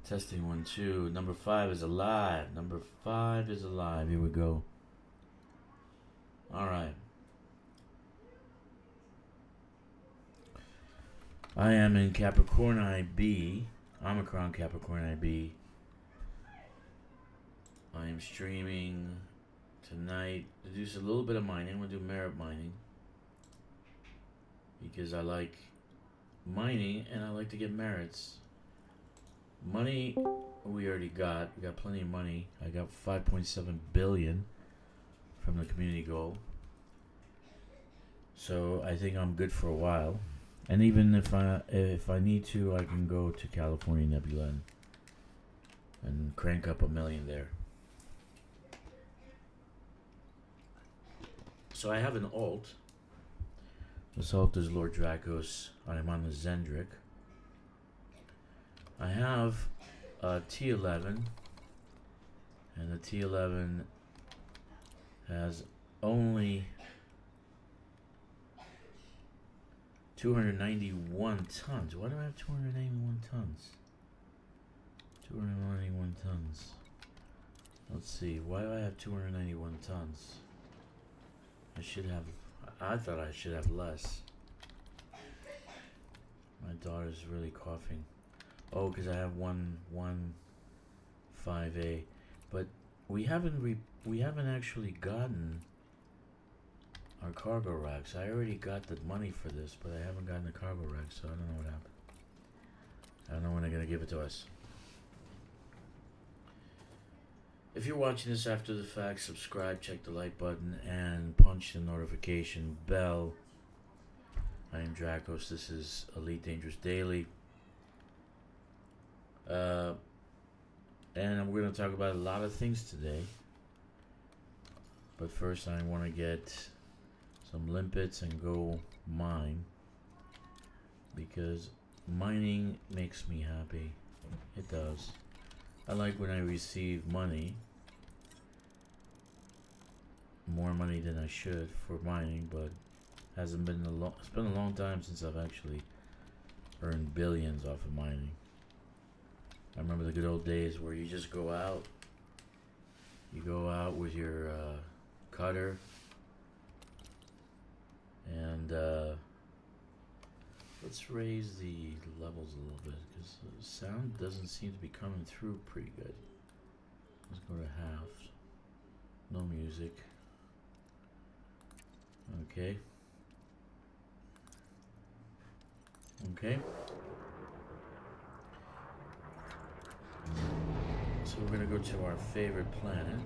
Testing 1, 2. Number 5 is alive. Number 5 is alive. Here we go. Alright. I am in Capricorn IB. Omicron Capricorn IB. I am streaming tonight to do a little bit of mining. I'm going to do merit mining. Because I like mining and I like to get merits. Money we already got. We got plenty of money. I got 5.7 billion from the community goal. So I think I'm good for a while. And even if I need to, I can go to California Nebula and crank up $1 million there. So I have an alt. This alt is Lord Drakkster. I am on the Zendrick. I have a T11, and the T11 has only 291 tons. Why do I have 291 tons? 291 tons. Let's see. Why do I have 291 tons? I thought I should have less. My daughter's really coughing. Oh, because I have 115A, but we haven't actually gotten our cargo racks. I already got the money for this, but I haven't gotten the cargo racks, so I don't know what happened. I don't know when they're gonna give it to us. If you're watching this after the fact, subscribe, check the like button, and punch the notification bell. I am Drakkster. This is Elite Dangerous Daily. And we're going to talk about a lot of things today. But first I want to get some limpets and go mine. Because mining makes me happy. It does. I like when I receive money. More money than I should for mining, but hasn't been it's been a long time since I've actually earned billions off of mining. I remember the good old days where you just go out. You go out with your cutter and let's raise the levels a little bit because the sound doesn't seem to be coming through pretty good. Let's go to half. No music. Okay. Okay. So we're gonna go to our favorite planet,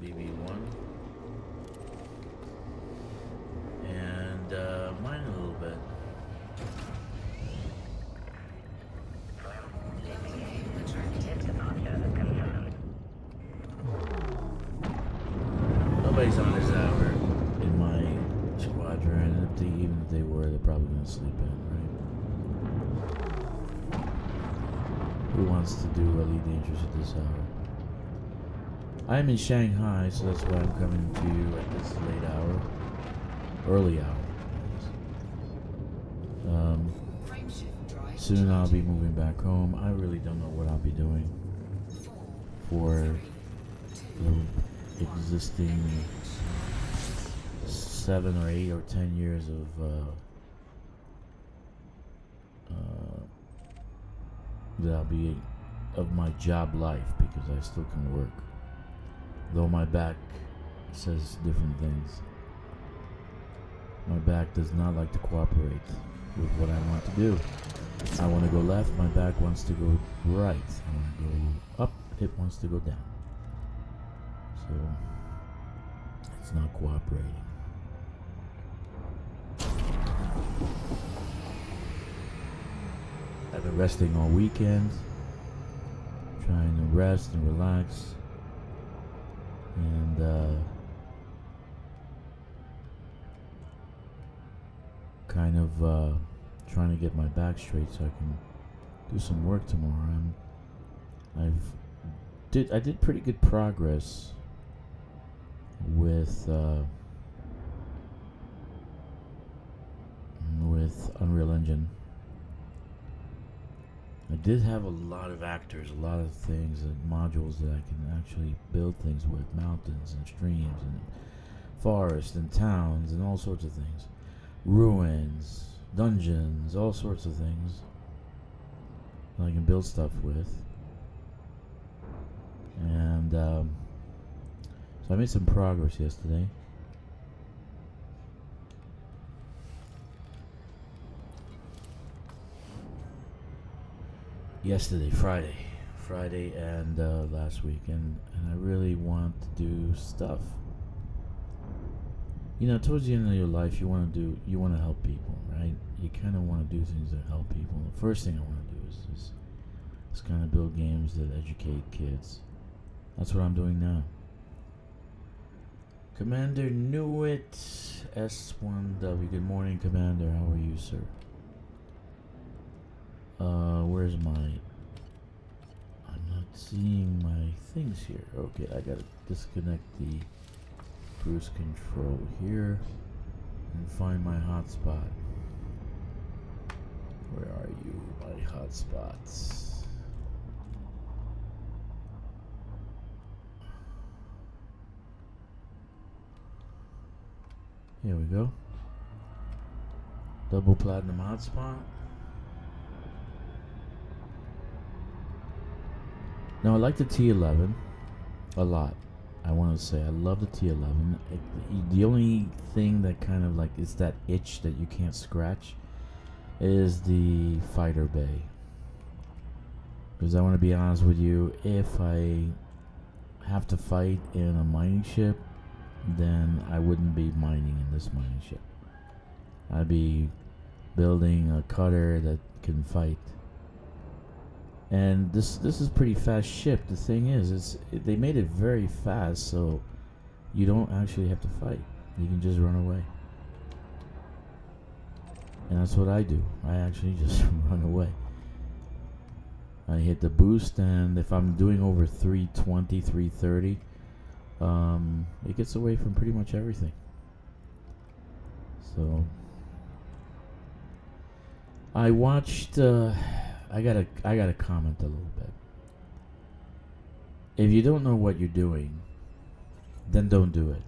BB1, and mine a little bit. Nobody's on this hour in my squadron, and even if they were, they're probably gonna sleep in, right? Who wants to do Elite Dangerous at this hour? I'm in Shanghai, so that's why I'm coming to you at this late hour. Early hour. Soon I'll be moving back home. I really don't know what I'll be doing for the existing 7 or 8 or 10 years that'll be of my job life, because I still can work, though my back says different things. My back does not like to cooperate with what I want to do. I want to go left, my back wants to go right. I want to go up, it wants to go down. So it's not cooperating. I've been resting all weekend, trying to rest and relax, and kind of trying to get my back straight so I can do some work tomorrow. I did pretty good progress with Unreal Engine. I did have a lot of actors, a lot of things and modules that I can actually build things with, mountains and streams and forests and towns and all sorts of things, ruins, dungeons, all sorts of things that I can build stuff with. And so I made some progress yesterday. Friday and last week, and I really want to do stuff. You know, towards the end of your life, you want to help people, right? You kind of want to do things that help people. The first thing I want to do is kind of build games that educate kids. That's what I'm doing now. Commander Newitt, S1W. Good morning, Commander. How are you, sir? Where's my... I'm not seeing my things here. Okay, I gotta disconnect the cruise control here and find my hotspot. Where are you, my hotspots? Here we go. Double platinum hotspot. Now I like the T11 a lot. I want to say I love the T11. The only thing that kind of like is that itch that you can't scratch is the fighter bay. Because I want to be honest with you, if I have to fight in a mining ship, then I wouldn't be mining in this mining ship. I'd be building a cutter that can fight. And this is a pretty fast ship. The thing is, they made it very fast, so you don't actually have to fight. You can just run away. And that's what I do. I actually just run away. I hit the boost, and if I'm doing over 320, 330, it gets away from pretty much everything. So I watched. I gotta comment a little bit. If you don't know what you're doing, then don't do it.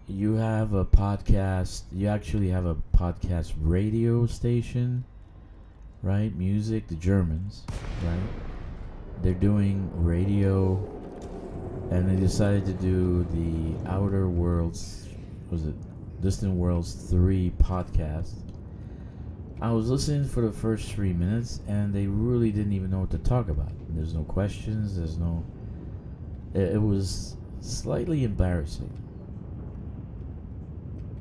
You have a podcast. You actually have a podcast radio station, right? Music, the Germans, right? They're doing radio, and they decided to do the Outer Worlds, Distant Worlds 3 podcast. I was listening for the first 3 minutes, and they really didn't even know what to talk about. There's no questions. There's no... It was slightly embarrassing.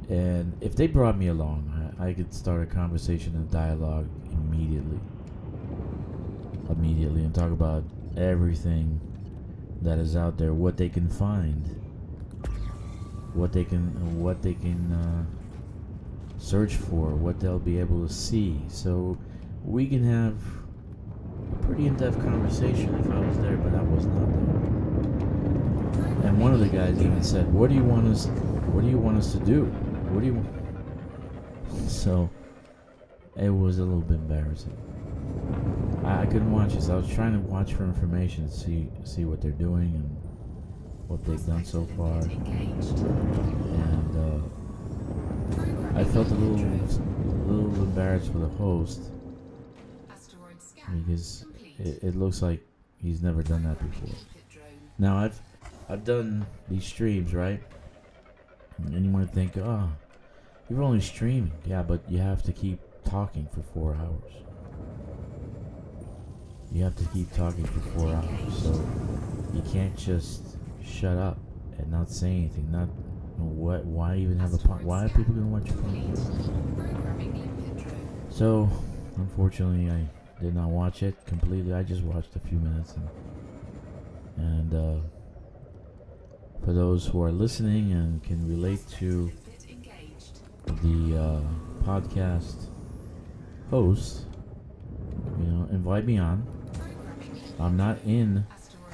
And if they brought me along, I could start a conversation and dialogue immediately, and talk about everything that is out there, what they can find, what they can search for, what they'll be able to see, so we can have a pretty in-depth conversation if I was there, but I was not there. And one of the guys even said, "What do you want us to do? What do you want?" So it was a little bit embarrassing. I couldn't watch this. I was trying to watch for information, see what they're doing and what they've done so far, and I felt a little embarrassed for the host because it looks like he's never done that before. Now I've done these streams, right? And you might think, oh, you're only streaming. Yeah, but you have to keep talking for 4 hours. You have to keep talking for 4 hours, so you can't just shut up and not say anything. Not what? Why even have a podcast? Why are people gonna watch your podcast? So, unfortunately, I did not watch it completely. I just watched a few minutes, and for those who are listening and can relate to the podcast host, invite me on. I'm not in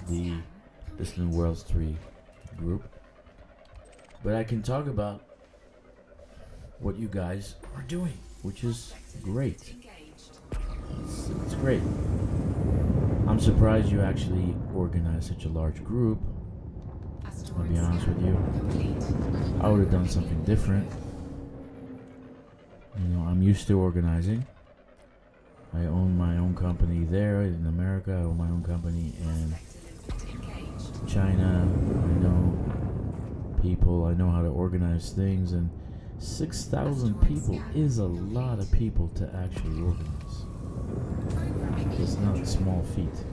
the Distant Worlds 3 group, but I can talk about what you guys are doing, which is great. It's great. I'm surprised you actually organized such a large group. I'll be honest with you. I would have done something different. You know, I'm used to organizing. I own my own company there in America. I own my own company in China. I know people. I know how to organize things. And 6,000 people is a lot of people to actually organize. It's not a small feat.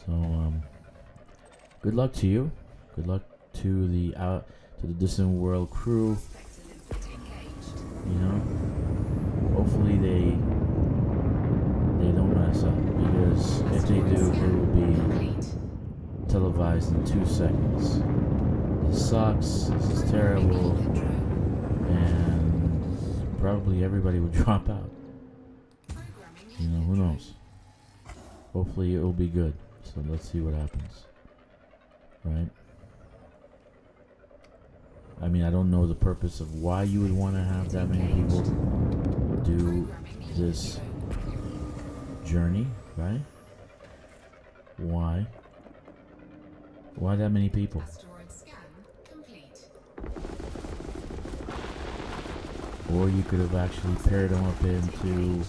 So, good luck to you. Good luck to the Distant World crew. You know, hopefully they don't mess up, because if they do, it will be televised in 2 seconds. This sucks. This is terrible, and probably everybody would drop out. You know, who knows? Hopefully it will be good. So let's see what happens. Right? I mean, I don't know the purpose of why you would want to have that many people do this journey, right? Why? Why that many people? Or you could have actually paired them up into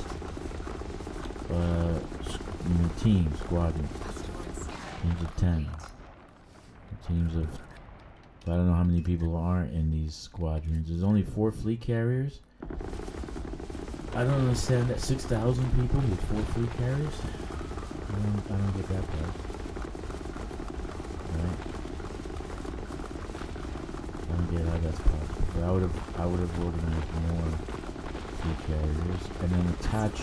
teams, squadrons, teams of 10, teams of, I don't know how many people are in these squadrons. There's only 4 fleet carriers. I don't understand that 6,000 people with 4 fleet carriers. I don't get that part. Right? I don't get how that's possible. But I would have organized more fleet carriers and then attach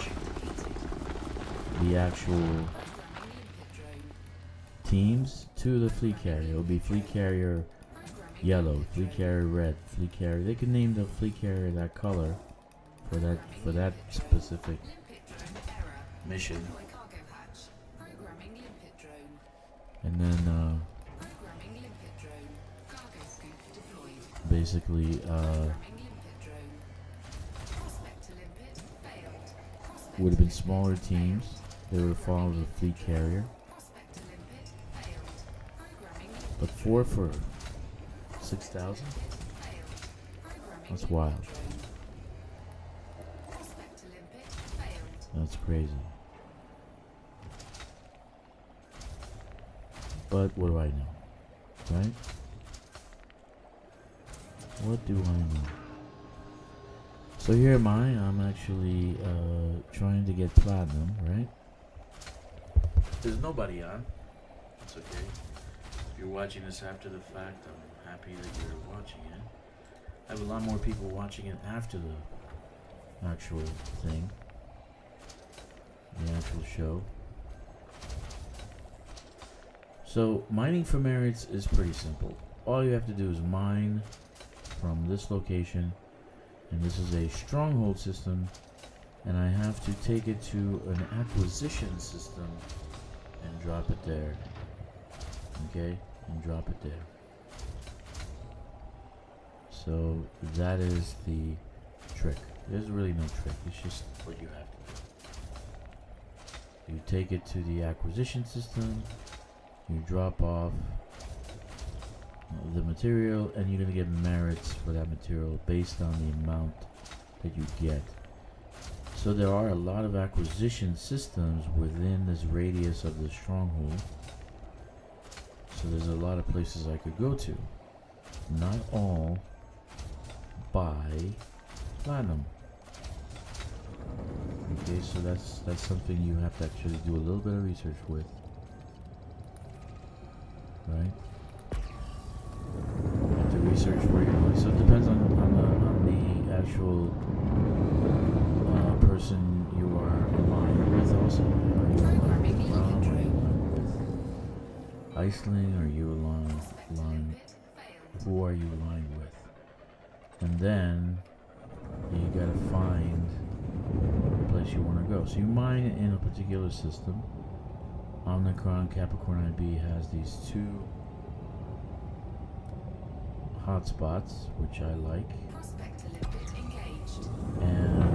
the actual teams to the fleet carrier. It'll be fleet carrier yellow, fleet carrier red, fleet carrier. They can name the fleet carrier that color for that specific mission. And then basically would have been smaller teams. They would follow the fleet carrier. But 4 for 6,000? That's wild. That's crazy. But what do I know? Right? What do I know? So here am I. I'm actually trying to get platinum, right? There's nobody on. It's okay. If you're watching this after the fact, I'm happy that you're watching it. I have a lot more people watching it after the actual thing. The actual show. So mining for merits is pretty simple. All you have to do is mine from this location, and this is a stronghold system, and I have to take it to an acquisition system and drop it there. Okay, and drop it there. So that is the trick. There's really no trick. It's just what you have to do. You take it to the acquisition system, you drop off the material, and you're going to get merits for that material based on the amount that you get. So there are a lot of acquisition systems within this radius of the stronghold. So there's a lot of places I could go to. Not all buy platinum. Okay, so that's something you have to actually do a little bit of research with. Right? You have to research where you're going. So it depends on the actual person you are aligned with also. Are you aligned with Rom? Are you aligned with Iceland? Are you aligned? Who are you aligned with? And then you gotta find the place you want to go. So you mine in a particular system. Omicron Capricorn IB has these 2 hotspots, which I like. And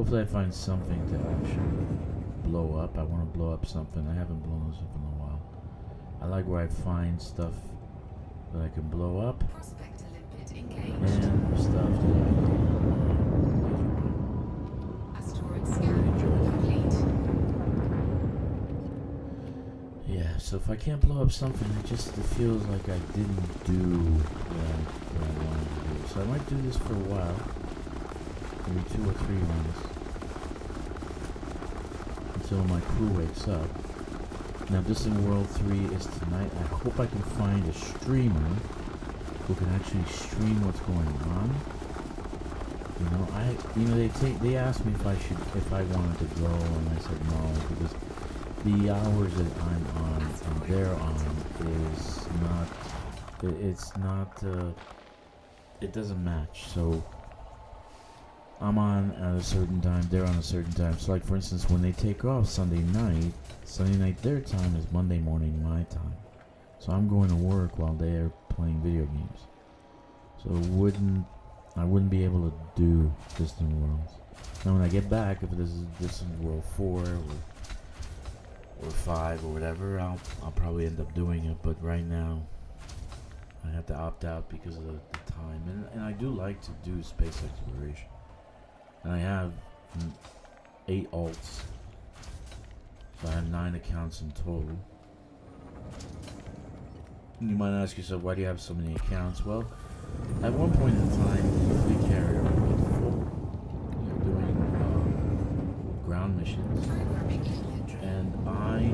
Hopefully I find something to actually blow up. I want to blow up something. I haven't blown this up in a while. I like where I find stuff that I can blow up. And stuff that I yeah, so if I can't blow up something, it feels like I didn't do what I wanted to do. So I might do this for a while. Maybe 2 or 3 runs. Until my crew wakes up. Now this in World 3 is tonight. I hope I can find a streamer who can actually stream what's going on. They asked me if I wanted to go, and I said no, because the hours that I'm on and they're on is not, it doesn't match. So I'm on at a certain time, they're on a certain time. So like for instance, when they take off Sunday night their time is Monday morning my time. So I'm going to work while they're playing video games. So I wouldn't be able to do Distant Worlds. Now when I get back, if this is Distant World 4 or 5 or whatever, I'll probably end up doing it. But right now, I have to opt out because of the time. And I do like to do space exploration. And I have 8 alts. So I have 9 accounts in total. You might ask yourself, why do you have so many accounts? Well, at one point in time, the fleet carrier would get full, doing ground missions, and I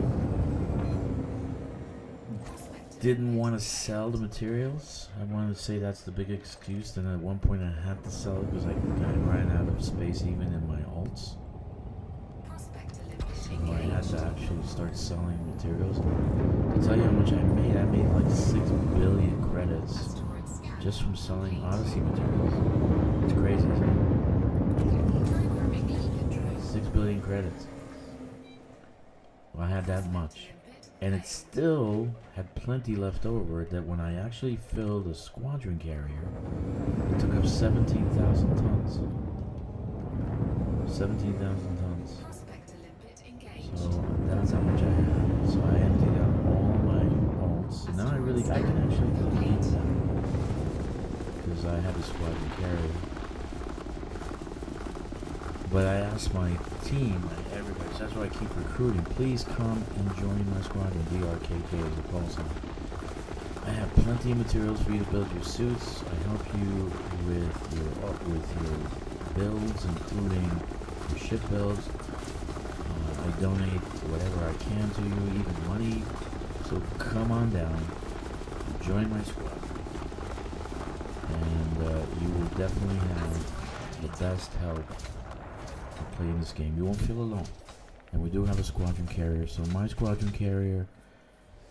didn't want to sell the materials. I wanted to say that's the big excuse. Then at one point I had to sell it because I ran out of space even in my alts. So I had to actually start selling materials. To tell you how much I made like 6 billion credits just from selling Odyssey materials. It's crazy, isn't it? 6 billion credits. Well, I had that much. And it still had plenty left over that when I actually filled a squadron carrier, it took up 17,000 tons. 17,000 tons. So that's how much I had. So I emptied out all my alts. So now I can actually delete them. Because I have a squadron carrier. But I asked my team, everybody, so that's why I keep recruiting, please come and join my squadron. DRKK is the call sign. I have plenty of materials for you to build your suits. I help you with your builds, including your ship builds. I donate whatever I can to you, even money. So come on down, join my squad, and you will definitely have the best help playing this game. You won't feel alone. And we do have a squadron carrier, so my squadron carrier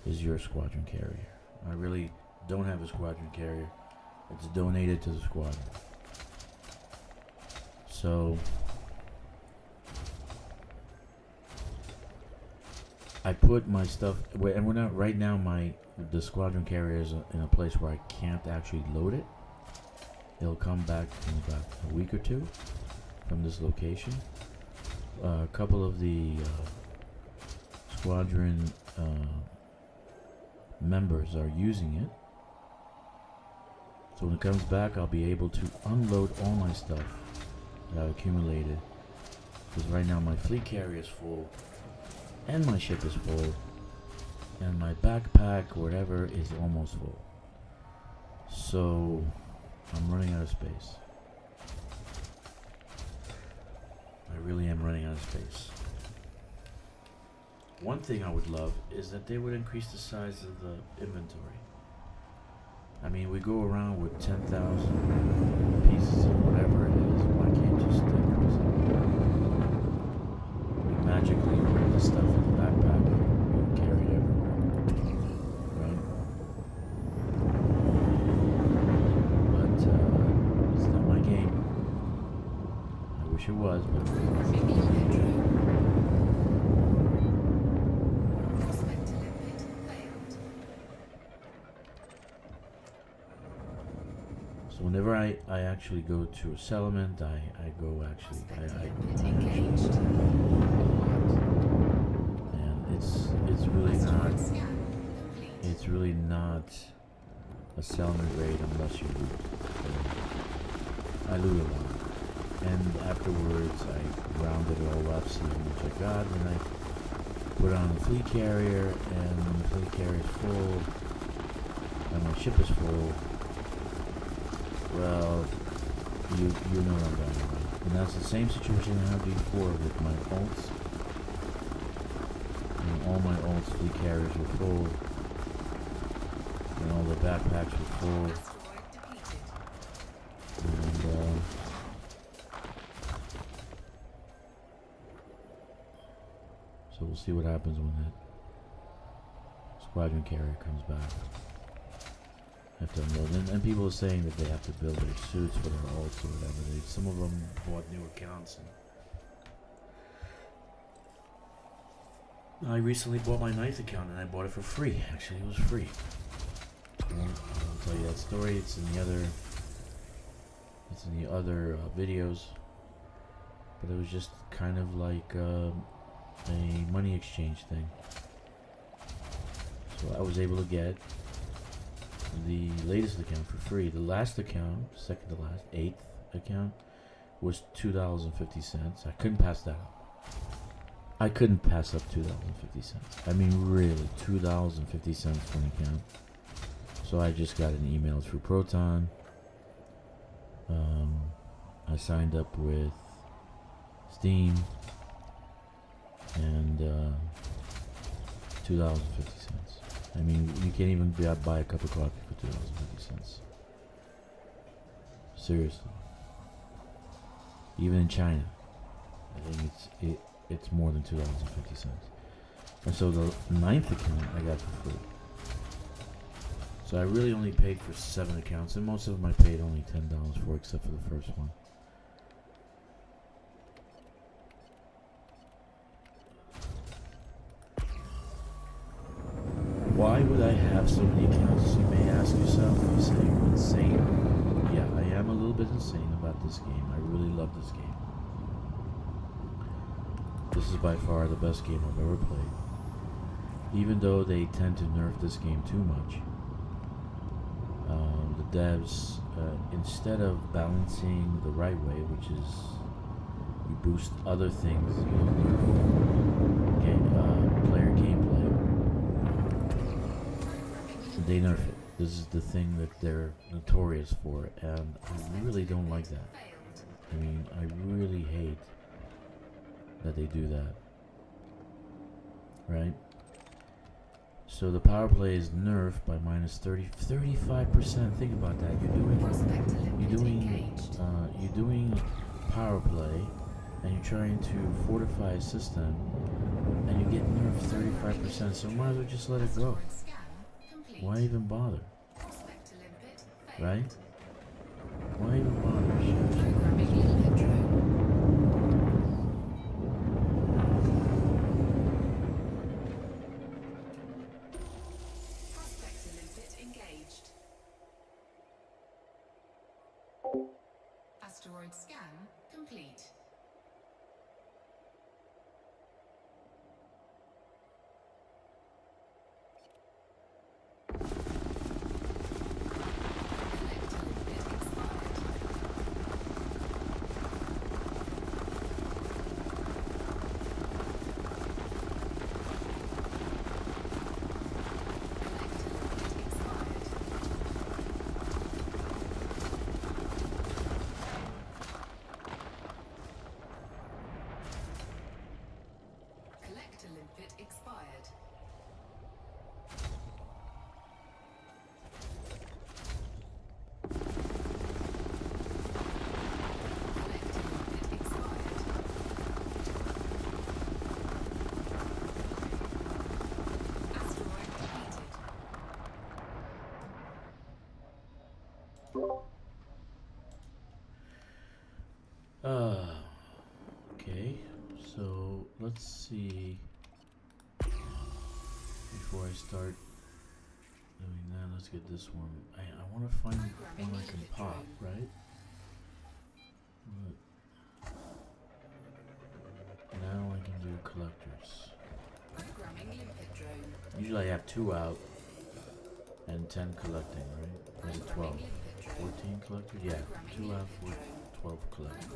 is your squadron carrier. I really don't have a squadron carrier. It's donated to the squadron. So I put my stuff, and we're not right now. The squadron carrier is in a place where I can't actually load it. It'll come back in about a week or 2 from this location. A couple of the squadron members are using it. So when it comes back, I'll be able to unload all my stuff that I've accumulated. Because right now my fleet carrier is full, and my ship is full, and my backpack or whatever is almost full. So I'm running out of space. I really am running out of space. One thing I would love is that they would increase the size of the inventory. I mean, we go around with 10,000 pieces of whatever it is. Why can't you just increase it? We magically put the stuff in the backpack and carry it everywhere. Right? But it's not my game. I wish it was, but so whenever I actually go to a settlement, I go actually, and it's really not a settlement raid unless you loot. So I loot a lot, and afterwards I rounded it all up, see how much I got, and I put on the fleet carrier, and when the fleet carrier is full, and my ship is full, well, you know what I'm talking about. And that's the same situation I had before with my ults. And all my ults, fleet carriers were full, and all the backpacks were full. And so we'll see what happens when that squadron carrier comes back. Have to unload. And people are saying that they have to build their suits for their ults or whatever. Some of them bought new accounts. And I recently bought my 9th account, and I bought it for free. Actually, it was free. I'll tell you that story. It's in the other videos. But it was just kind of like a money exchange thing. So I was able to get the latest account for free. The last account, second to last, 8th account, was $2.50. I couldn't pass that up. I couldn't pass up $2.50. I mean, really, $2.50 for an account. So I just got an email through Proton. I signed up with Steam, and $2.50. I mean, you can't even buy a cup of coffee for $2.50. Seriously. Even in China, I think it's more than $2.50. And so the 9th account I got for free. So I really only paid for 7 accounts, and most of them I paid only $10 for, except for the first one. Why would I have so many accounts? You may ask yourself. You say you're insane. Yeah, I am a little bit insane about this game. I really love this game. This is by far the best game I've ever played. Even though they tend to nerf this game too much. The devs, instead of balancing the right way, which is you boost other things, you nerf player gameplay. They nerf it. This is the thing that they're notorious for, and I really don't like that. I mean, I really hate that they do that. Right? So the power play is nerfed by minus 35%. Think about that. You're doing power play, and you're trying to fortify a system, and you get nerfed 35%. So might as well just let it go. Why even bother? Right? Why even bother? Asteroid scan complete. Okay, so let's see before I start doing that. Let's get this one. I want to find one I can pop, right? But now I can do collectors. Usually I have 2 out and 10 collecting, right? Or is it 12? 14 collectors? Yeah, 2 out, 12 collecting.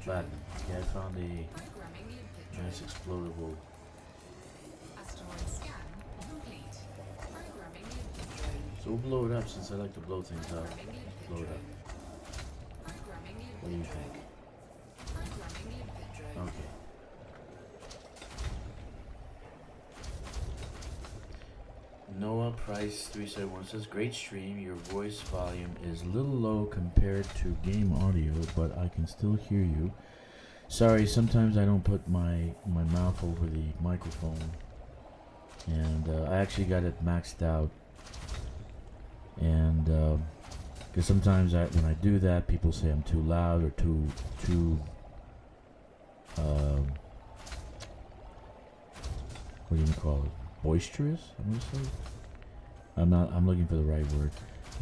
Platinum. Okay, I found a nice explodable. So we'll blow it up since I like to blow things up. Let's blow it up. What do you think? Okay. Noah Price 371 says, great stream. Your voice volume is a little low compared to game audio, but I can still hear you. Sorry, sometimes I don't put my mouth over the microphone. And I actually got it maxed out. And because sometimes when I do that, people say I'm too loud or too what do you call it? Boisterous? I'm looking for the right word.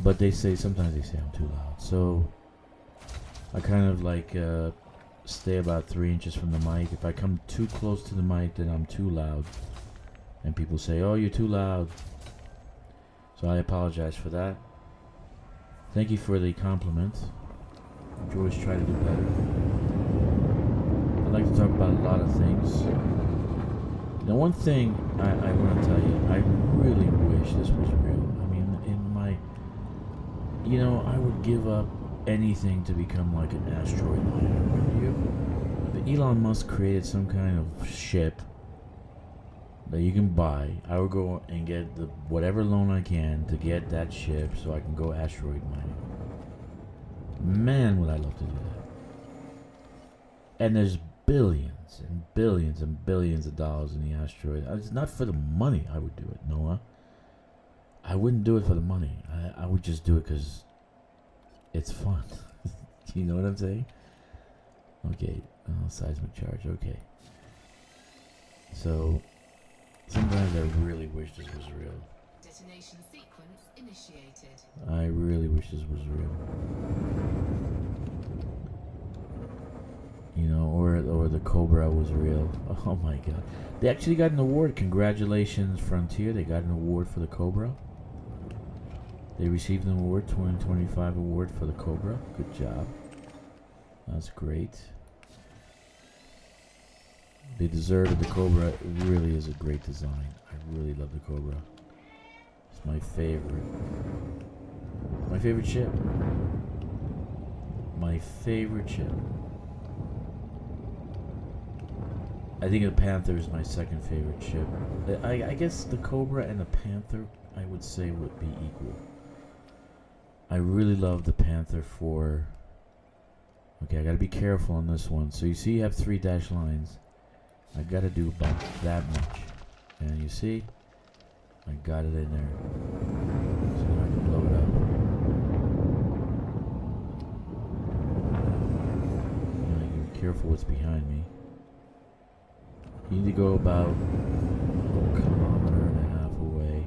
But sometimes they say I'm too loud. So I kind of like stay about 3 inches from the mic. If I come too close to the mic, then I'm too loud. And people say, oh, you're too loud. So I apologize for that. Thank you for the compliment. I always try to do better. I like to talk about a lot of things. Now, one thing I want to tell you, I really wish this was real. I mean, I would give up anything to become like an asteroid miner. If Elon Musk created some kind of ship that you can buy, I would go and get whatever loan I can to get that ship so I can go asteroid mining. Man, would I love to do that. And there's billions and billions and billions of dollars in the asteroid. It's not for the money I would do it, Noah. I wouldn't do it for the money. I would just do it because it's fun. You know what I'm saying? Okay, seismic charge, okay. So, sometimes I really wish this was real. Detonation sequence initiated. I really wish this was real. Or the Cobra was real. Oh my god. They actually got an award. Congratulations, Frontier. They got an award for the Cobra. They received an award, 2025 award for the Cobra. Good job. That's great. They deserve it. The Cobra really is a great design. I really love the Cobra. It's my favorite. My favorite ship. My favorite ship. I think the Panther is my second favorite ship. I guess the Cobra and the Panther, I would say, would be equal. I really love the Panther for... Okay, I gotta be careful on this one. So you see you have 3 dash lines. I gotta do about that much. And you see? I got it in there. So now I can blow it up. And I can be careful what's behind me. You need to go about a kilometer and a half away.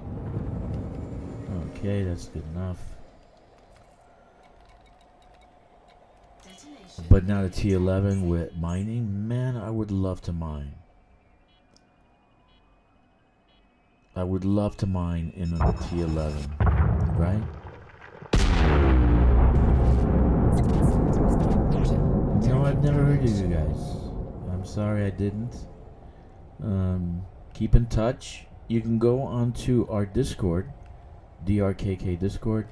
Okay, that's good enough. But now the T11 with mining, man, I would love to mine. I would love to mine in a T11, right? No, I've never heard of you guys. I'm sorry I didn't. Keep in touch. You can go onto our Discord, DRKK Discord.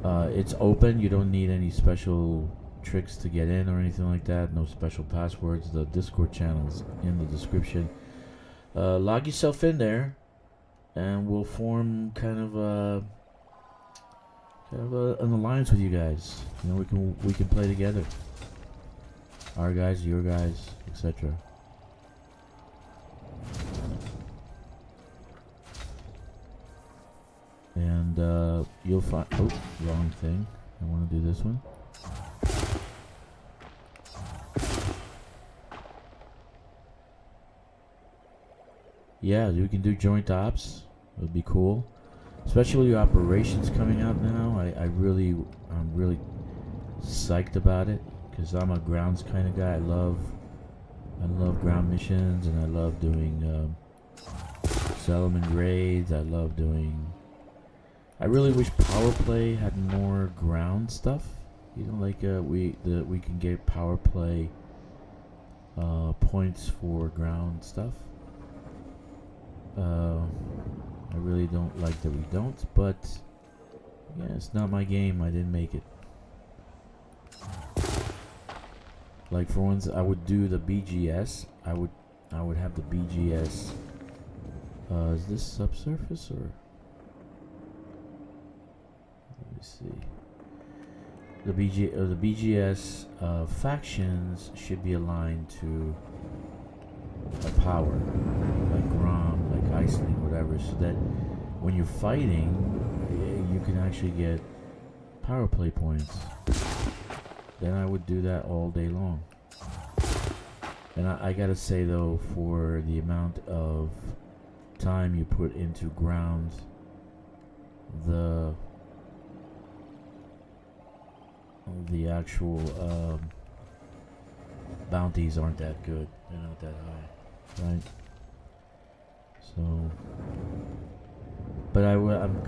It's open. You don't need any special tricks to get in or anything like that. No special passwords. The Discord channel's in the description. Log yourself in there, and we'll form kind of an alliance with you guys. We can play together. Our guys, your guys, etc. And you'll find... Oh, wrong thing. I want to do this one. Yeah, we can do joint ops. It would be cool. Especially operations coming out now. I'm really psyched about it because I'm a grounds kind of guy. I love ground missions, and I love doing settlement raids. I love doing. I really wish Power Play had more ground stuff. You know, like we can get Power Play points for ground stuff. I really don't like that we don't, but yeah, it's not my game. I didn't make it. Like for once, I would do the BGS. I would have the BGS. Is this subsurface or? Let me see. The BGS factions should be aligned to a power, like Grom, like Iceland, whatever, so that when you're fighting, you can actually get power play points. Then I would do that all day long. And I gotta say though, for the amount of time you put into grounds, the actual bounties aren't that good. They're not that high, right? So, but I'm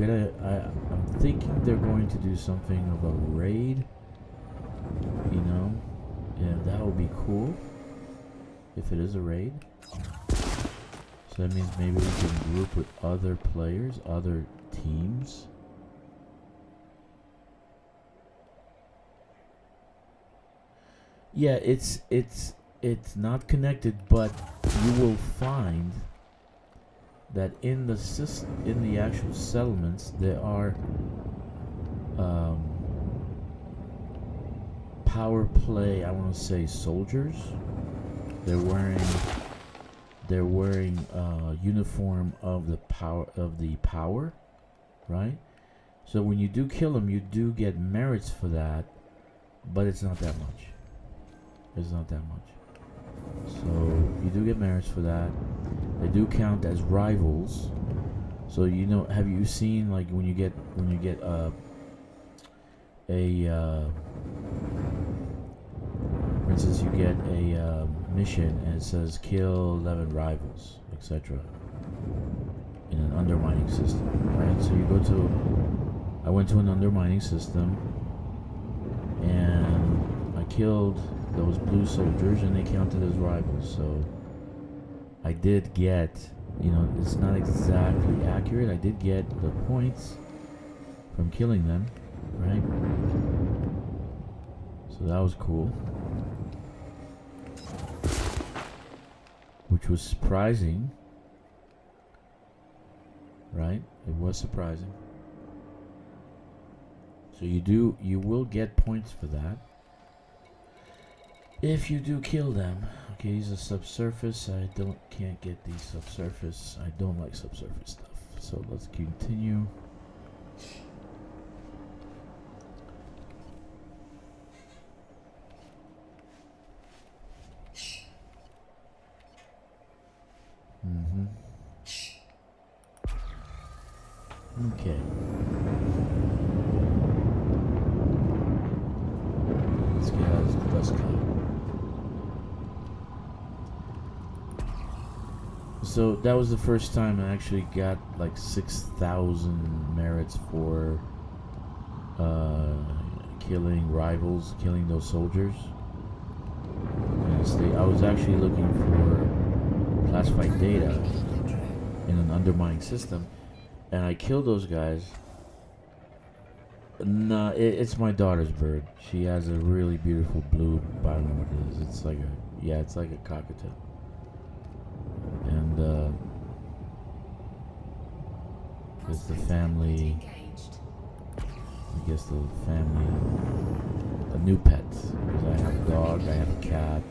thinking they're going to do something of a raid, you know, and that would be cool if it is a raid. So that means maybe we can group with other players, other teams. Yeah, it's not connected, but you will find that in the actual settlements there are power play. I want to say soldiers. They're wearing uniform of the power, right? So when you do kill them, you do get merits for that, but it's not that much. It's not that much. So you do get merits for that. They do count as rivals. So you know, have you seen like when you get for instance, you get a mission and it says kill 11 rivals, etc. in an undermining system, right? So you go to, I went to an undermining system and I killed those blue soldiers and they counted as rivals. So I did get, you know, it's not exactly accurate. I did get the points from killing them, right? So that was cool. Which was surprising, right? It was surprising. So you will get points for that if you do kill them. Okay, these are subsurface. Can't get these subsurface. I don't like subsurface stuff. So let's continue. Okay. Let's get out of the dust cloud. So that was the first time I actually got like 6,000 merits for killing rivals, killing those soldiers. And I was actually looking for classified data in an undermining system, and I killed those guys. Nah, it's my daughter's bird. She has a really beautiful blue. I don't know what it is. It's like it's like a cockatiel. And it's the family. I guess the family. A new pet. Because I have a dog. I have a cat.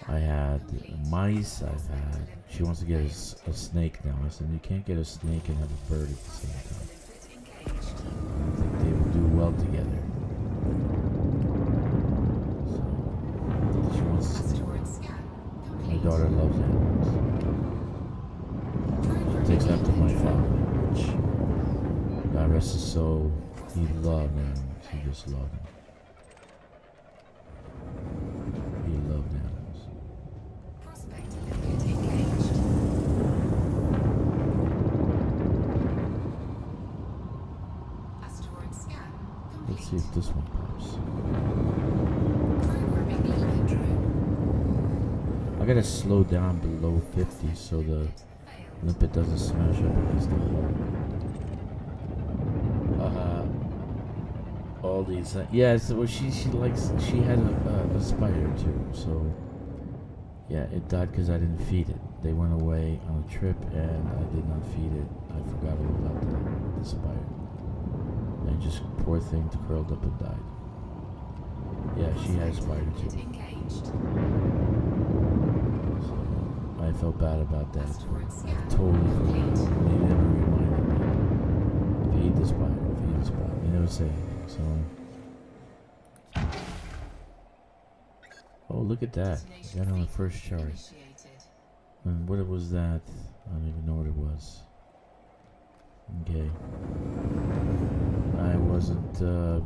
I had mice. I've had. She wants to get a snake now. I said you can't get a snake and have a bird at the same time. I don't think they would do well together. So she wants. My daughter loves animals. rest his soul, he loved animals. He just loved them. He loved animals. Prospect liquid engaged. Asteroid scan complete. Let's see if this one pops. Programming liquid drone. I gotta slow down below 50 so the limpet doesn't smash up against the wall. All these, yeah. So she likes. She had a spider too. So yeah, it died because I didn't feed it. They went away on a trip and I did not feed it. I forgot all about the spider. And just poor thing curled up and died. Yeah, she had a spider too. So I felt bad about that. I totally forgot. They never reminded me. Feed the spider. Feed the spider. They never say anything. So. Oh, look at that. I got on the first chart. And what was that? I don't even know what it was. Okay. I wasn't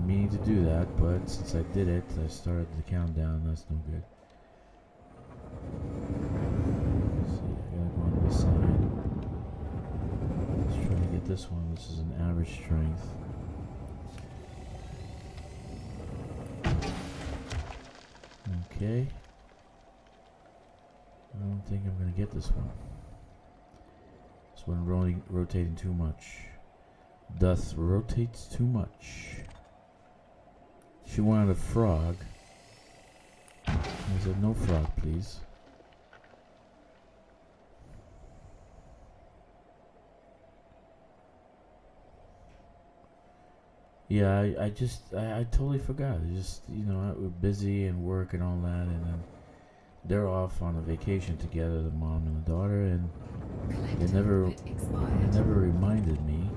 meaning to do that, but since I did it, I started the countdown. That's no good. Let's see, I gotta go on this side. Let's try to get this one. This is an average strength. Okay. I don't think I'm gonna get this one. This one rotating too much. Doth rotates too much. She wanted a frog. I said no frog, please. Yeah, I totally forgot. I just, we're busy and work and all that, and then they're off on a vacation together, the mom and the daughter, and they never reminded me.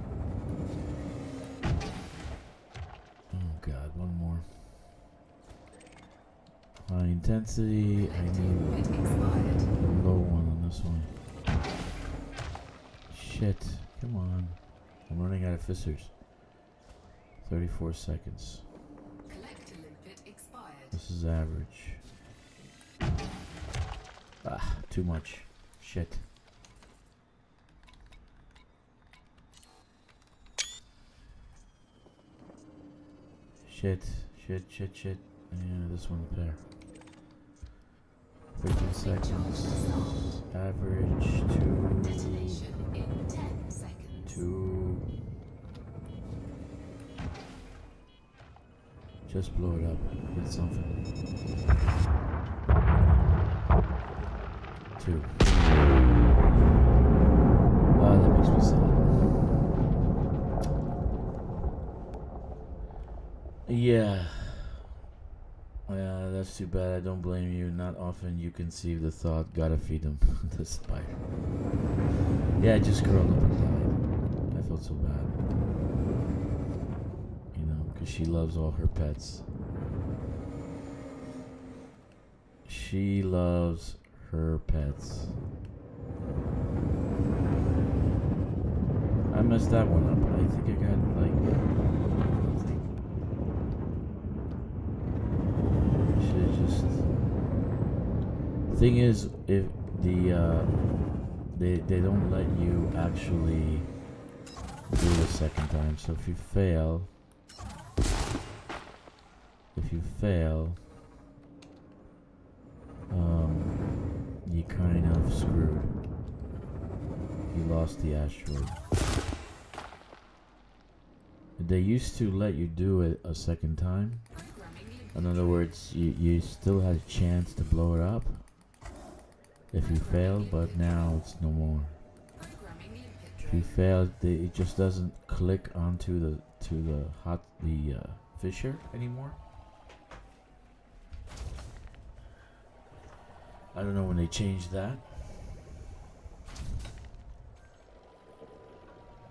Oh God, one more. High intensity. I need a low one on this one. Shit, come on. I'm running out of fissures. 34 seconds. This is average. Too much. Shit. Shit. Yeah, this one up there. 15 seconds. Average. 2. Just blow it up with something. 2. That makes me sad. Yeah, that's too bad. I don't blame you. Not often you conceive the thought, gotta feed them. The spider. Yeah, I just curled up and died. I felt so bad. Because she loves all her pets. She loves her pets. I messed that one up. I think I got should just. Thing is, if they don't let you actually do it a second time. So if you fail, you kind of screwed. You lost the asteroid. They used to let you do it a second time. In other words, you still had a chance to blow it up if you failed, but now it's no more. If you fail, it just doesn't click onto the fissure anymore. I don't know when they changed that.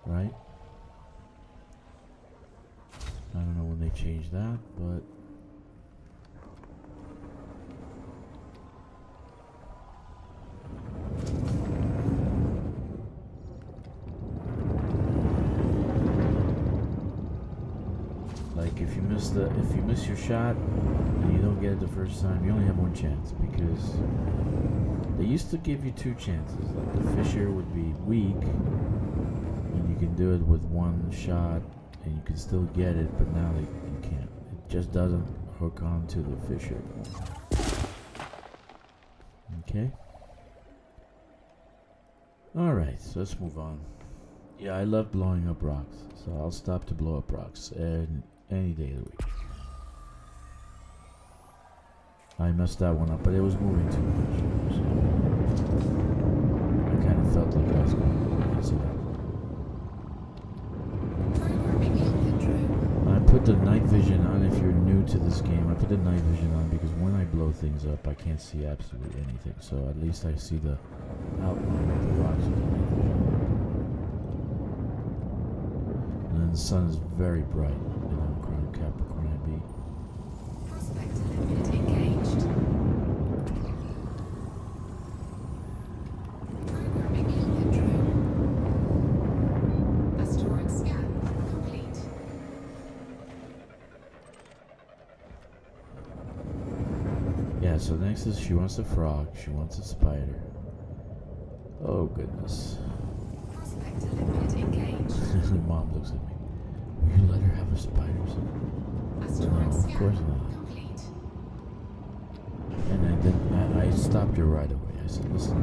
Right? I don't know when they changed that, but if you miss your shot and you don't get it the first time, you only have one chance, because they used to give you two chances. Like the fissure would be weak, and you can do it with one shot, and you can still get it. But now you can't. It just doesn't hook onto the fissure. Okay. All right. So let's move on. Yeah, I love blowing up rocks, so I'll stop to blow up rocks any day of the week. I messed that one up, but it was moving too much. So I kind of felt like I was going to mess it up. Programming input drone. I put the night vision on if you're new to this game. I put the night vision on because when I blow things up, I can't see absolutely anything. So at least I see the outline of the rocks with the night vision. And then the sun is very bright, you know, Crown Capricorn IB. Prospect limit engaged. Programming input drone. Asteroid scan complete. Yeah, so next is she wants a frog, she wants a spider. Oh goodness. Prospect limit engaged. Mom looks at me. Will you let her have a spider? Asteroid No, of scan course not. complete. And I stopped her right away. I said, listen,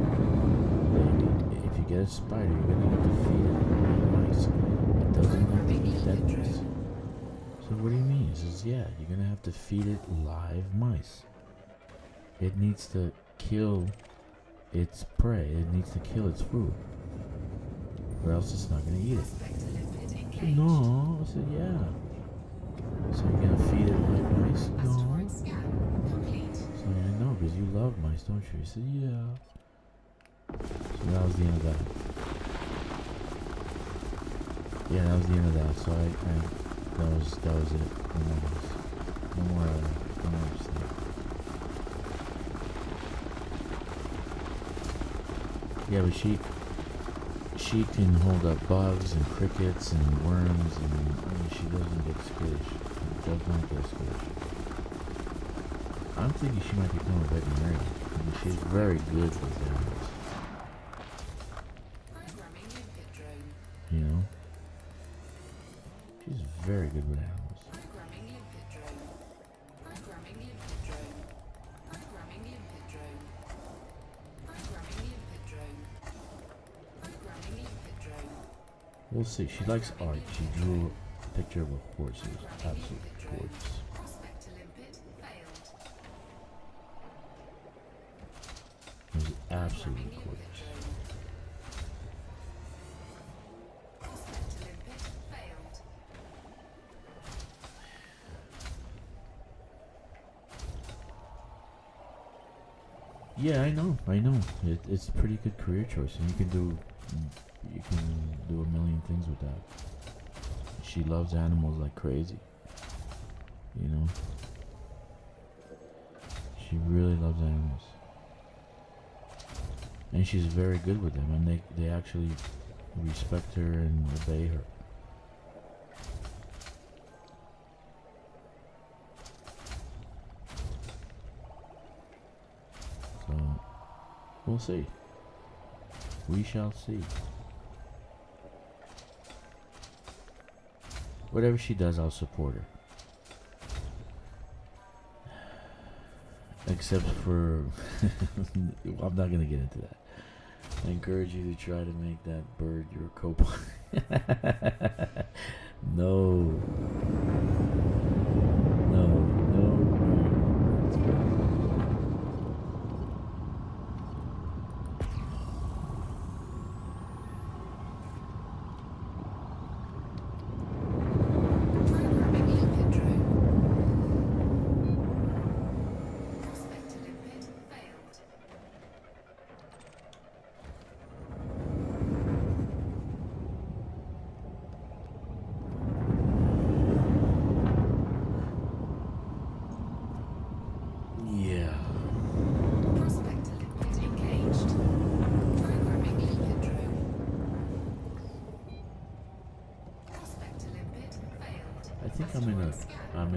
lady, if you get a spider, you're gonna have to feed it mice. It doesn't have to eat dead mice. So what do you mean? He says, yeah, you're gonna have to feed it live mice. It needs to kill its prey. It needs to kill its food, or else it's not gonna eat it. Prospect limit I said, engaged. no. I said, yeah. So you're gonna feed it live mice? No. Asteroid scan complete. So I know, because you love mice, don't you? He said, yeah. So that was the end of that. Yeah, that was the end of that. So that was it. No more stuff. Yeah, but she can hold up bugs and crickets and worms, and she doesn't get skittish. She does not get skittish. I'm thinking she might become a veterinarian. I mean, she's very good with animals. Programming input drone. You know? She's very good with animals. Programming input drone. Programming input drone. Programming input drone. Programming input drone. Programming input drone. We'll see. She likes art. She drew a picture of a horse. It was absolutely gorgeous. Prospect limpet failed. It was absolutely gorgeous. Prospect limpet failed. Yeah, I know. It's a pretty good career choice, and you can do a million things with that. She loves animals like crazy. You know, she really loves animals, and she's very good with them, and they actually respect her and obey her. So we'll see. We shall see. Whatever she does, I'll support her. Except for... I'm not going to get into that. I encourage you to try to make that bird your co-pilot. No. No. Programming limpet drone. Prospect limpet failed.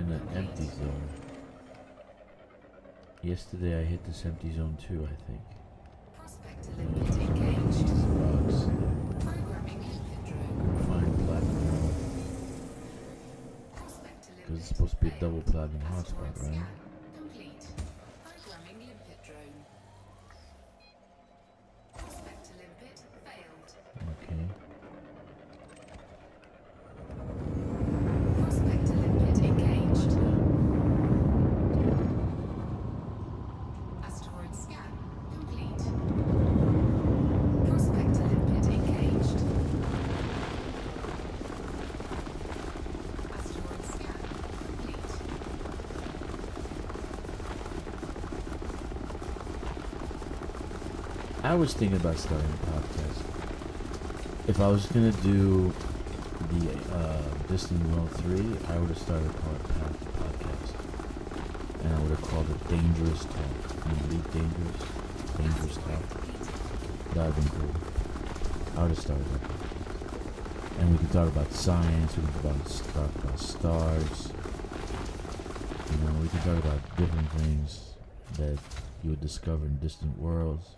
in an empty zone. Yesterday I hit this empty zone too, I think. Prospector limpet engaged. These rocks. Programming limpet drone. Couldn't find platinum Prospector limpet because it's supposed to be a double failed. platinum Asteroid hotspot, right? scan complete. Programming limpet drone. Prospector limpet failed. Okay. Prospector limpet engaged. Asteroid scan complete. Prospector limpet engaged. Asteroid scan complete. I was thinking about starting a podcast. If I was gonna do the Disney World 3, I would have started a podcast. And I would have called it Dangerous Talk. Can you believe Dangerous? Dangerous Talk. That would have been cool. I would have started that. And we could talk about science, we could talk about stars. You know, we could talk about different things that you would discover in distant worlds.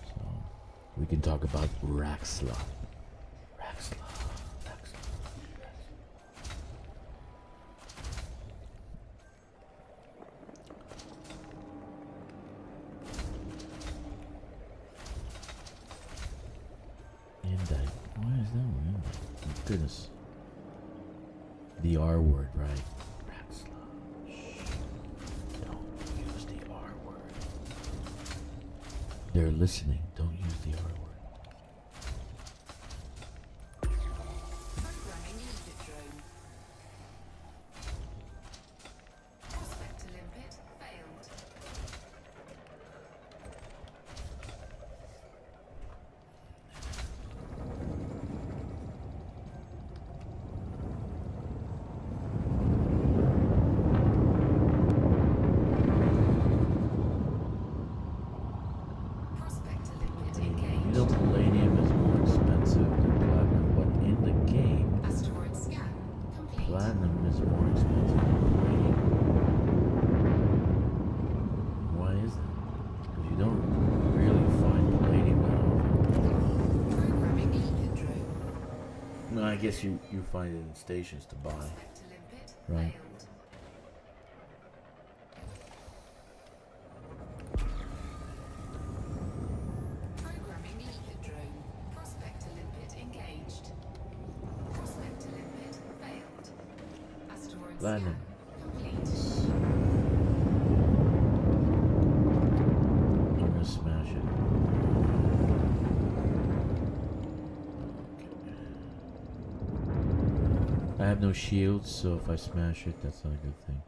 So, we can talk about Drakkster. Indite. Why is that one indite? My goodness. The R word, right? Drakkster. Shh. Don't use the R word. They're listening. Don't use the R word. Programming limpet drone. Prospector limpet failed. Prospector limpet You engaged. know, palladium is more expensive than platinum, but in the game, Asteroid scan complete. platinum is more expensive than palladium. Why is that? Because you don't really find palladium that often. Programming limpet drone. No, I guess you find it in stations to buy. Prospector limpet Right. failed. Programming limpet drone. Prospector limpet engaged. Prospector limpet failed. Asteroid Platinum. scan complete. I'm gonna smash it. I have no shields, so if I smash it, that's not a good thing.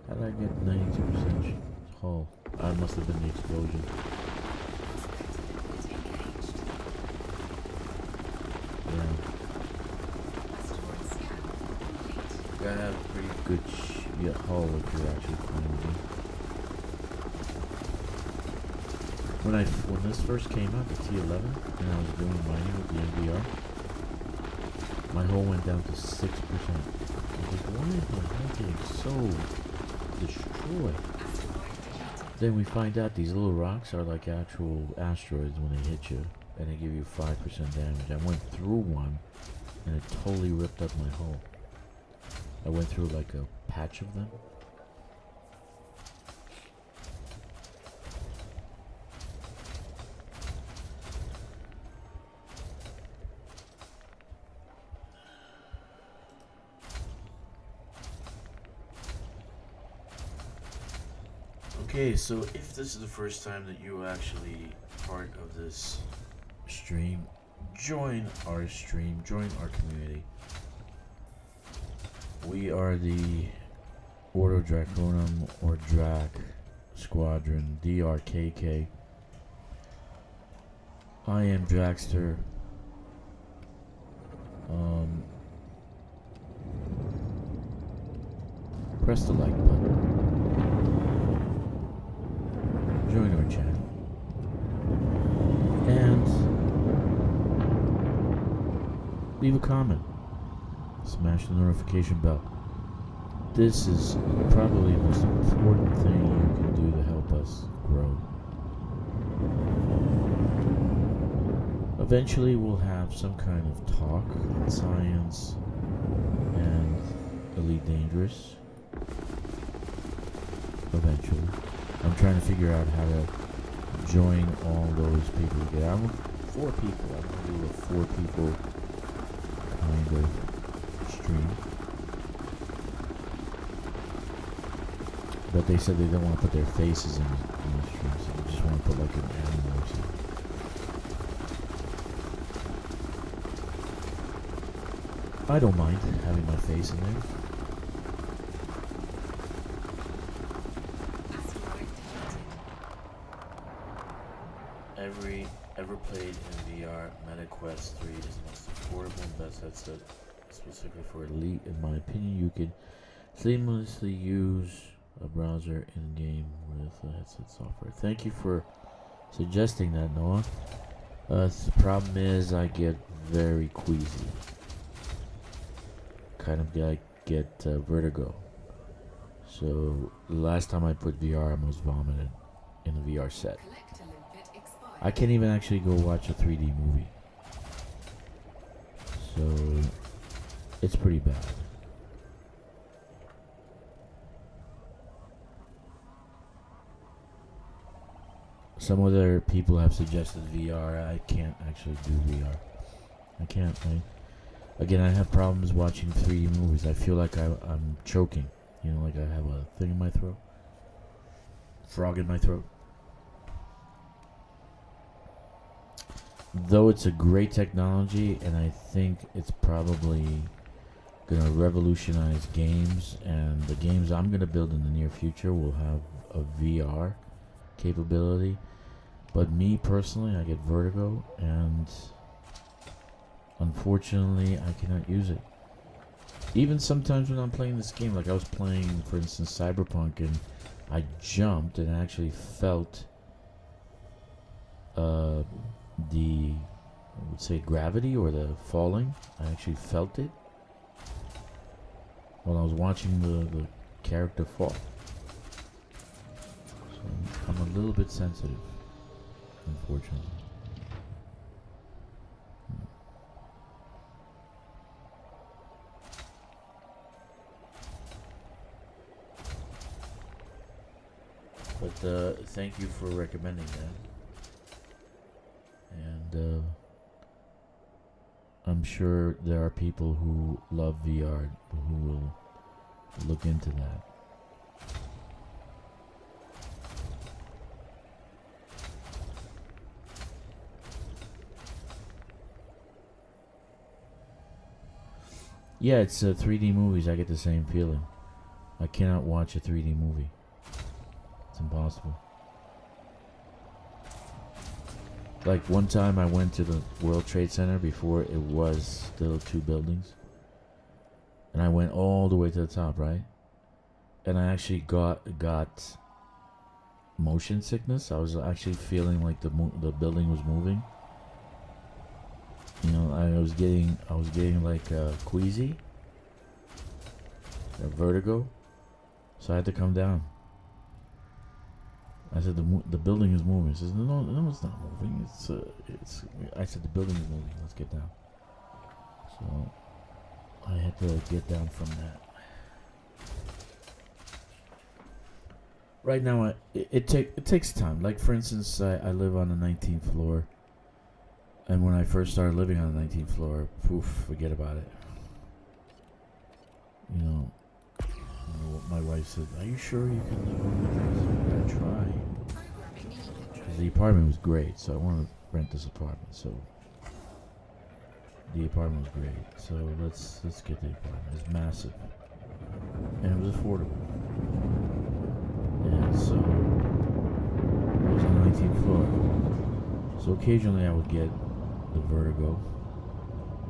How did I get 92% hull? I must have been the explosion. Prospector limpet engaged. Yeah. Asteroid scan complete. You gotta have a pretty good hull if you're actually playing it. When this first came out, the T11, and I was doing mining with the NVR, my hull went down to 6%. I was like, why is my hull getting so destroyed? Asteroid deleted. Then we find out these little rocks are like actual asteroids when they hit you, and they give you 5% damage. I went through one, and it totally ripped up my hull. I went through like a patch of them. Okay, so if this is the first time that you actually part of this stream, join our stream, join our community. We are the Ordo Draconum or Drac Squadron, DRKK. I am Drakkster. Press the like button. Join our channel. And leave a comment. Smash the notification bell. this is probably the most important thing you can do to help us grow. Eventually we'll have some kind of talk on science and Elite Dangerous. Eventually. I'm trying to figure out how to join all those people together. I want 4 people. I want to do a 4 people kind of stream. But they said they don't want to put their faces in the stream, so they just want to put like an animal or something. I don't mind having my face in there. Ever played in VR, MetaQuest 3 is the most affordable and best headset specifically for Elite. In my opinion, you can seamlessly use a browser in-game with the headset software. Thank you for suggesting that, Noah. The problem is I get very queasy. Kind of like get vertigo. So the last time I put VR, I almost vomited in a VR set. I can't even actually go watch a 3D movie. So it's pretty bad. Some other people have suggested VR. I can't actually do VR. I can't. Again, I have problems watching 3D movies. I feel like I'm choking. You know, like I have a thing in my throat. Frog in my throat. Though it's a great technology, and I think it's probably gonna revolutionize games, and the games I'm gonna build in the near future will have a VR capability. But me personally, I get vertigo, and unfortunately I cannot use it. Even sometimes when I'm playing this game, like I was playing, for instance, Cyberpunk, and I jumped and actually felt the, I would say, gravity or the falling. I actually felt it while I was watching the character fall. So I'm a little bit sensitive, unfortunately. But thank you for recommending that. And I'm sure there are people who love VR who will look into that. Yeah, it's 3D movies. I get the same feeling. I cannot watch a 3D movie. It's impossible. Like one time I went to the World Trade Center before it was still 2 buildings. And I went all the way to the top, right? And I actually got motion sickness. I was actually feeling like the building was moving. You know, I was getting like queasy, vertigo. So I had to come down. I said the building is moving. He says no, it's not moving. It's. I said the building is moving. Let's get down. So I had to get down from that. Right now, it takes time. Like for instance, I live on the 19th floor, and when I first started living on the 19th floor, poof, forget about it. You know, my wife said, "Are you sure you can live on the 19th floor?" I tried. Because the apartment was great, so I wanted to rent this apartment. So the apartment was great. So let's get the apartment. It's massive, and it was affordable. And so it was on the 19th floor. So occasionally I would get the vertigo.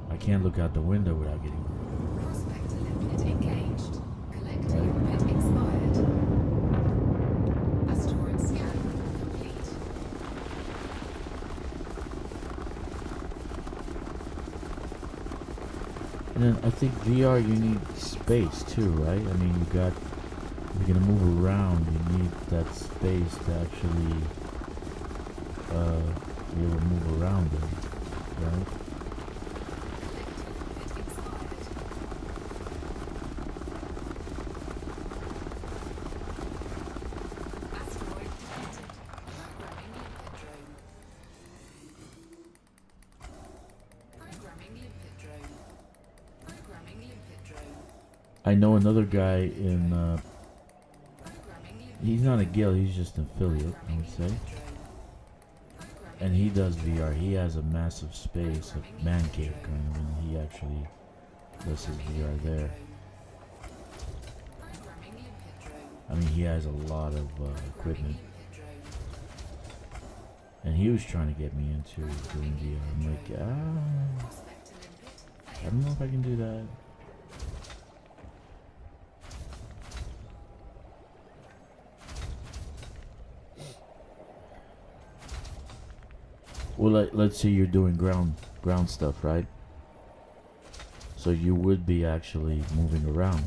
I can't look out the window without getting vertigo. Prospect limit engaged. Collective Right. limit expired. Asteroid scan complete. And then I think VR you need space too, right? I mean, you got, if you're gonna move around, you need that space to actually be able to move around in, right? Asteroid detected. Programming limpet drone. Programming limpet drone. Programming limpet drone. I know another guy in, Programming limpet he's not a guild, he's just an affiliate, I would say. And he does VR. He has a massive space, a man cave kind of, and he actually does his VR there. Programming limpet drone. I mean, he has a lot of equipment. Limpet drone. And he was trying to get me into doing VR. I'm like, Prospect to limpet. I don't know if I can do that. Well, let's say you're doing ground stuff, right? So you would be actually moving around.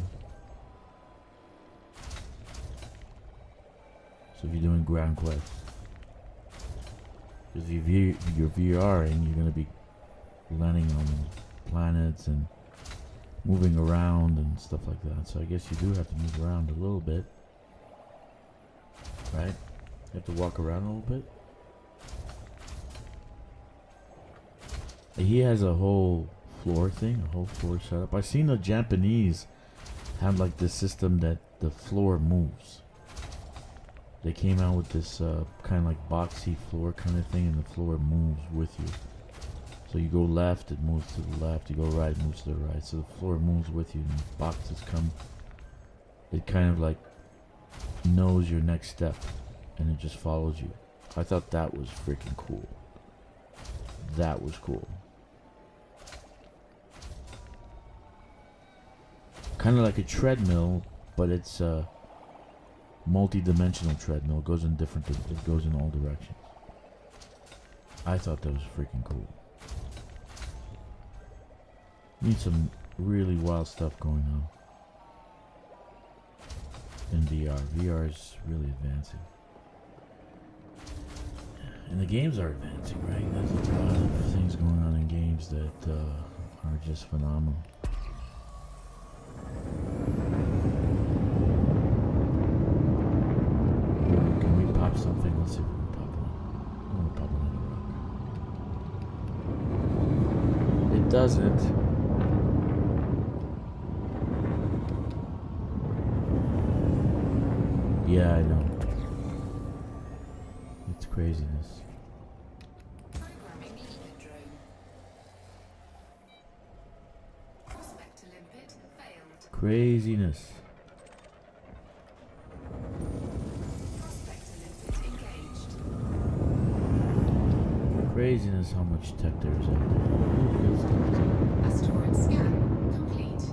So if you're doing ground quests, because you're VR and you're gonna be landing on planets and moving around and stuff like that. So I guess you do have to move around a little bit, right? You have to walk around a little bit. He has a whole floor thing, a whole floor setup. I've seen the Japanese have like this system that the floor moves. They came out with this kind of like boxy floor kind of thing, and the floor moves with you. So you go left, it moves to the left. You go right, it moves to the right. So the floor moves with you, and boxes come. It kind of like knows your next step, and it just follows you. I thought that was freaking cool. That was cool. Kind of like a treadmill, but it's a multi-dimensional treadmill. It goes in it goes in all directions. I thought that was freaking cool. Need some really wild stuff going on in VR. VR is really advancing. And the games are advancing, right? There's a lot of things going on in games that are just phenomenal. Can we pop something? Let's see if we can pop one. I want to pop another rock. It doesn't. Yeah, I know. It's craziness. Programming limpet drone. Prospect to limpet failed. Craziness. Prospect to limpet engaged. Craziness how much tech there is out there. Good stuff too. Asteroid scan complete.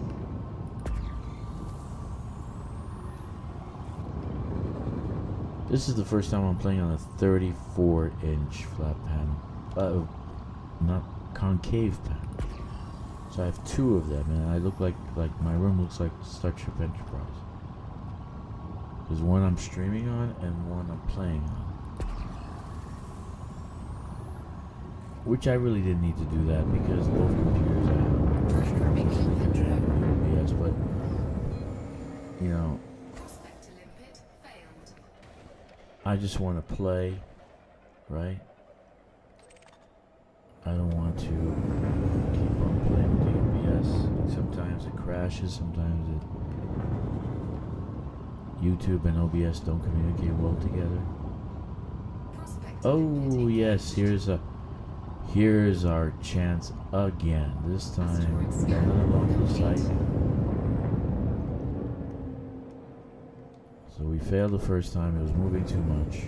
This is the first time I'm playing on a 34-inch flat panel. Not concave panel. So I have two of them, and I look like my room looks like Starship Enterprise. There's one I'm streaming on and one I'm playing on. Which I really didn't need to do that because both computers have Programming limpet drone. yes, but you know, Prospect to limpet failed. I just want to play, right? I don't want to keep on playing with the OBS. Sometimes it crashes, sometimes it... YouTube and OBS don't communicate well together. Prospect to Oh limpet yes, engaged. here's our chance again. This time, another local site. So we failed the first time, it was moving too much.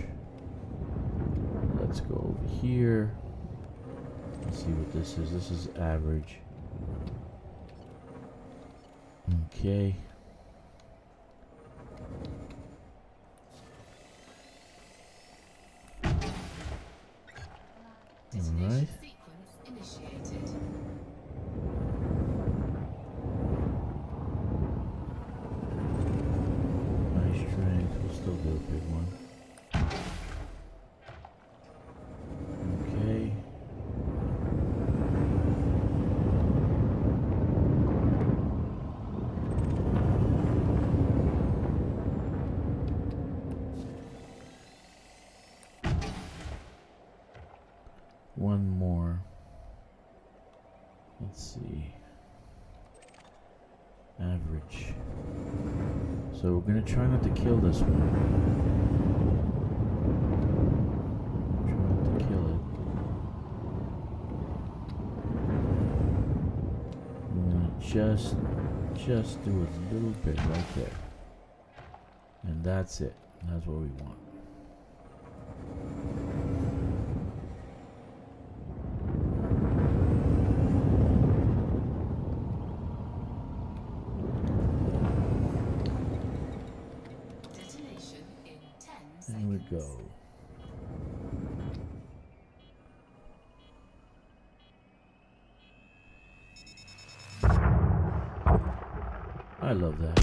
Let's go over here. Let's see what this is. This is average. Okay. Detonation Alright. sequence initiated. one more. Let's see. Average. So we're gonna try not to kill this one. Try not to kill it. We're gonna just do a little bit right there. And that's it. That's what we want. Detonation in 10 seconds. There we go. I love that.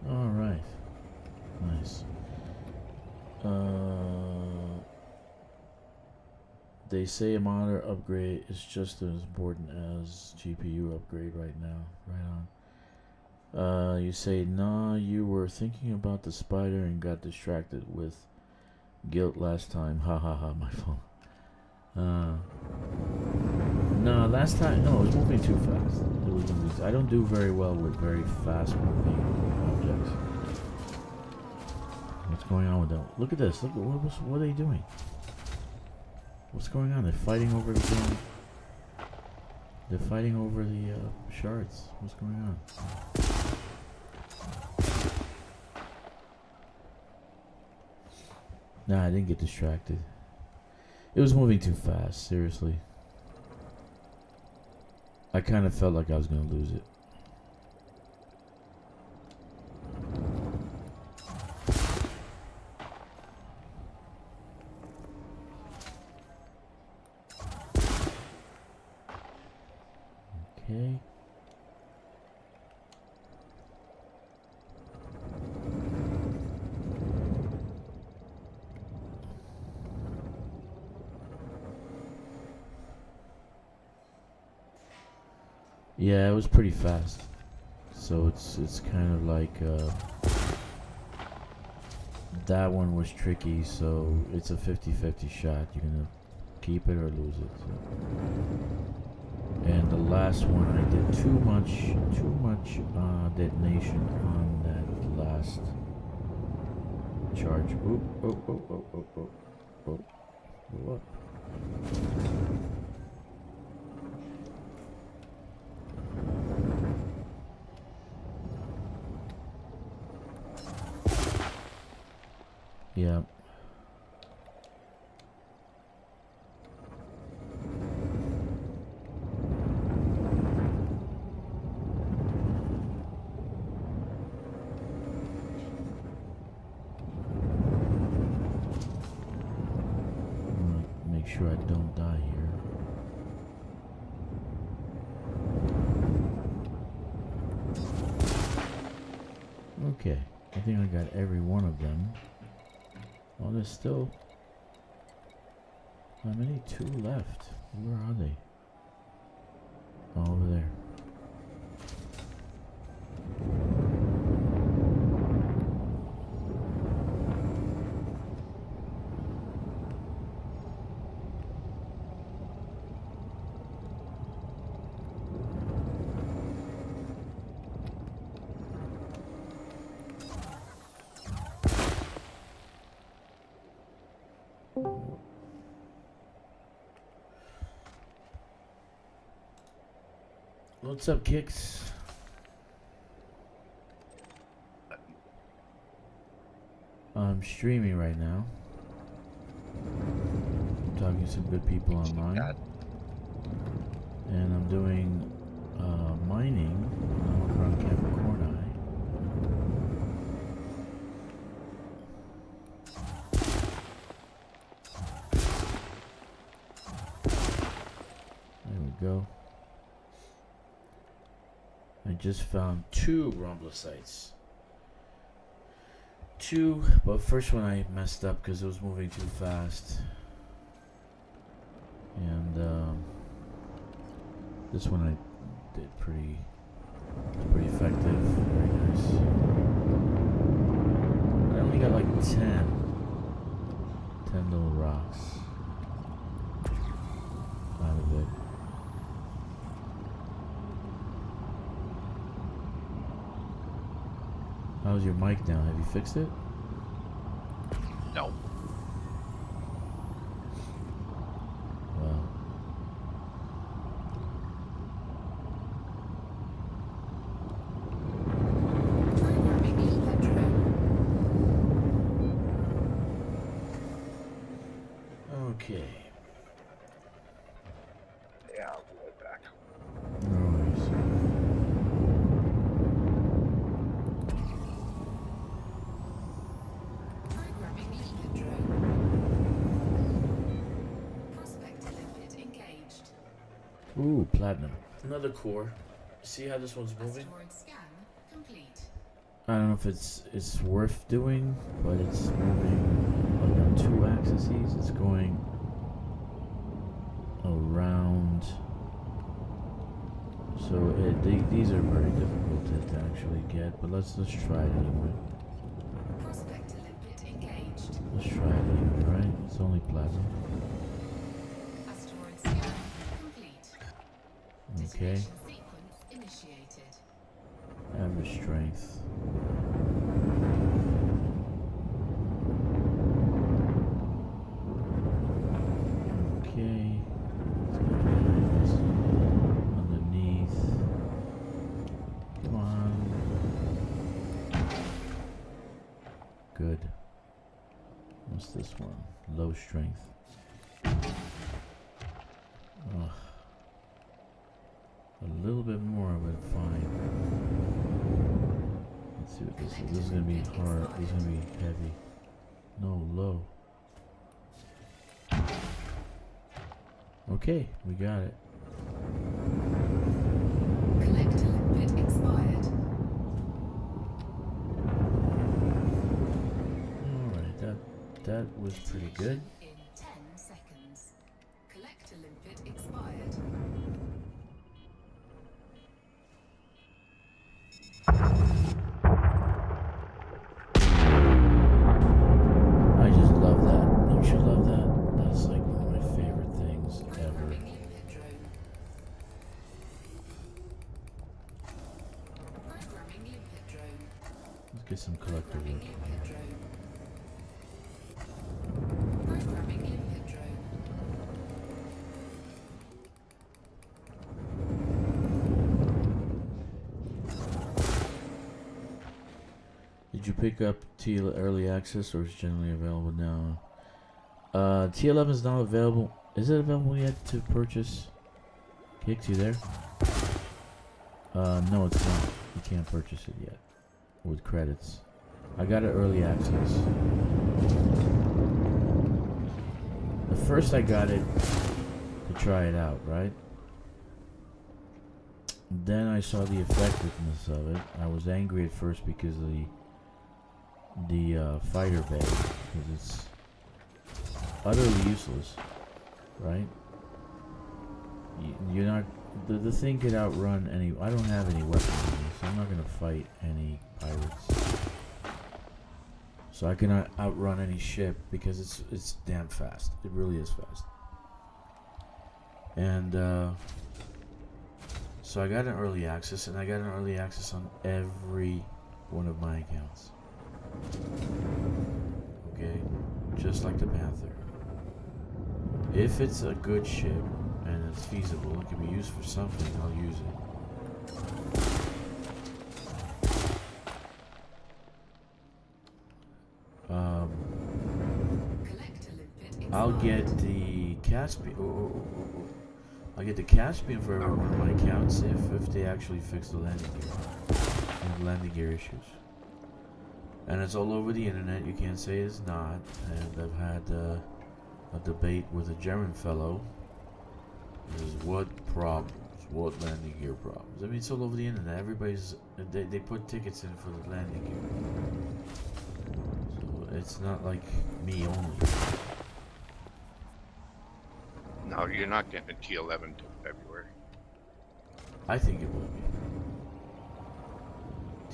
All right. Nice. They say a monitor upgrade is just as important as GPU upgrade right now. Right on. You say, nah, you were thinking about the spider and got distracted with guilt last time. Ha ha ha, my fault. No, last time, no, it was moving too fast. It was moving, I don't do very well with very fast moving objects. What's going on with them? Look at this. Look, what are they doing? What's going on? They're fighting over the thing. They're fighting over the shards. What's going on? Nah, I didn't get distracted. It was moving too fast, seriously. I kind of felt like I was going to lose it. Okay. Yeah, it was pretty fast. So it's kind of like that one was tricky, so it's a 50-50 shot. You're gonna keep it or lose it. So. And the last one I did too much detonation on that last charge. Oop, oh, oh, oh, oh, oh, oh. Go up. Yeah. Make sure I don't die here. Okay, I think I got every one of them. Oh, there's still how many? 2 left. Where are they? Oh, over there. What's up, Kicks? I'm streaming right now. I'm talking to some good people online. And I'm doing mining around Capricorni. There we go. I just found 2 rhombocytes. 2, but first one I messed up because it was moving too fast. And this one I did pretty It's pretty effective. Very nice. I only got like 10 little rocks out of it. How's your mic now? Have you fixed it? No. Well. Programming limpet drone. Okay. Yeah, I'll be right back. No worries. Programming limpet drone. Prospect limpet engaged. Ooh, platinum. Another core. See how this one's moving? Asteroid scan complete. I don't know if it's worth doing, but it's moving like on 2 axes. It's going around. So these are very difficult to actually get, but let's try it anyway. Prospect limpet engaged. Let's try it anyway, right? It's only platinum. Asteroid scan complete. Okay. Detonation sequence initiated. Average strength. Okay. Let's go underneath. Come on. Good. What's this one? Low strength. Ugh. A little bit more, but fine. Let's see what this is. This is gonna be hard. This is gonna be heavy. No, low. Okay, we got it. Collector limpet expired. Alright, that was pretty good. In 10 seconds. Collector limpet expired. I just love that. Don't you love that? That's like one of my favorite things ever. Programming limpet drone. Programming limpet drone. Let's get some collector Programming work. limpet drone. Programming limpet drone. Did you pick up T early access or is it generally available now? T11 is not available. Is it available yet to purchase? Kicks you there? No, it's not. You can't purchase it yet with credits. I got it early access. At first I got it to try it out, right? Then I saw the effectiveness of it. I was angry at first because of the fighter bay, because it's utterly useless, right? You're not. The thing could outrun any. I don't have any weapons on me, so I'm not gonna fight any pirates. So I cannot outrun any ship because it's damn fast. It really is fast. And so I got an early access, and I got an early access on every one of my accounts. Okay, just like the Panther. If it's a good ship and it's feasible, it can be used for something, I'll use it. I'll get the Caspian. I'll get the Caspian for every one of my accounts if they actually fix the landing gear. And landing gear issues. And it's all over the internet. You can't say it's not. And I've had a debate with a German fellow. This is what problems, what landing gear problems. I mean, it's all over the internet. Everybody's they put tickets in for the landing gear. So it's not like me only. No, you're not getting a T11 till February. I think it will be.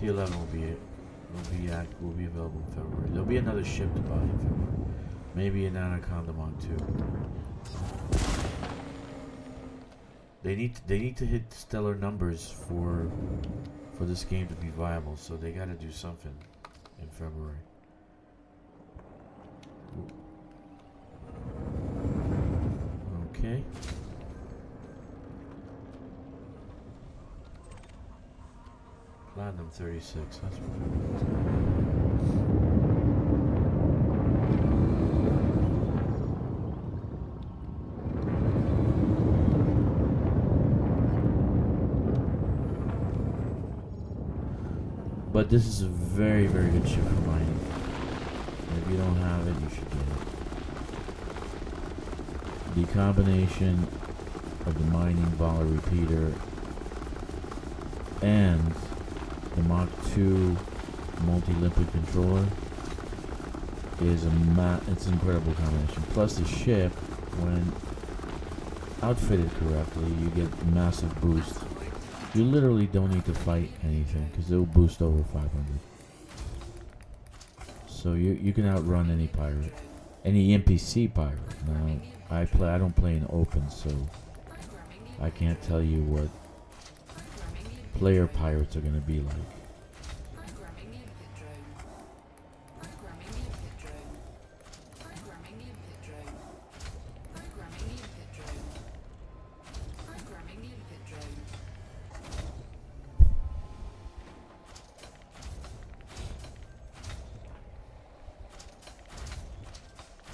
T11 will be available in February. There'll be another ship to buy in February. Maybe an Anaconda Mark II. They need to hit stellar numbers for this game to be viable, so they got to do something in February. Okay. Platinum 36. That's what But this is a very, very good ship for mining. And if you don't have it, you should get it. The combination of the mining volley repeater and the Mach 2 multi-limpet controller is it's an incredible combination. Plus the ship, when outfitted correctly, you get massive boost. You literally don't need to fight anything because it will boost over 500. So you can outrun any pirate, any NPC pirate. Now I don't play in open, so I can't tell you what player pirates are gonna be like.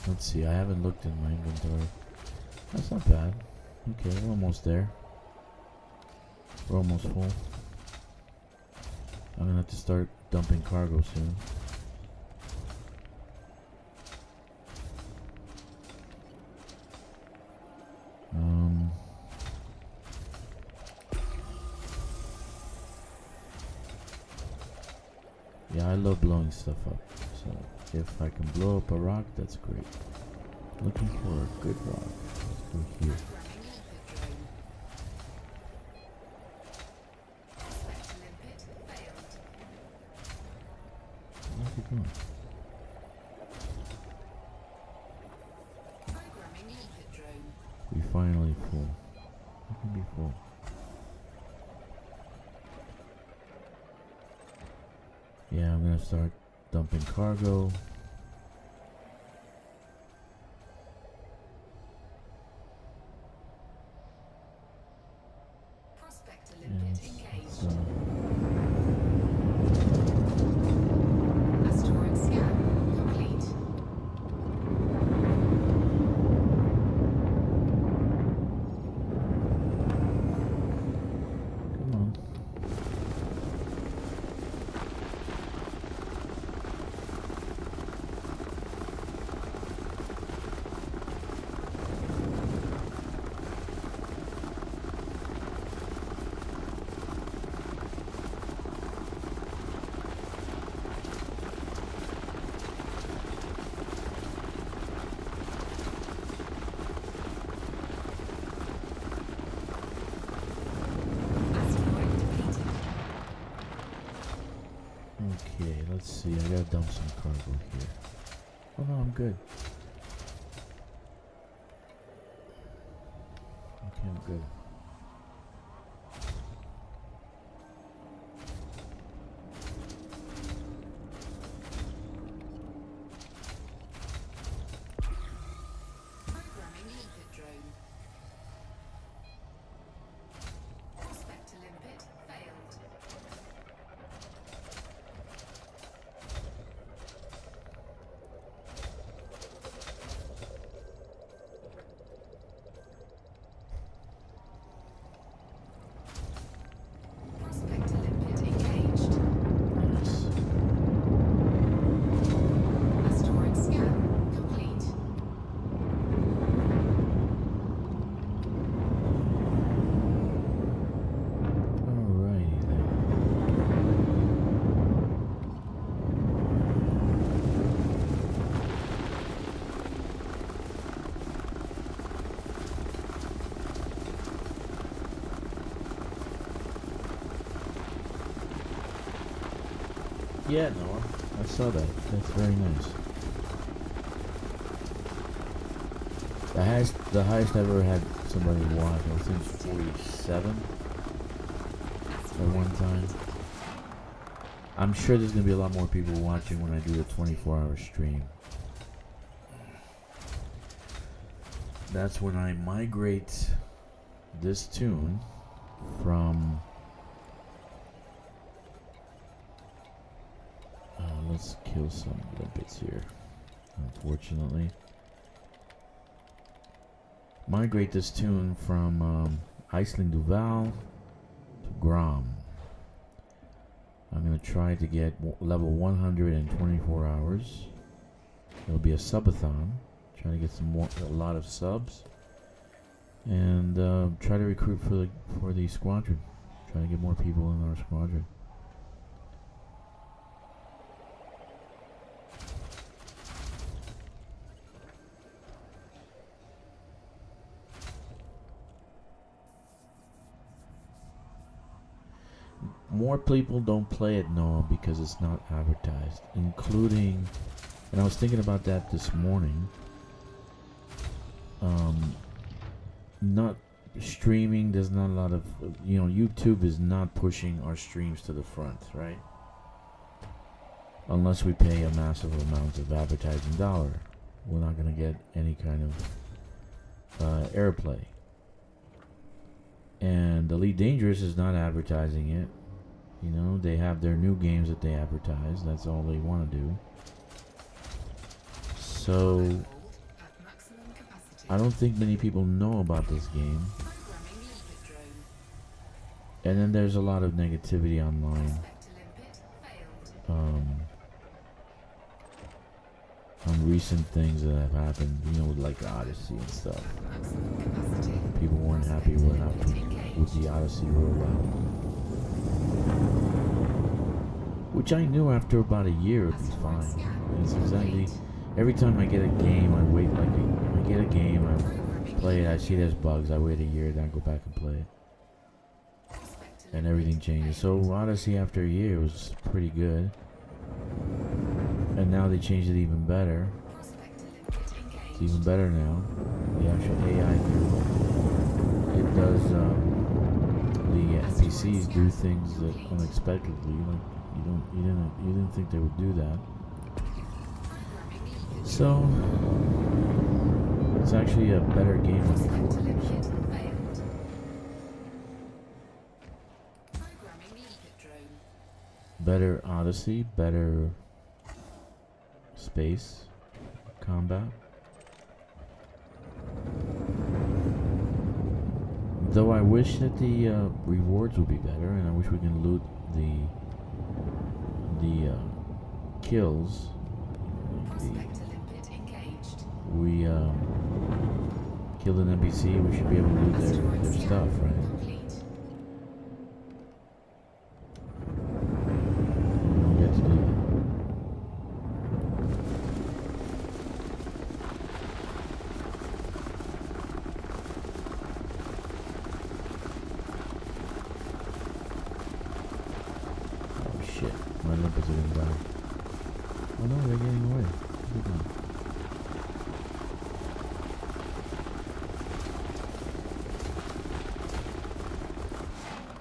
Let's see, I haven't looked in my inventory. That's not bad. Okay, we're almost there. We're almost full. I'm gonna have to start dumping cargo soon. Yeah, I love blowing stuff up. So if I can blow up a rock, that's great. Looking for a good rock. Let's go here. Where's it going? We finally full. We can be full. Yeah, I'm gonna start dumping cargo. Prospect limpet engaged. Asteroid scan complete. Come on. Okay, let's see. I gotta dump some cargo here. Oh no, I'm good. Okay, I'm good. Programming limpet drone. Prospect limpet failed. Yeah, Noah. I saw that. That's very nice. The highest I ever had somebody watch, I think 47 at one time. I'm sure there's gonna be a lot more people watching when I do the 24-hour stream. That's when I migrate this tune from let's kill some limpets here, unfortunately. Migrate this tune from Iceland Duval to Grom. I'm going to try to get level 100 in 24 hours. It'll be a subathon. Trying to get a lot of subs. And try to recruit for the squadron. Try to get more people in our squadron. More people don't play it, Noah, because it's not advertised, including, and I was thinking about that this morning. Not streaming. There's not a lot of, YouTube is not pushing our streams to the front, right? Unless we pay a massive amount of advertising dollar, we're not gonna get any kind of airplay. And Elite Dangerous is not advertising it. They have their new games that they advertise. That's all they want to do. So, I don't think many people know about this game. And then there's a lot of negativity online. On recent things that have happened, with like Odyssey and stuff. People weren't happy with what happened with the Odyssey rollout. Which I knew after about a year it'd be fine. And it's exactly, every time I get a game, I wait I get a game, I play it, I see there's bugs, I wait a year, then I go back and play it. And everything changes. So Odyssey after a year was pretty good. And now they changed it even better. It's even better now. The actual AI it does, the NPCs do things that unexpectedly, like you didn't think they would do that. So it's actually a better game than before. So. Better Odyssey, better space combat. Though I wish that the rewards would be better, and I wish we can loot the kills. We killed an NPC, we should be able to loot their stuff, right? We don't get to do that. Oh shit, my limpets are gonna die. Oh no, they're getting away. Good one.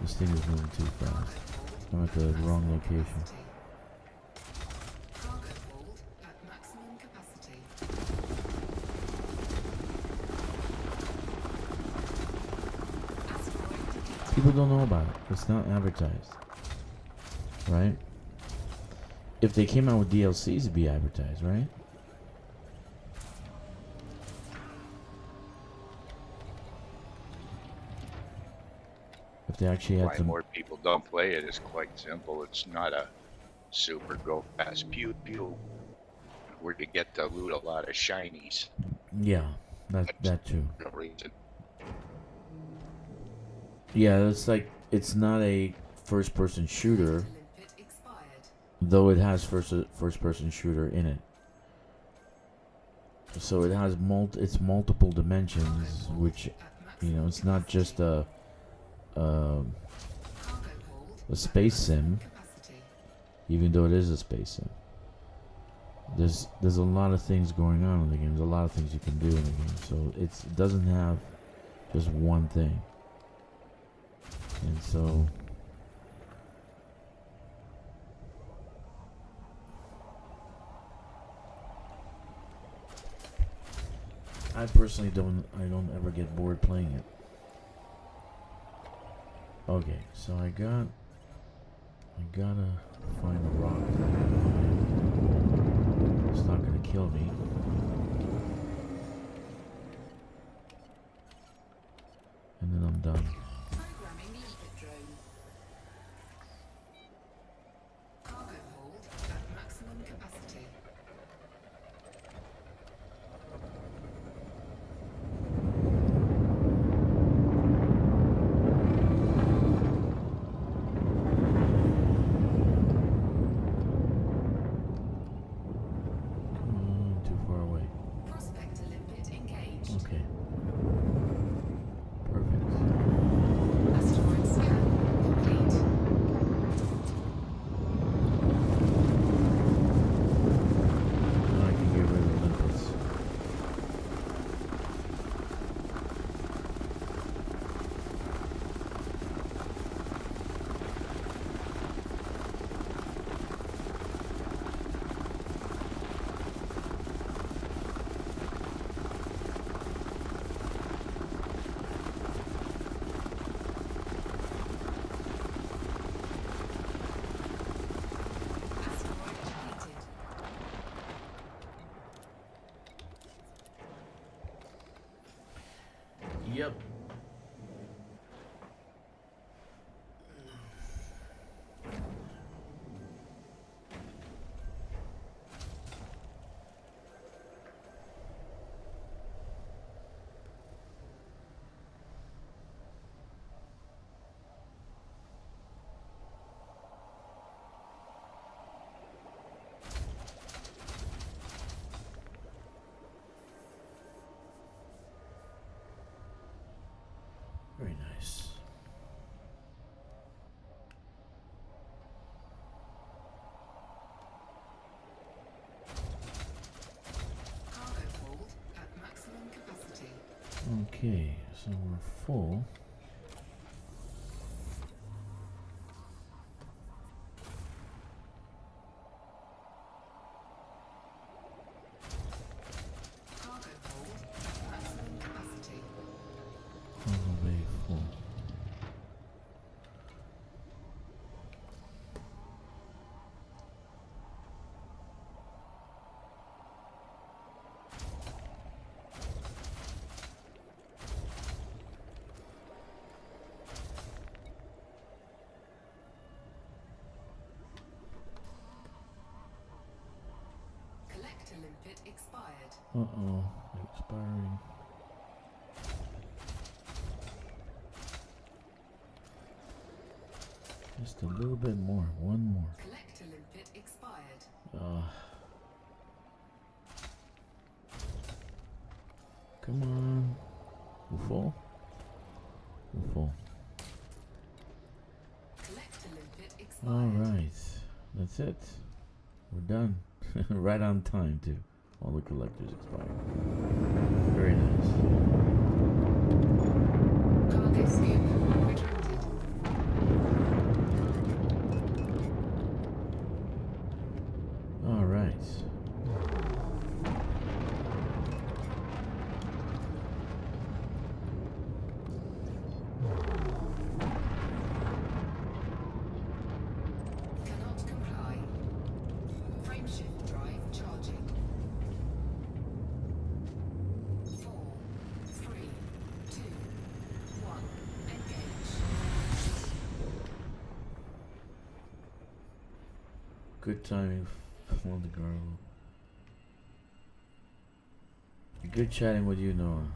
This thing is moving too fast. I'm at the wrong location. People don't know about it. It's not advertised. Right? If they came out with DLCs, it'd be advertised, right? If they actually had Why some... more people don't play it is quite simple. It's not a super go fast pew pew where you get to loot a lot of shinies. Yeah, that too. No reason. Yeah, it's like, it's not a first-person shooter, though it has first-person shooter in it. So it has multiple dimensions, which, it's not just a space sim. even though it is a space sim. There's a lot of things going on in the game. There's a lot of things you can do in the game. So it doesn't have just one thing. And so I personally don't ever get bored playing it. Okay, so I gotta find a rock. It's not gonna kill me. And then I'm done. Programming limpet drone. Cargo hold at maximum capacity. Too far away. Prospector limpet engaged. Okay. Perfect. Asteroid scan complete. Now I can get rid of the limpets. Asteroid depleted. Yep. Very nice. Cargo hold at maximum capacity. Okay, so we're full. Cargo hold at maximum capacity. All the way full. Collector limpet expired. Uh-oh, expiring. Just a little bit more, one more. Collector limpet expired. Come on. We're full? We're full. Collector limpet expired. Alright, that's it. We're done. Right on time, too. All the collectors expired. Very nice. Cargo scoop retracted. Alright. Cannot comply. Frameshift drive charging. 4, 3, 2, 1. Engage. Good timing for the girl. Good chatting with you, Noah.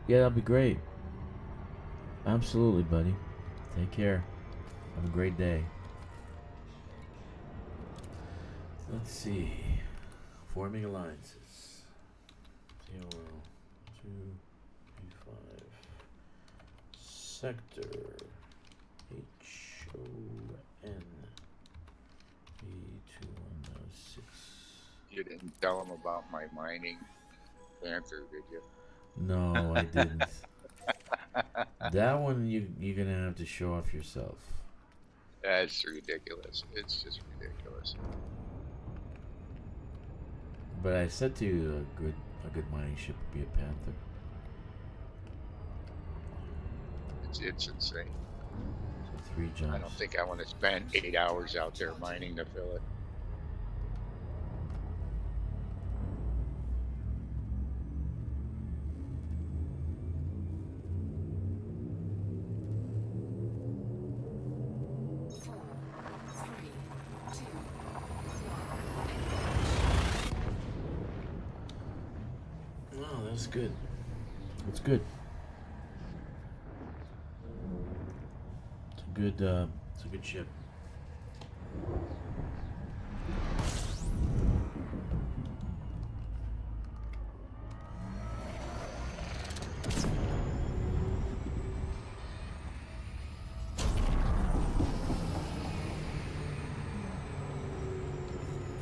Yeah, that'll be great. Absolutely, buddy. Take care. Have a great day. Let's see. Forming alliances. 0, 2, 3, 5. Sector. You didn't tell him about my mining panther, did you? No, I didn't. That one you're gonna have to show off yourself. That's ridiculous. It's just ridiculous. But I said to you, a good mining ship would be a panther. It's insane. So 3 jumps. I don't think I want to spend 8 hours out there mining to fill it. Oh, that's good. That's good. It's a good ship.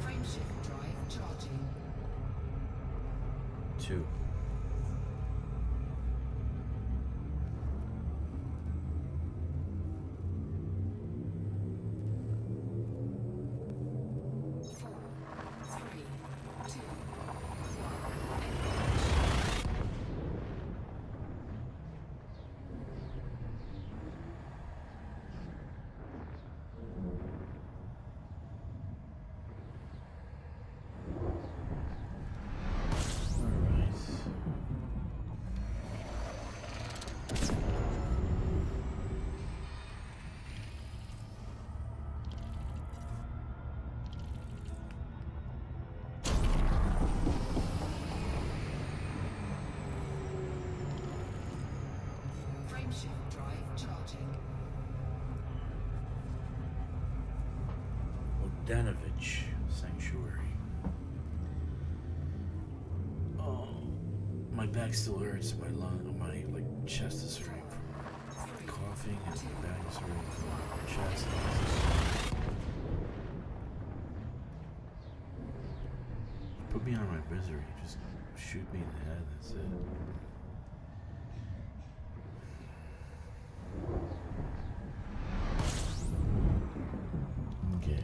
Frameshift drive charging. 2. Frameshift drive charging. Bogdanovich Sanctuary. Oh, my back still hurts. My chest is hurting from coughing, and my back is hurting from my chest. Put me out of my misery. Just shoot me in the head. That's it. Okay.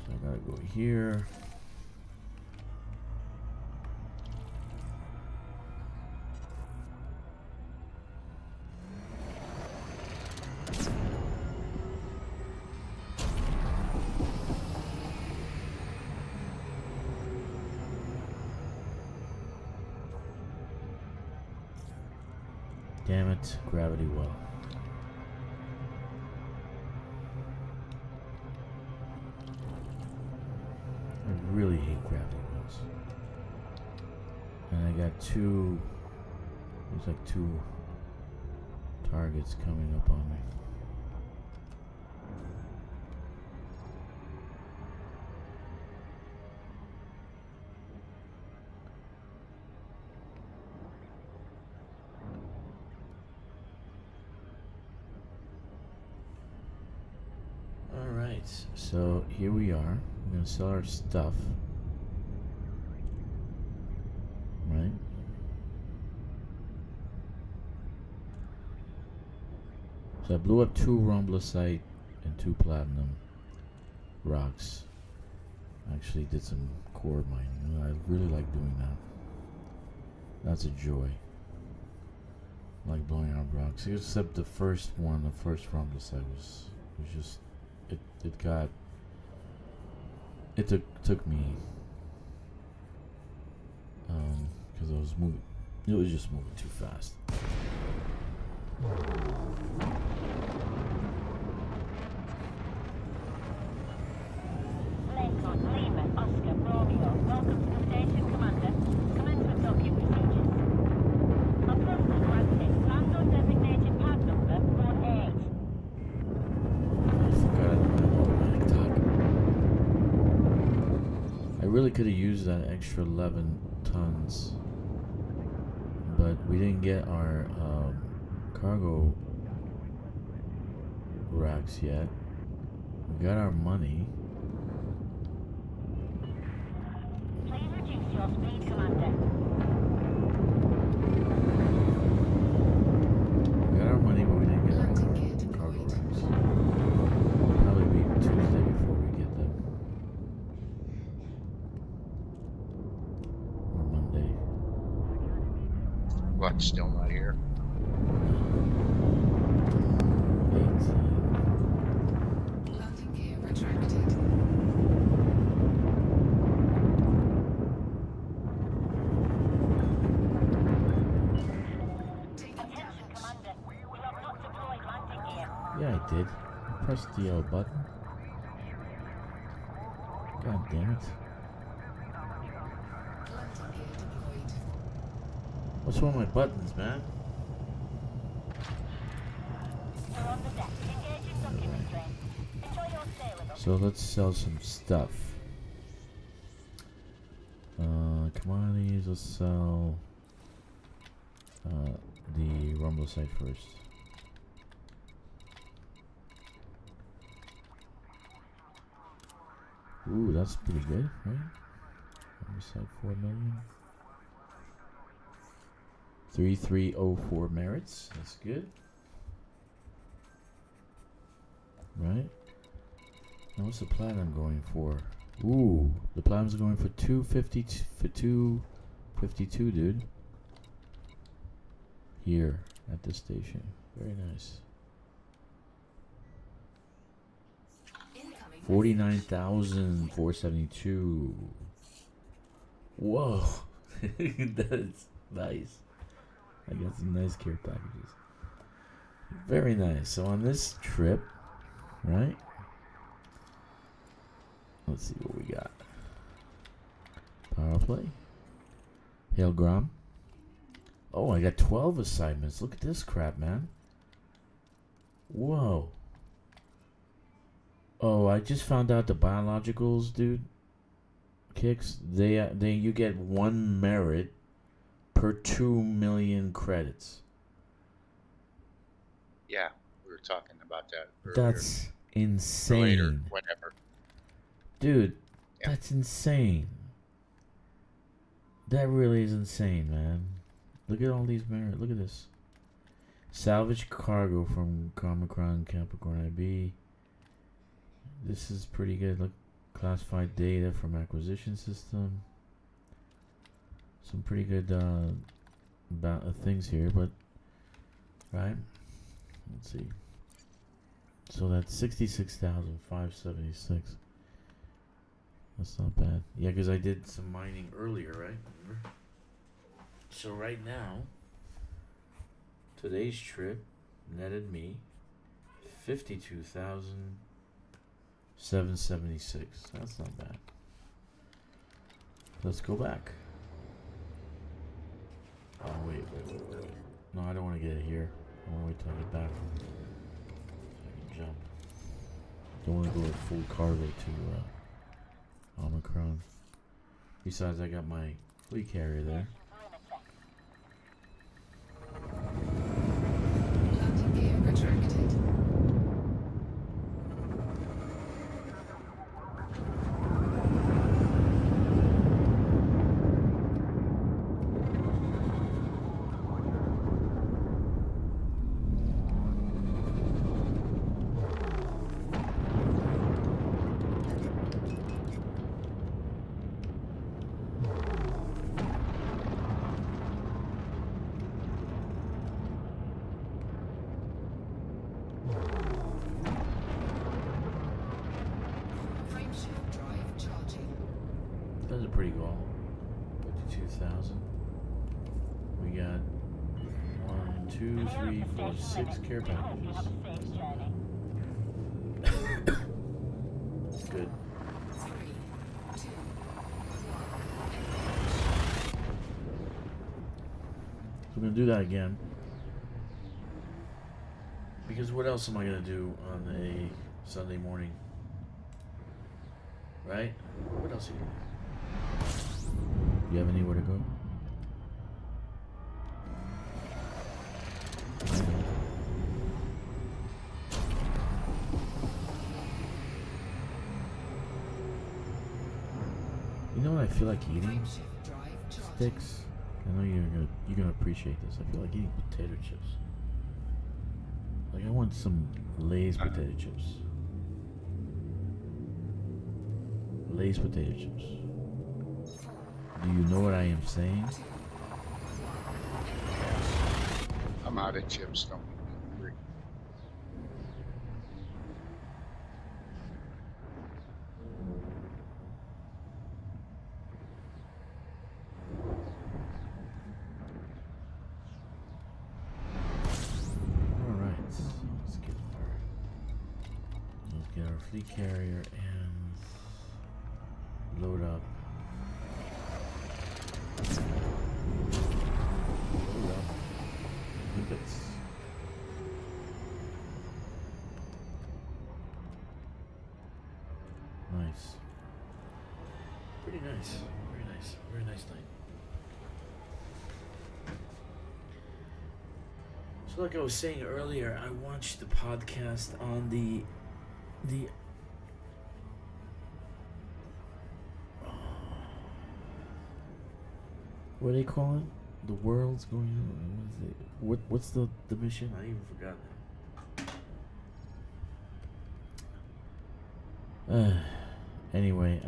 So I gotta go here. Damn it, gravity well. I really hate gravity wells. And I got there's like 2 targets coming up on me. So here we are. We're gonna sell our stuff, right? So I blew up 2 rhombosite and 2 platinum rocks. I actually did some core mining. I really like doing that. That's a joy. I like blowing up rocks. Except the first rhombosite was just it took me because I was moving. It was just moving too fast. Lincoln, Lima, Oscar, Romeo. Welcome to the station, Commander. Commence with docking procedures. Approach to granted. Landlord designated pad number 48. I really could have used that extra 11 tons, but we didn't get our cargo racks yet. We got our money. your speed, Commander. We got our money, but we didn't get Landing gear our cargo deployed. racks. Probably be Tuesday before we get them. Or Monday. Luck's still not here. 18. Landing gear retracted. Taking Attention, damage. Commander. We have not deployed landing gear. Yeah, I did. I pressed the L button. God damn it. Landing gear deployed. What's wrong with my buttons, man? We're on the deck. Engaging document train. Enjoy your stay with us. So let's sell some stuff. Commodities, let's sell the rumble site first. Ooh, that's pretty good, right? Rumble site 4 million. 3304 merits, that's good. Right? Now what's the platinum going for? Ooh, the platinum's going for 252, dude. Here at this station. Very nice. Incoming. 49,472. Whoa. That's nice. I got some nice care packages. Very nice. So on this trip, right? Let's see what we got. Power play. Hailgrom. Oh, I got 12 assignments. Look at this crap, man. Whoa. Oh, I just found out the biologicals, dude. Kicks. You get 1 merit per 2 million credits. Yeah, we were talking about that earlier. That's insane. Later, whatever. Dude, Yeah. that's insane. That really is insane, man. Look at all these merit. Look at this. Salvage cargo from Comic-Con Capricorn IB. This is pretty good. Look, classified data from acquisition system. Some pretty good things here, but right. Let's see. So that's 66,576. That's not bad. Yeah, because I did some mining earlier, right? Remember? So right now, today's trip netted me 52,776. That's not bad. Let's go back. Oh, wait. No, I don't want to get it here. I want to wait till I get back. So I can jump. Don't want to go with full cargo to Omicron. Besides, I got my fleet carrier there. Landing gear retracted. Frameshift drive charging. Those are pretty cool. 52,000. We got 1, 2, 3, 4, 6 care packages. Have a safe journey. Good. 3, 2, 1. We're gonna do that again. Because what else am I gonna do on a Sunday morning? Right? What else are you gonna do? You have anywhere to go? I don't. You know what I feel like eating? Frameshift drive charging. Sticks. I know you're gonna appreciate this. I feel like eating potato chips. Like I want some Lay's potato chips. Lay's potato chips. Do you know what I am saying? I'm out of chips. Don't make me hungry. Alright, let's get our fleet carrier and load up. Load up. Limpets. Nice. Pretty nice. Very nice. Very nice night. So like I was saying earlier, I watched the podcast on the what do they call it? The world's going on. What's the mission? I even forgot now. Anyway,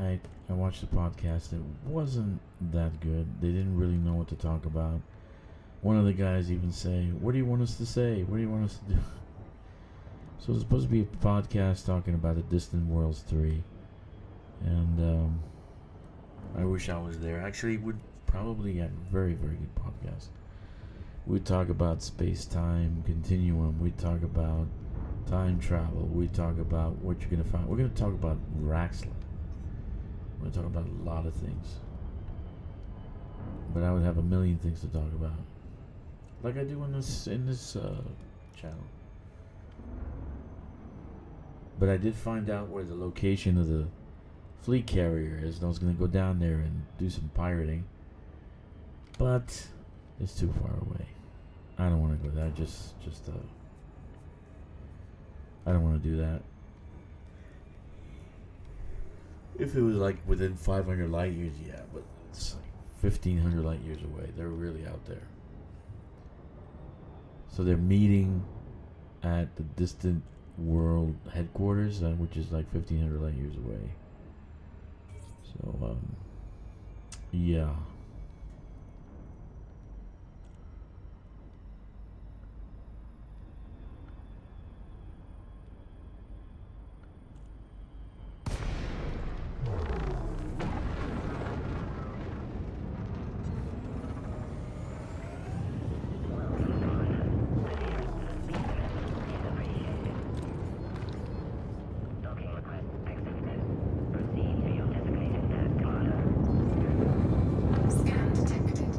I watched the podcast. It wasn't that good. They didn't really know what to talk about. One of the guys even say, "What do you want us to say? What do you want us to do?" So it's supposed to be a podcast talking about The Distant Worlds 3. And I wish I was there. Actually, it would probably get a very, very good podcast. We'd talk about space-time continuum. We'd talk about time travel. We'd talk about what you're going to find. We're going to talk about Drakkster. We're going to talk about a lot of things. But I would have a million things to talk about. Like I do in this channel. But I did find out where the location of the fleet carrier is, and I was going to go down there and do some pirating. But it's too far away. I don't want to go there. I don't want to do that. If it was like within 500 light years, yeah, but it's like 1,500 light years away. They're really out there. So they're meeting at the distant world headquarters, which is like 1,500 light years away. So, yeah. Scan detected.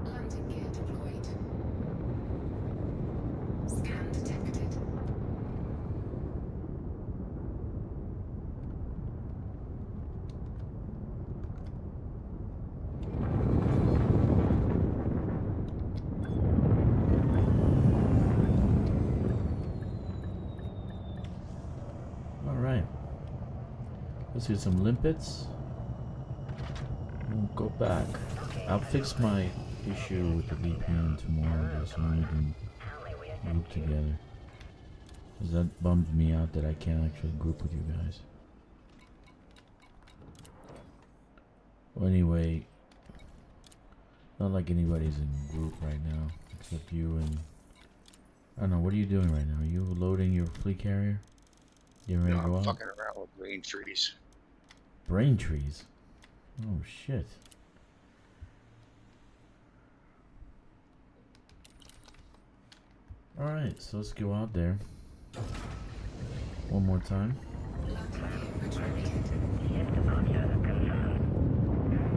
Landing gear deployed. Scan detected. Alright. Let's get some limpets. We'll go back. I'll fix my issue with the VPN tomorrow, so we can group together. Because that bums me out that I can't actually group with you guys. Well, anyway, not like anybody's in group right now, except you and... I don't know, what are you doing right now? Are you loading your fleet carrier? You ready No, to go I'm out? fucking around with brain trees. Brain trees? Oh shit. Alright, so let's go out there. One more time. Landing gear retracted.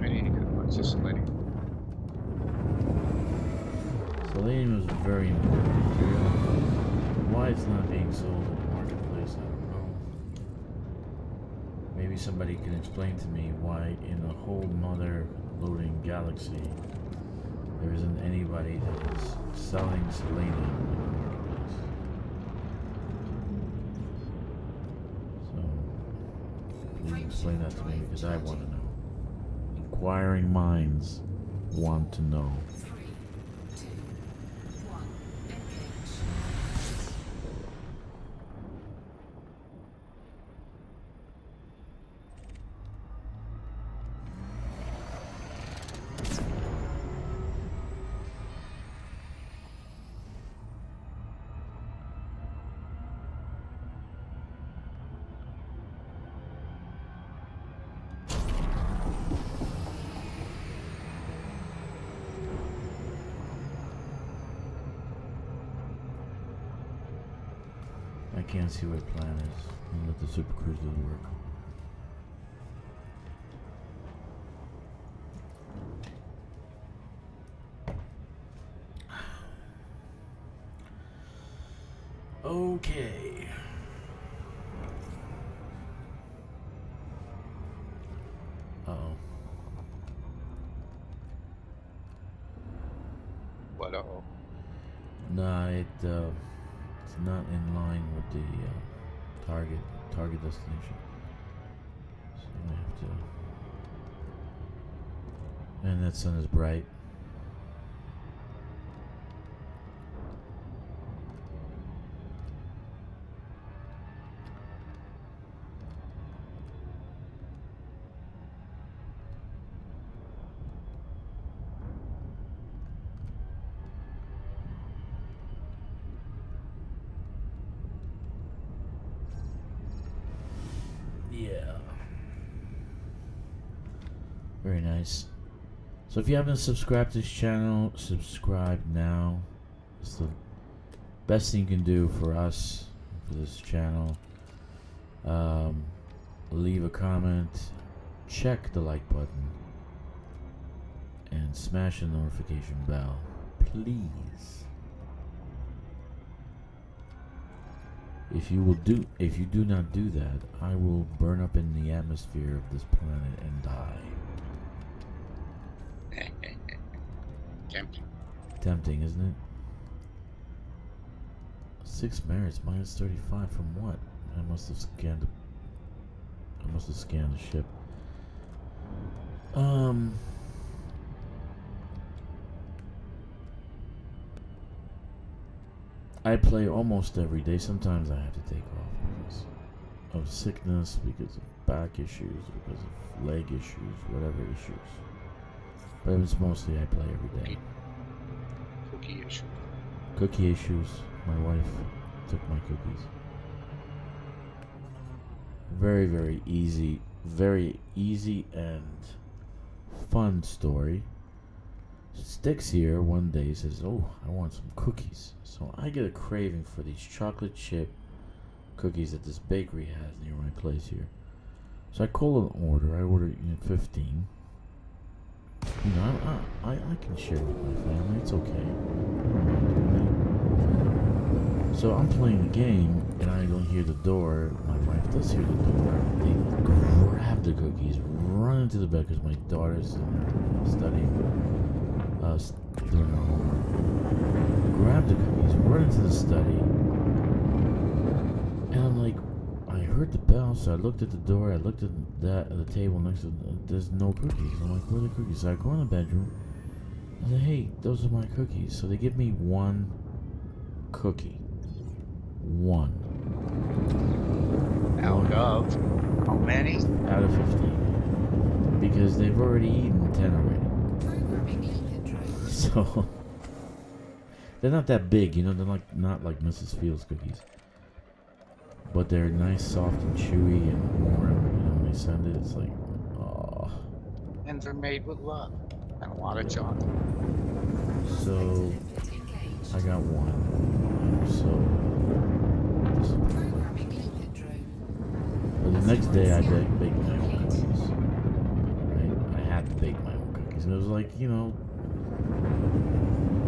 I need to get a bunch of selenium. Selenium is very important material. Why it's not being sold in the marketplace, I don't know. Maybe somebody can explain to me why in a whole mother loading galaxy there isn't anybody that is selling selenium in the marketplace. explain that to me because I want to know. Inquiring minds want to know. 3, 2, 1, engage. I can't see where the plan is. I'll let the super cruise do the work. Okay. Uh-oh. What? Uh-oh. Nah, it's not in line with the target destination. So I have to. And that sun is bright. Yeah. Very nice. So if you haven't subscribed to this channel, subscribe now. It's the best thing you can do for us, for this channel. Leave a comment, check the like button, and smash the notification bell, please. If you do not do that, I will burn up in the atmosphere of this planet and die. Tempting. Tempting, isn't it? 6 merits, minus 35 from what? I must have scanned the ship. I play almost every day. Sometimes I have to take off because of sickness, because of back issues, because of leg issues, whatever issues. But it's mostly I play every day. Cookie issue. Cookie issues. My wife took my cookies. Very, very easy and fun story. Sticks here one day says, "Oh, I want some cookies." So I get a craving for these chocolate chip cookies that this bakery has near my place here. So I call an order. I order 15. You know, I can share with my family. It's okay. I don't mind doing that. So I'm playing the game, and I don't hear the door. My wife does hear the door. They grab the cookies, run into the bed because my daughter's in there studying, doing her homework. Grab the cookies, run into the study, and I'm like, I heard the bell, so I looked at the door. I looked at the table next to. There's no cookies. I'm like, where are the cookies? So I go in the bedroom. I say, hey, those are my cookies. So they give me one cookie. One. Out of how many? Out of 15. Because they've already eaten 10 already. Programming liquid drones. So they're not that big, you know. They're not like Mrs. Fields cookies. But they're nice, soft, and chewy, and warm. You know, when they send it, it's like, oh. And they're made with love and a lot of chocolate. So Liquid engaged. I got one. So Programming liquid drone. but the next day I baked my own cookies. Right? I had to bake my own cookies, and it was like, you know.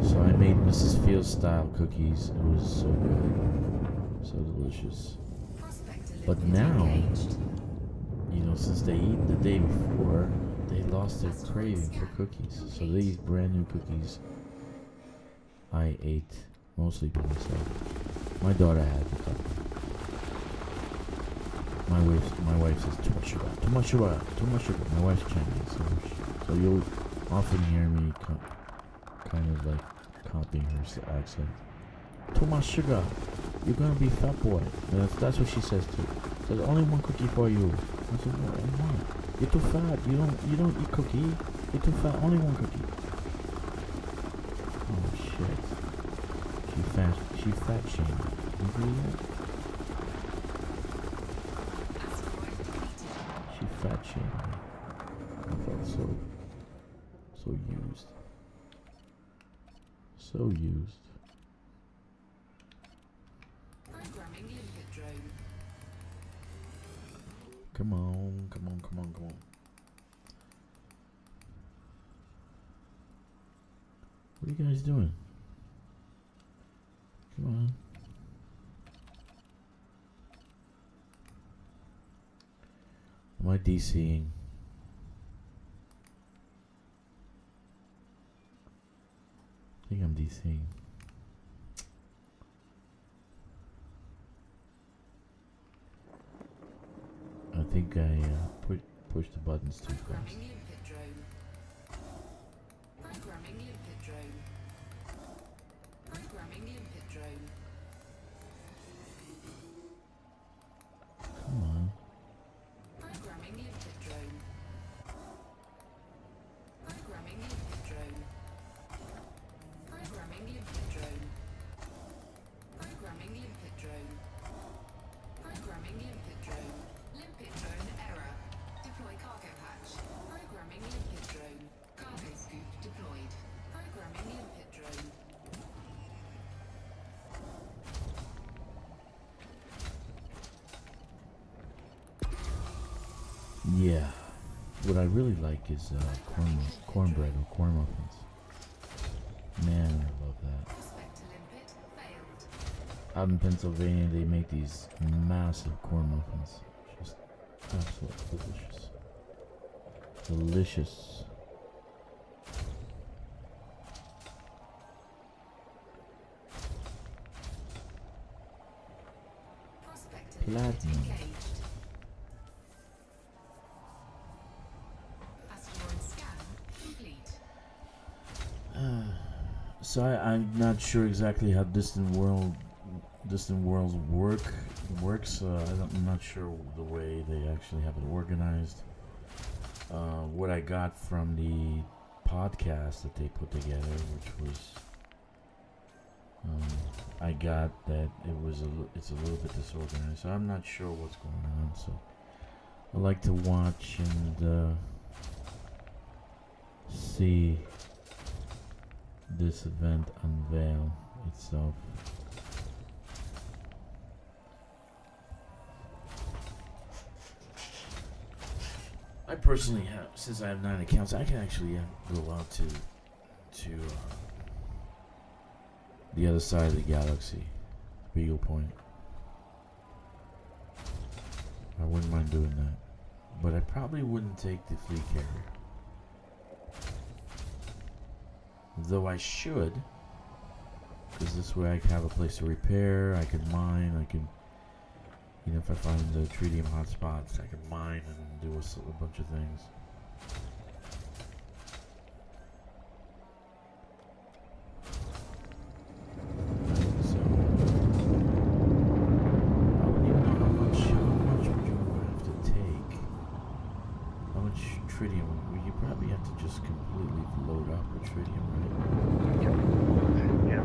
So I made Mrs. Fields style cookies. It was so good, so delicious. Prospector But liquid now, engaged. you know, since they eat the day before, they lost their craving for cookies. So these brand new cookies I ate mostly by myself. My daughter had a couple. My wife says too much sugar, too much sugar, too much sugar. My wife's Chinese, so you'll often hear me kind of like copying her accent. Too much sugar, you're gonna be fat boy. That's what she says too. Says only one cookie for you. I said why? You're too fat. You don't eat cookie. You're too fat. Only one cookie. Oh shit. She fat shamed. You believe that? She fat shamed me. I felt so used. So used. Programming limpet drone. Come on. What are you guys doing? Come on. Am I DCing? I think I'm DCing. I think I pushed the buttons too fast. Programming limpet drone. Programming limpet drone. Programming limpet drone. Come on. Programming limpet drone. Programming limpet drone. Programming limpet drone. Programming limpet drone. Programming limpet drone. Limpet drone error. Deploy cargo hatch. Programming limpet drone. Cargo scoop deployed. Programming limpet drone. Yeah. What I really like is cornbread or corn muffins. Man, I love that. Prospect to limpet failed. Out in Pennsylvania, they make these massive corn muffins. Just absolutely delicious. Delicious. Prospect to limpet Platinum. engaged. Asteroid scan complete. So I'm not sure exactly how distant worlds works. I'm not sure the way they actually have it organized. What I got from the podcast that they put together, which was, I got that it's a little bit disorganized. So I'm not sure what's going on. So I like to watch and see this event unveil itself. I personally have, since I have 9 accounts, I can actually go out to the other side of the galaxy, Beagle Point. I wouldn't mind doing that, but I probably wouldn't take the fleet carrier. Though I should, because this way I can have a place to repair, I can mine, I can, if I find the tritium hotspots, I can mine and do a bunch of things. So, I wouldn't even know how much would you have to take? How much tritium? You probably have to just completely load up with tritium, right? Yeah.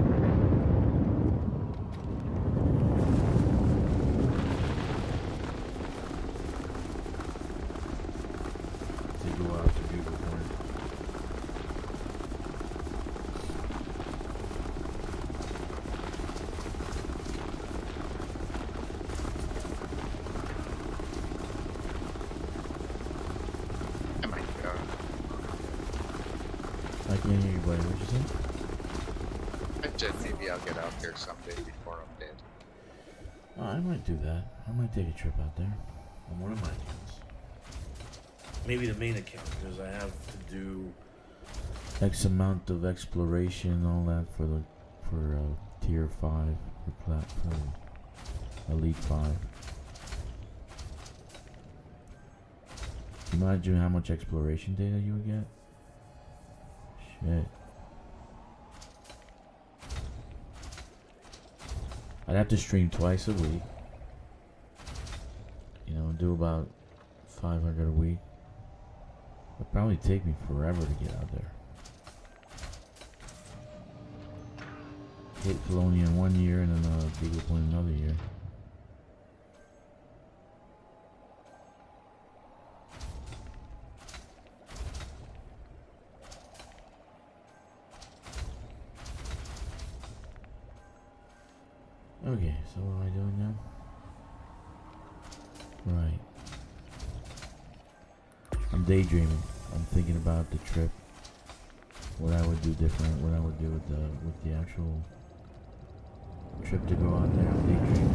To go out to Beagle Point. I might go. I can't hear you, buddy. What'd you say? I said maybe I'll get out there someday before I'm dead. Oh, I might do that. I might take a trip out there on one of my accounts. Maybe the main account, because I have to do X amount of exploration and all that for tier 5 for Elite 5. Imagine how much exploration data you would get. Shit. I'd have to stream twice a week. You know, do about 500 a week. It'd probably take me forever to get out there. Hit Colonia in 1 year and then Beagle Point another year. Okay, so what am I doing now? Right. I'm daydreaming. I'm thinking about the trip. What I would do different. What I would do with the actual trip to go out there. I'm daydreaming.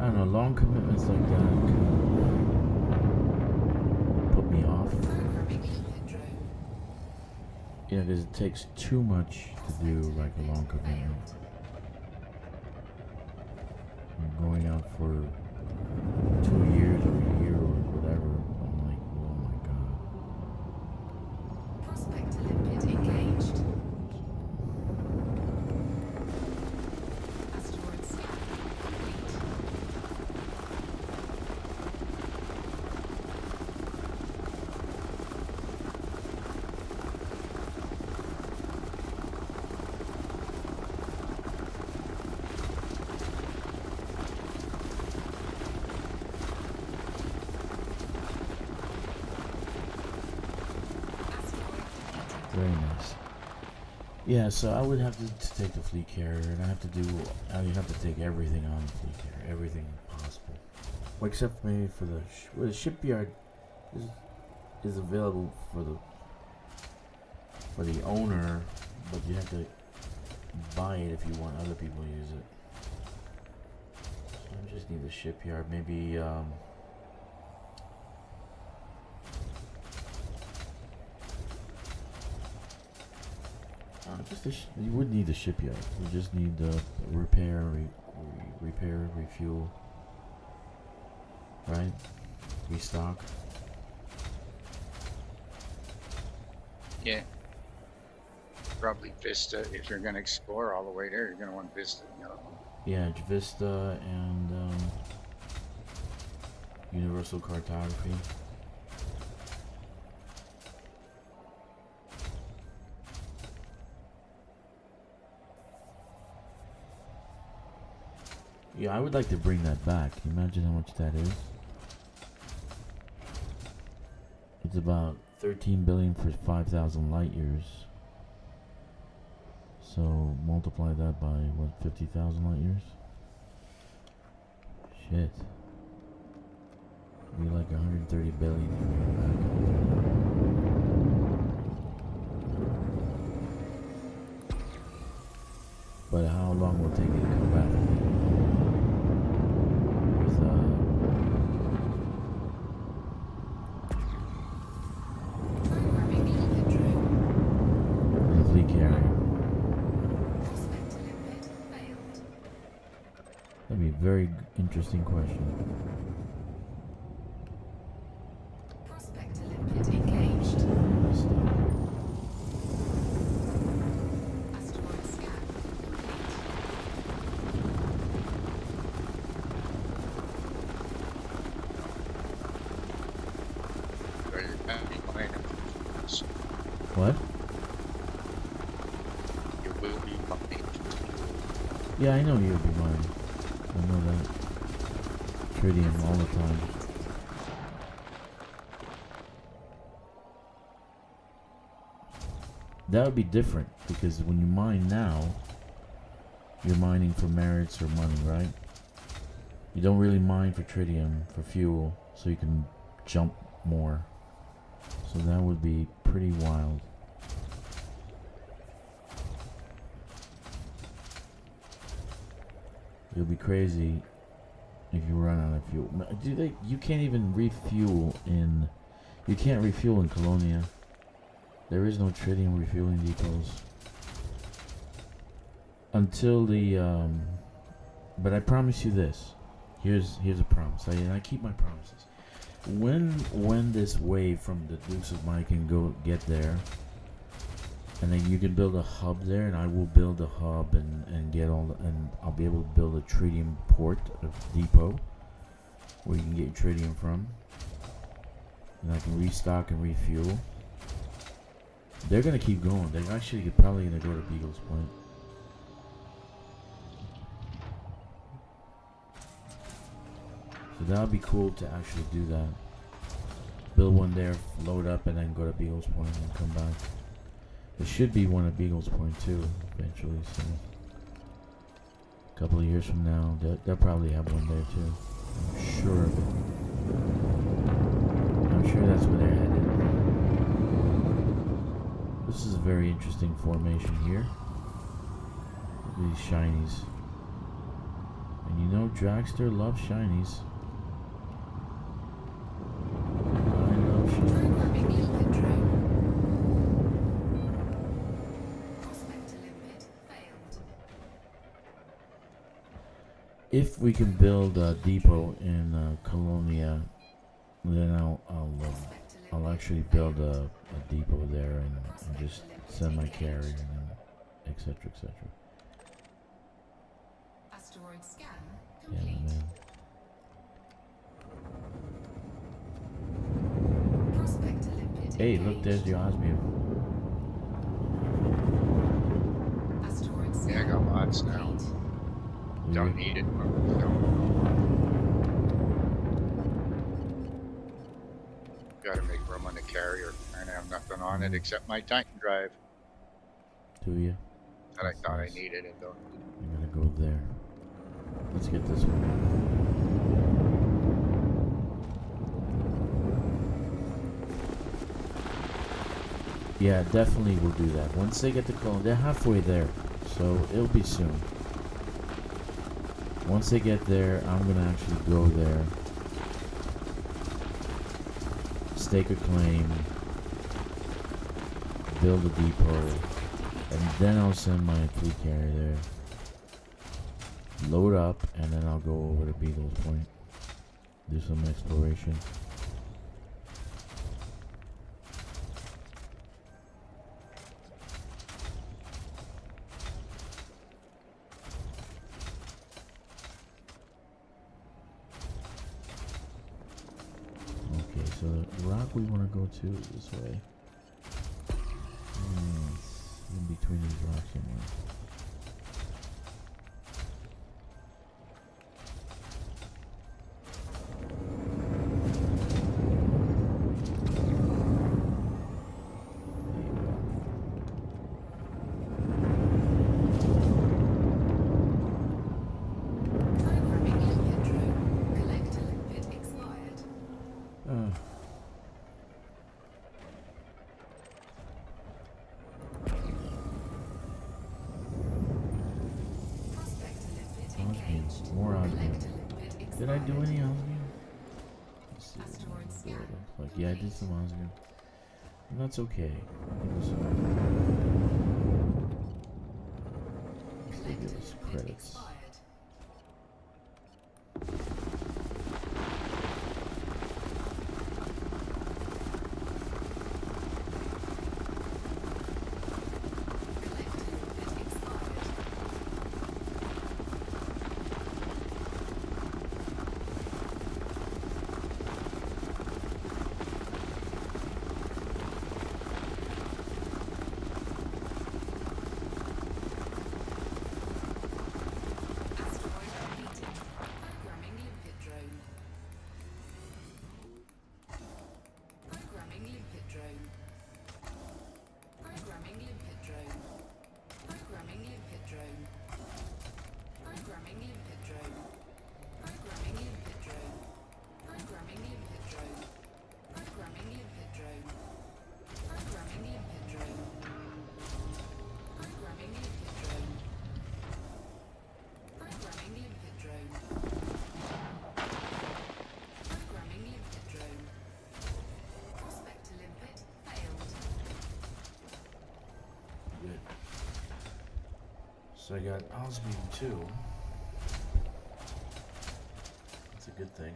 I don't know. Long commitments like that kind of put me off. Yeah, because it takes too much to do like a long commitment. I'm going out for 2 years or a year or whatever. I'm like, oh my god. Prospect limpet engaged. Asteroid scan complete. Very nice. Yeah, so I would have to take the fleet carrier, and I have to take everything on the fleet carrier, everything possible. Well, except maybe for the shipyard is available for the owner, but you have to buy it if you want other people to use it. So I just need the shipyard, maybe you would need the shipyard. You just need the repair, refuel, right? Restock. Yeah. Probably Vista. If you're going to explore all the way there, you're going to want Vista. You know? Yeah, Vista and Universal Cartography. Yeah, I would like to bring that back. Can you imagine how much that is? It's about 13 billion for 5,000 light years. So multiply that by what, 50,000 light years? Shit. It'd be like 130 billion to bring it back. But how long will it take you to come back? Programming limpet drone. The fleet carrier. Prospect limpet failed. That'd be a very interesting question. Prospect limpet engaged. Asteroid scan complete. Or you're going to be buying it. What? You will be buying it. Yeah, I know you'll be mine. I know that. Tritium all the time. That would be different because when you mine now, you're mining for merits or money, right? You don't really mine for tritium, for fuel, so you can jump more. So that would be pretty wild. It'll be crazy if you run out of fuel. You can't even refuel in... You can't refuel in Colonia. There is no tritium refueling depots. Until the... but I promise you this. Here's a promise. I keep my promises. When this wave from the Dukes of Mine can go get there, and then you can build a hub there, and I will build a hub and get all the, and I'll be able to build a tritium port, a depot, where you can get your tritium from, and I can restock and refuel. They're gonna keep going. They're actually probably gonna go to Beagle's Point. So that would be cool to actually do that. Build one there, load up, and then go to Beagle's Point and come back. There should be one at Beagle's Point too, eventually. So a couple of years from now, they'll probably have one there too. I'm sure of it. I'm sure that's where they're headed. This is a very interesting formation here. Look at these shinies. And you know Drakkster loves shinies. I love shinies. Programming limpet drone. Prospector limpet failed. If we can build a depot in Colonia, then I'll actually build a depot there and just send my carrier and etc. etc. Asteroid scan Yeah, complete. man. Prospector limpet Hey, look, engaged. there's the osmium. Asteroid scan Yeah, I got lots now. complete. Don't need it. No. Gotta make room on the carrier. I have nothing on it except my Titan drive Do you? that I That's thought nice. I needed and don't. I'm gonna go there. Let's get this one. Yeah, definitely we'll do that. Once they get the clone, they're halfway there, so it'll be soon. Once they get there, I'm gonna actually go there, stake a claim, build a depot, and then I'll send my fleet carrier there, load up, and then I'll go over to Beagle's Point, do some exploration. Okay, so the rock we want to go to is this way. It's in between these rocks somewhere. Programming limpet drone. Collector limpet expired. Prospector limpet engaged. More osmium. Collector limpet expired. Did I do any osmium? Let's see what Asteroid it scan looks like. Yeah, I did some osmium. And that's okay. Give us Collector us limpet credits. expired. Collector limpet expired. Asteroid completed. Programming limpet drone. Programming limpet drone. Programming limpet drone. Programming limpet drone. Programming limpet drone. Programming limpet drone. Programming limpet drone. Programming limpet drone. Programming limpet drone. Programming limpet drone. Programming limpet drone. Programming limpet drone. Prospector limpet failed. Good. So I got osmium too. good thing.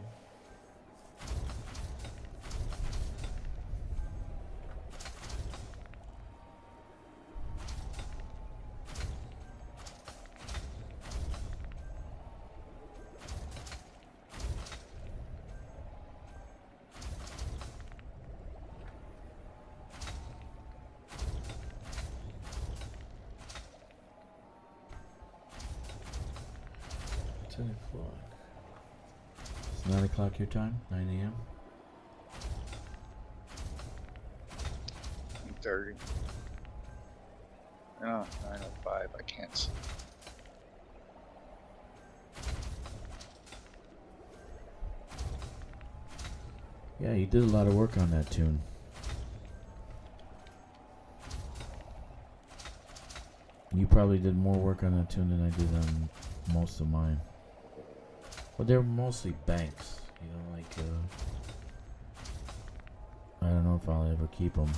It's 9 o'clock your time, 9 a.m. 30. No, 9:05. I can't see. Yeah, you did a lot of work on that tune. You probably did more work on that tune than I did on most of mine. But they're mostly banks, you know, like, I don't know if I'll ever keep them.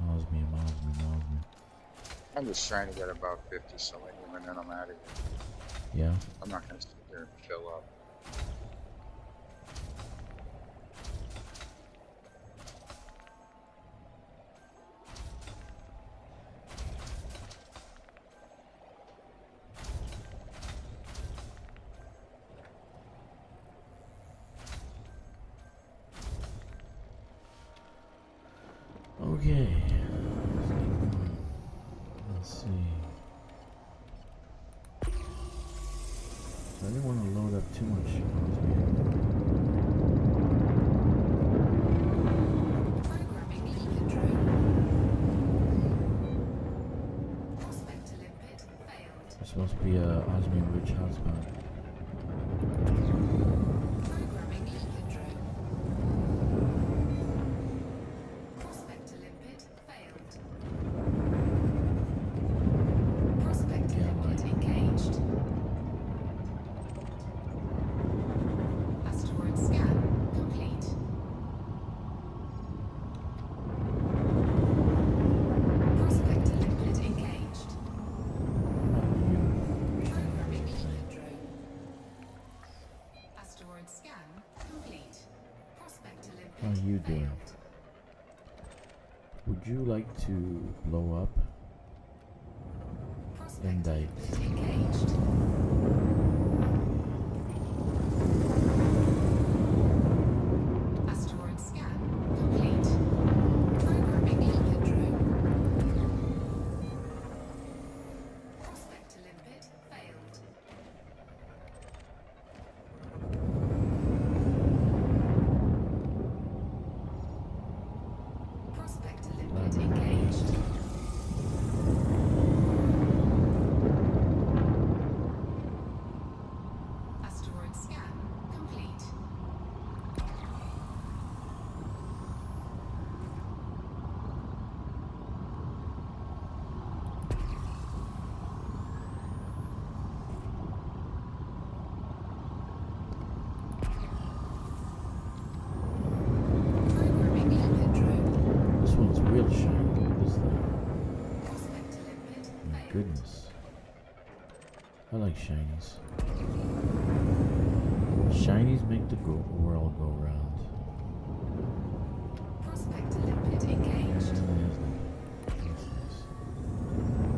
Miles me. I'm just trying to get about 50 selenium and then I'm out of here. Yeah. I'm not going to sit there and fill up. Okay. Let's see. I didn't want to load up too much. Programming limpet drone. Prospect to limpet failed. It's supposed to be a osmium rich hotspot. Programming limpet drone. Prospect to limpet failed. Prospect to limpet engaged. Asteroid scan complete. Prospect to limpet engaged. Programming limpet drone. Asteroid scan complete. Prospect to limpet How you doing? failed. Would you like to blow up? Prospect to Indite. limpet engaged. Asteroid scan complete. Programming limpet drone. Prospect to limpet failed. Prospect to limpet engaged. Asteroid scan complete. Programming limpet drone. This one's real shiny. Look at this thing. Prospect to limpet My failed. goodness. I like shinies. Shinies make the world go round. Prospect to limpet Yeah, engaged. that's nice.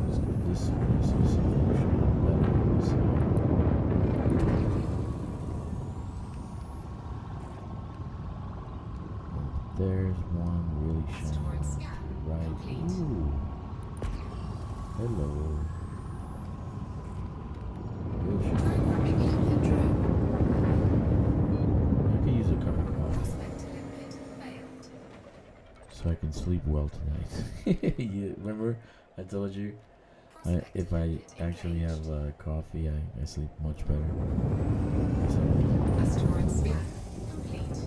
Let's give this piece of solution better on the side. There's one really shiny Asteroid one scan right. complete. Ooh. Hello. Real shiny. Programming limpet drone. I could use a cup of coffee Prospect to limpet failed. so I can sleep well tonight. You remember I told you if I actually have coffee, I sleep much better. So, Asteroid scan complete.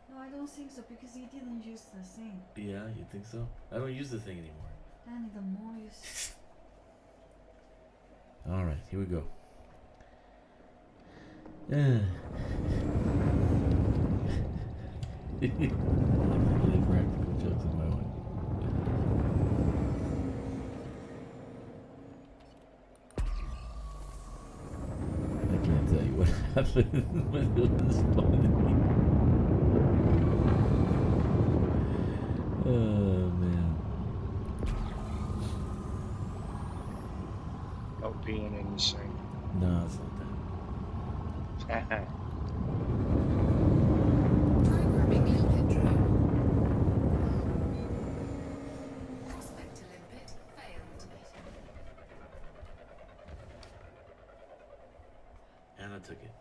No, I don't think so because you didn't use the thing. Yeah, you think so? I don't use the thing anymore. And the more you s- All right, here we go. Yeah. I like the really practical jokes on my own. I can't tell you what happened, but it was funny. Oh man. No peeing in the sink. No, it's not that. Programming limpet drone. Prospect to limpet failed. Anna took it.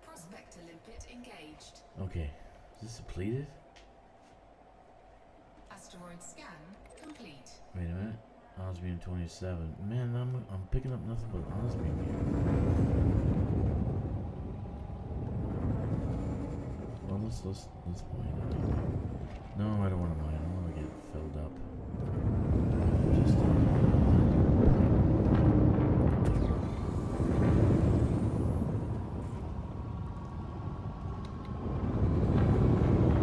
Prospect to limpet engaged. Okay. Is this depleted? Asteroid scan complete. Wait a minute. Osmium 27. Man, I'm picking up nothing but osmium here. Well, let's mine it. No, I don't want to mine. I want to get filled up. Just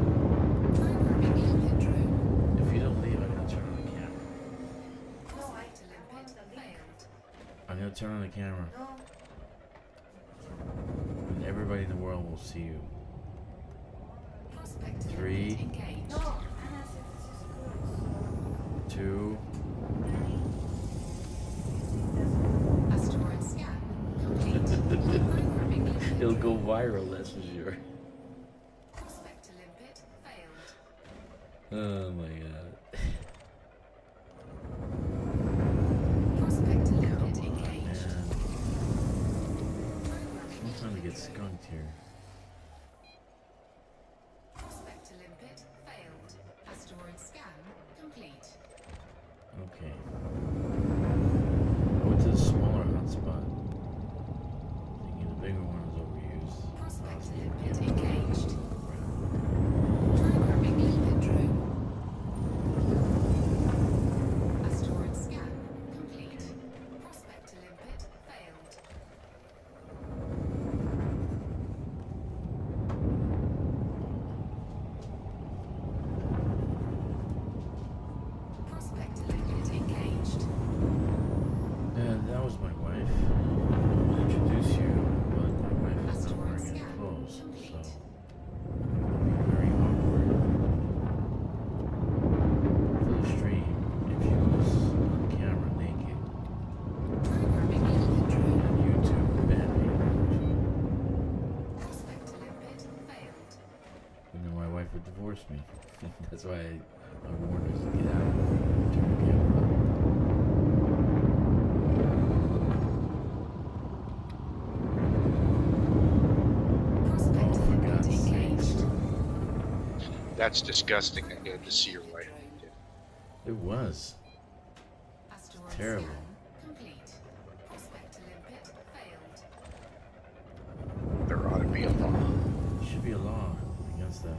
Programming limpet drone. if you don't leave, I'm gonna turn on the camera. Prospect to limpet failed. I'm gonna turn on the camera, No. and everybody in the world will see you. Prospect to 3, limpet engaged. No. Anna said this is good. 2. So Asteroid scan complete. Programming limpet It'll go drone. viral, that's for sure. Prospect to limpet failed. Oh my god. Prospect to limpet Man, engaged. I'm trying to get skunked here. Prospect to limpet failed. Asteroid scan complete. Okay. I went to the smaller hotspot. Thinking the bigger one is overused. Prospect to Osmium limpet camera. engaged. Programming limpet drone. Asteroid scan complete. Prospect to limpet failed. Prospect to limpet engaged. And that was my wife. I'll introduce you, but my wife is not Asteroid wearing any scan clothes, complete. so it'll be very awkward for the stream if she was on camera naked Programming limpet drone. and YouTube banned me. Prospect to limpet failed. And then my wife would divorce me. That's why I warned her to get out. Turn the camera on. Prospect to Oh, for limpet God's sakes. engaged. That's disgusting. I get to see your wife. It was. Asteroid Terrible. scan complete. Prospect to limpet failed. There ought to be a law. Should be a law against that.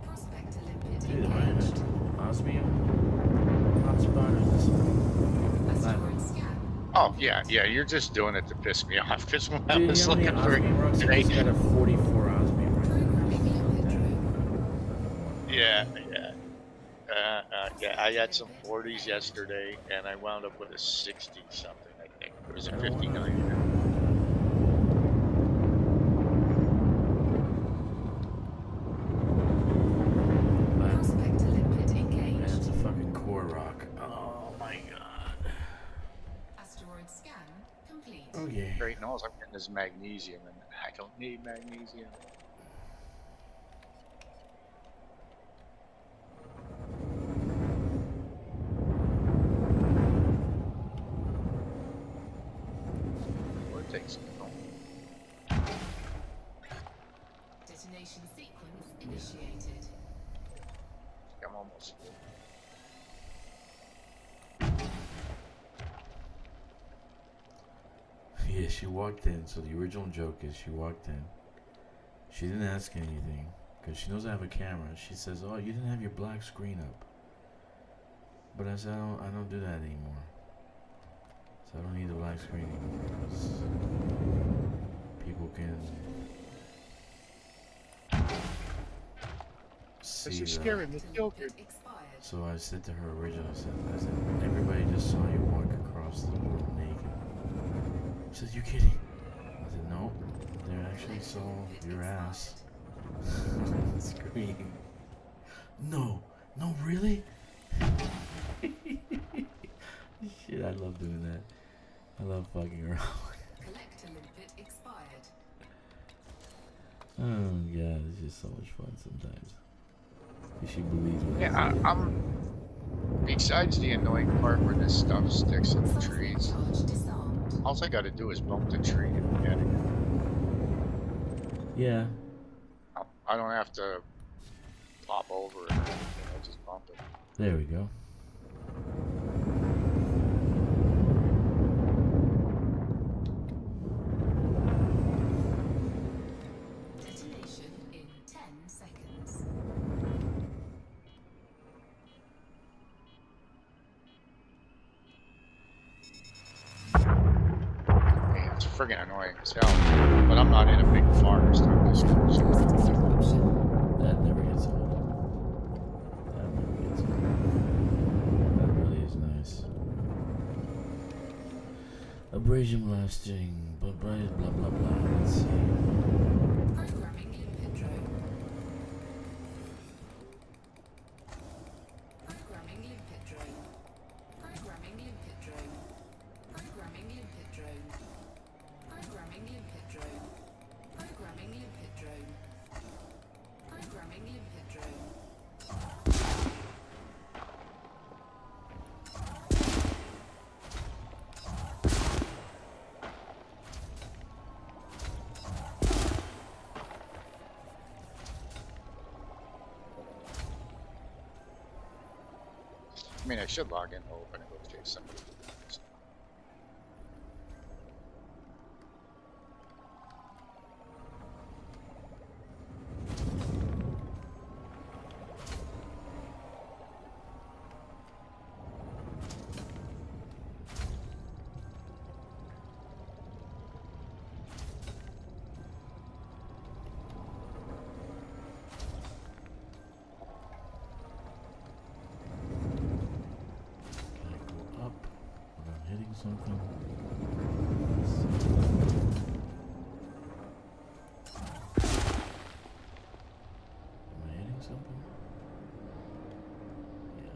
Prospect to limpet Dude, am I in engaged. an osmium hotspot or is this Asteroid scan. Oh yeah, you're just doing it to piss me off. Because when I Dude, was you know how many looking for osmium rocks? I today, just got a 44 osmium right now. Programming limpet drone. yeah, I had some 40s yesterday, and I wound up with a 60 something. I think it was a I don't wanna- 59. Prospect to limpet Man, engaged. it's a fucking core rock. Oh my god. Asteroid scan complete. Okay. Great knows I'm getting this magnesium, and I don't need magnesium. Detonation sequence initiated. I'm almost full. Yeah, she walked in. So the original joke is she walked in. She didn't ask anything because she knows I have a camera. She says, "Oh, you didn't have your black screen up." But I said, I don't do that anymore. So I don't need the black screen anymore because people can see This is the. scaring the children. Expired. So I said to her originally, I said, everybody just saw you walk across the room naked. She said, "You kidding?" I said, "No, they actually saw your ass on the screen." No, really? Shit, I love doing that. I love fucking around. Collector limpet expired. Oh god, it's just so much fun sometimes. If she believes what Yeah, I say. I'm. Besides the annoying part where this stuff sticks in the Sulfur trees, charge disarmed. all I gotta do is bump the tree and get it. Yeah. I don't have to pop over it or anything, I just bump it. There we go. Detonation in 10 seconds. Hey, it's friggin' annoying as hell. But I'm not in a big forest, I'm just Interruption. That never gets old. That never gets old. That really is nice. Abrasion blasting, but blah blah blah. Let's see. Programming limpet drone. Programming limpet drone. Programming limpet drone. Programming limpet drone. Programming limpet drone. Programming limpet drone. Programming limpet drone. I mean, I should log in, open and go chase somebody. Can I go up without hitting something? Am I hitting something? Yeah.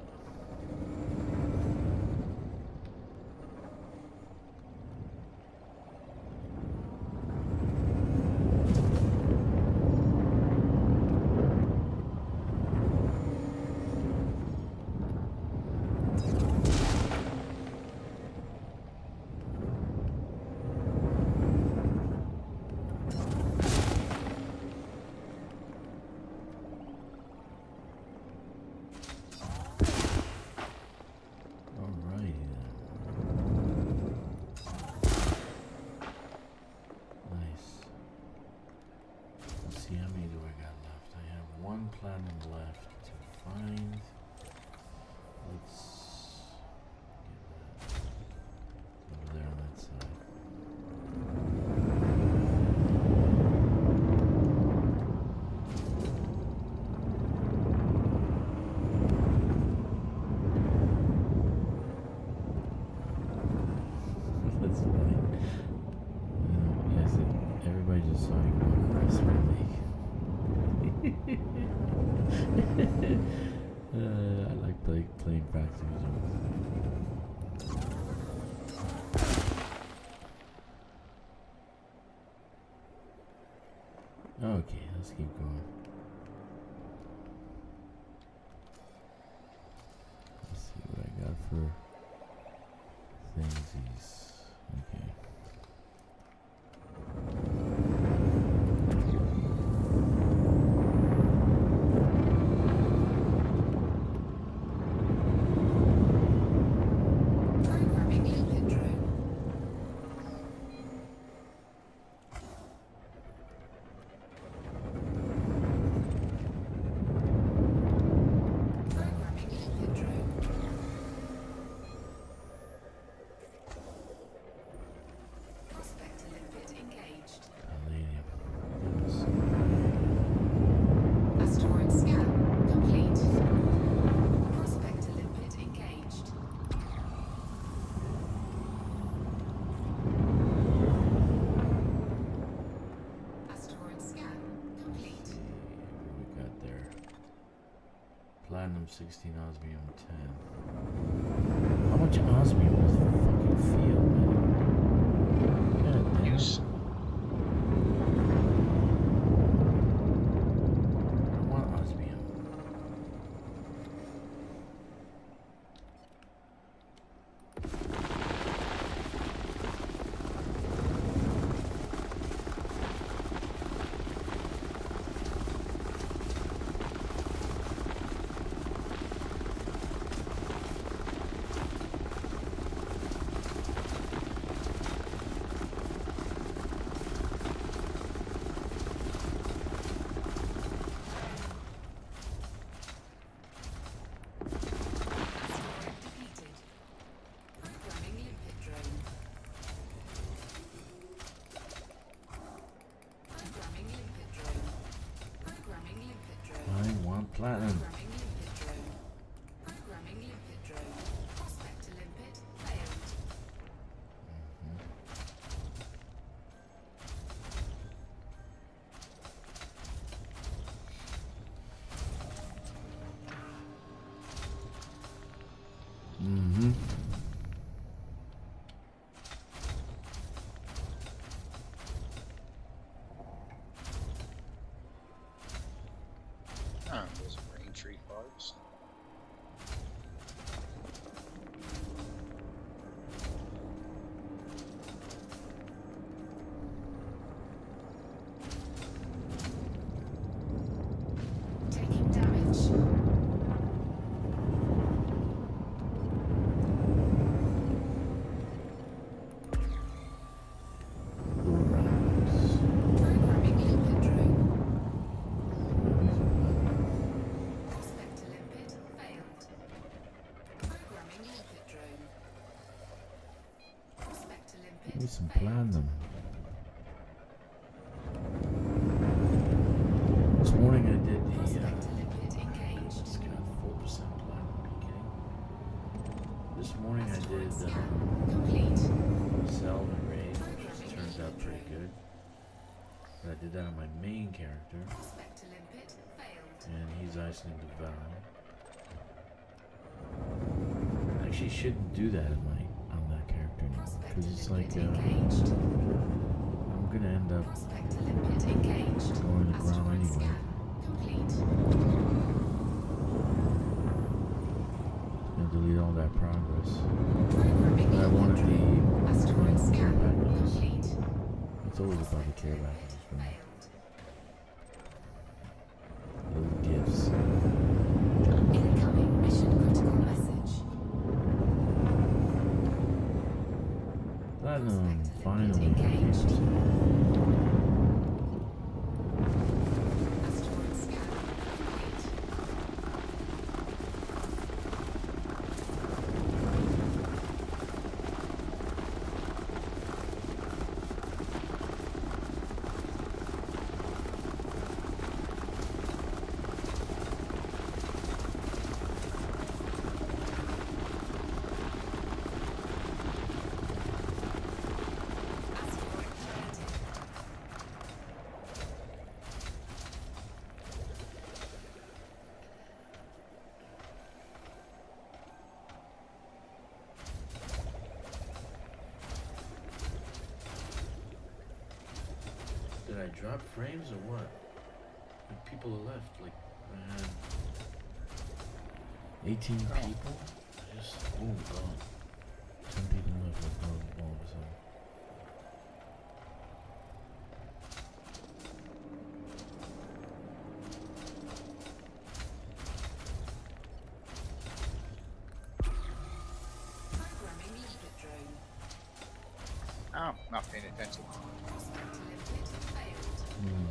Alrighty then. Nice. Let's see, how many do I got left? I have one platinum left to find. Let's get that over there on that side. That's funny. Yes, everybody just saw you walk across the lake. I like playing practical jokes. Okay, let's keep going. Let's see what I got for thingsies. Okay. platinum 16, osmium 10. How much osmium does the fucking field, man? God damn. Use. I want osmium. Platinum. Programming limpid drone. Prospect to limpid failed. Mm-hmm. Those rain tree bugs. Taking damage. Programming limpid drone. Prospect to limpid failed. Programming limpid drone. Prospect to limpid Give me some failed. platinum. This morning I did the Prospect to limpid engaged. it's got 4% platinum. Are you kidding? This morning I Asteroid did scan complete. Cell and Raid, which just turned out pretty good. But I did that on my main character, Prospect to limpid failed. and he's isolating the valve. I actually shouldn't do that on that character anymore, Prospect because to it's like limpid engaged. I'm gonna end up Prospect to limpid engaged. going to the ground Asteroid anyway. scan complete. And delete all that progress. Programming But I wanted limpid drone. the Asteroid care scan packages. complete. It's always about the care packages for me. Failed. Little gifts. Incoming mission critical message. Platinum, finally. Engaged. 50%. Asteroid scan complete. Asteroid planted. Did I drop frames or what? Like people are left. Like I had 18 people. Just boom, gone. 10 people left. Like all of a sudden. Programming limpid drone. Oh, not paying attention. Prospect to limpid failed.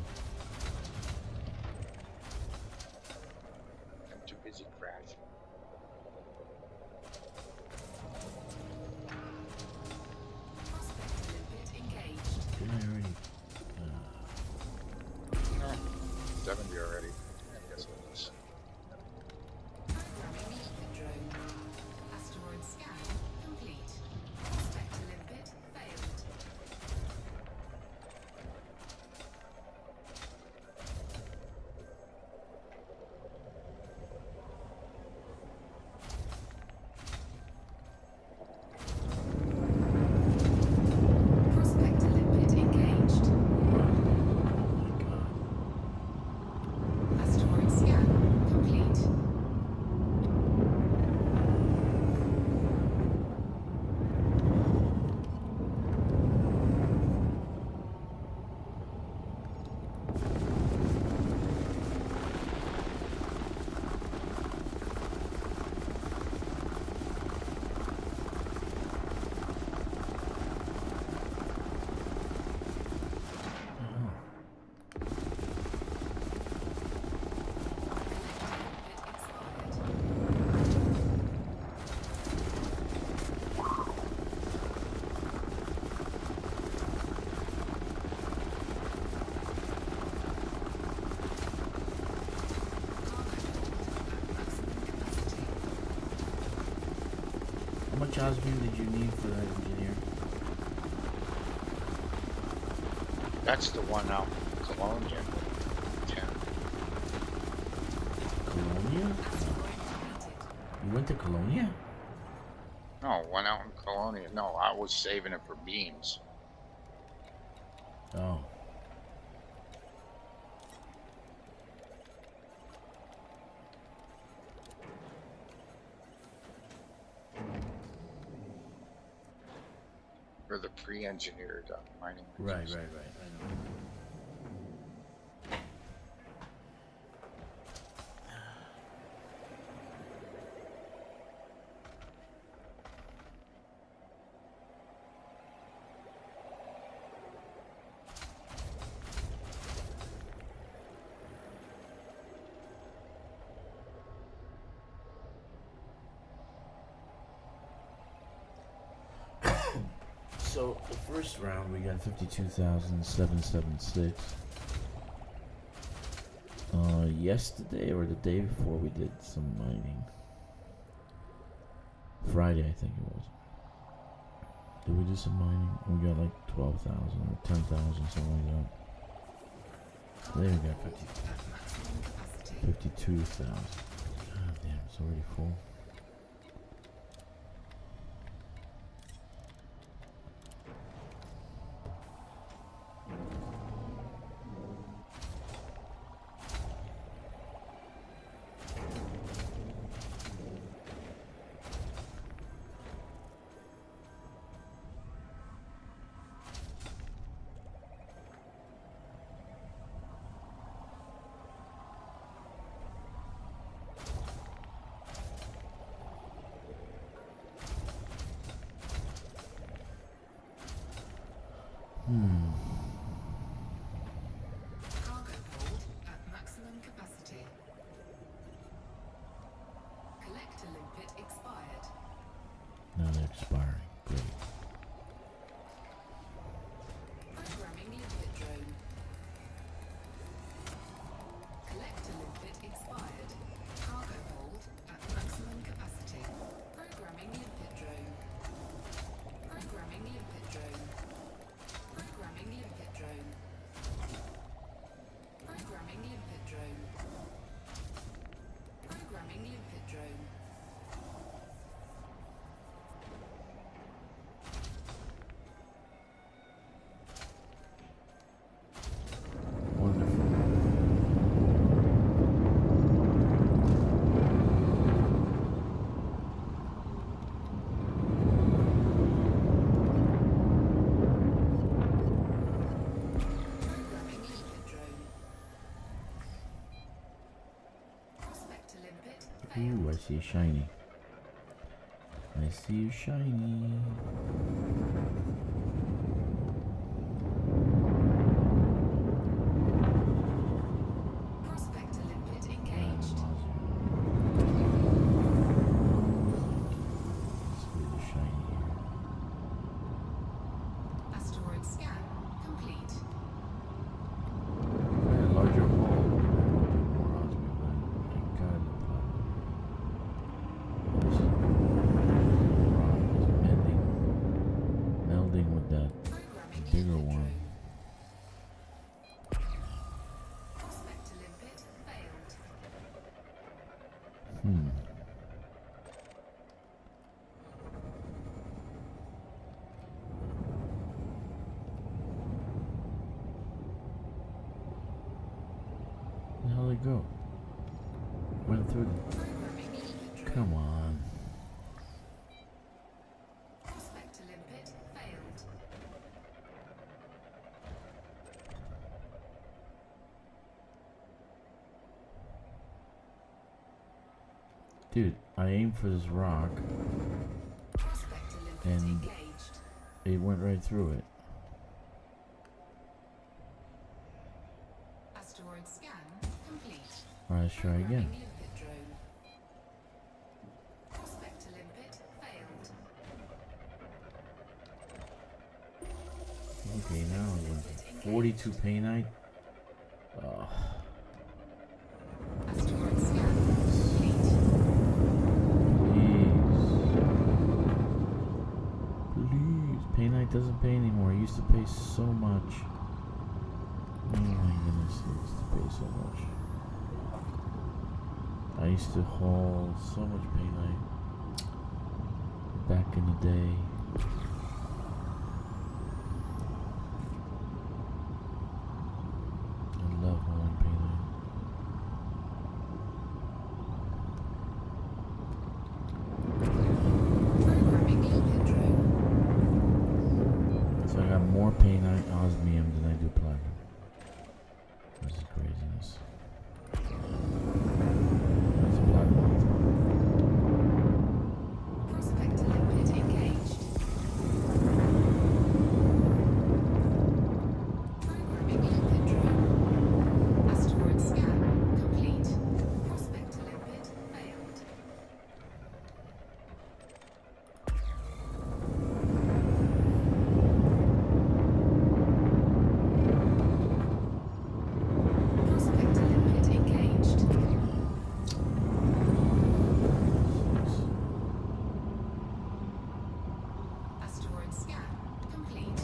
I'm too busy crashing. Prospect to limpid engaged. Didn't I already? Oh, 70 already. I guess it was. Programming limpid drone. Asteroid scan complete. Prospect to limpid failed. osmium did you need for that engineer? That's the one out in Colonia. 10. Colonia? You went to Colonia? No, one out in Colonia. No, I was saving it for beams. Oh. For the pre-engineered mining. Right, machines. right, right. I know. So the first round we got 52,776. Yesterday or the day before we did some mining. Friday I think it was. Did we do some mining? We got like 12,000 or 10,000, something like that. Today we got 52,000. God damn, it's already full. Cargo hold at maximum capacity. Collector limpet expired. Now they're expiring. Great. Programming limpet drone. Collector limpet expired. Cargo hold at maximum capacity. Programming limpet drone. Programming limpet drone. Programming limpet drone. Programming limpet drone. Programming limpet drone. Wonderful. Programming limpet drone. Prospector limpet failed. Ooh, I see you shiny. I see you shiny. Prospector limpet engaged. It's really shiny here. Asteroid scan complete. Larger hole. More osmium, but I got the melding with that Programming bigger limpet one. drone. Prospector limpet failed. Where the hell did it go? Went through. Programming limpet drone. Come on. Prospector limpet failed. Dude, I aimed for this rock. Prospector limpet And- engaged. It went right through it. Asteroid scan complete. Alright, let's try again. Programming limpet drone. Prospector limpet failed. Okay, now I'm going 42 painite. Asteroid scan complete. Please. doesn't pay anymore. It used to pay so much. Oh my goodness, it used to pay so much. I used to haul so much paint back in the day. I love hauling paint. Programming limpet drone. So I got more paint osmium than I do platinum. This is craziness. That's a platinum. Prospector limpet engaged. Programming limpet drone. Asteroid scan complete. Prospector limpet failed. Prospector limpet engaged. Asteroid scan complete.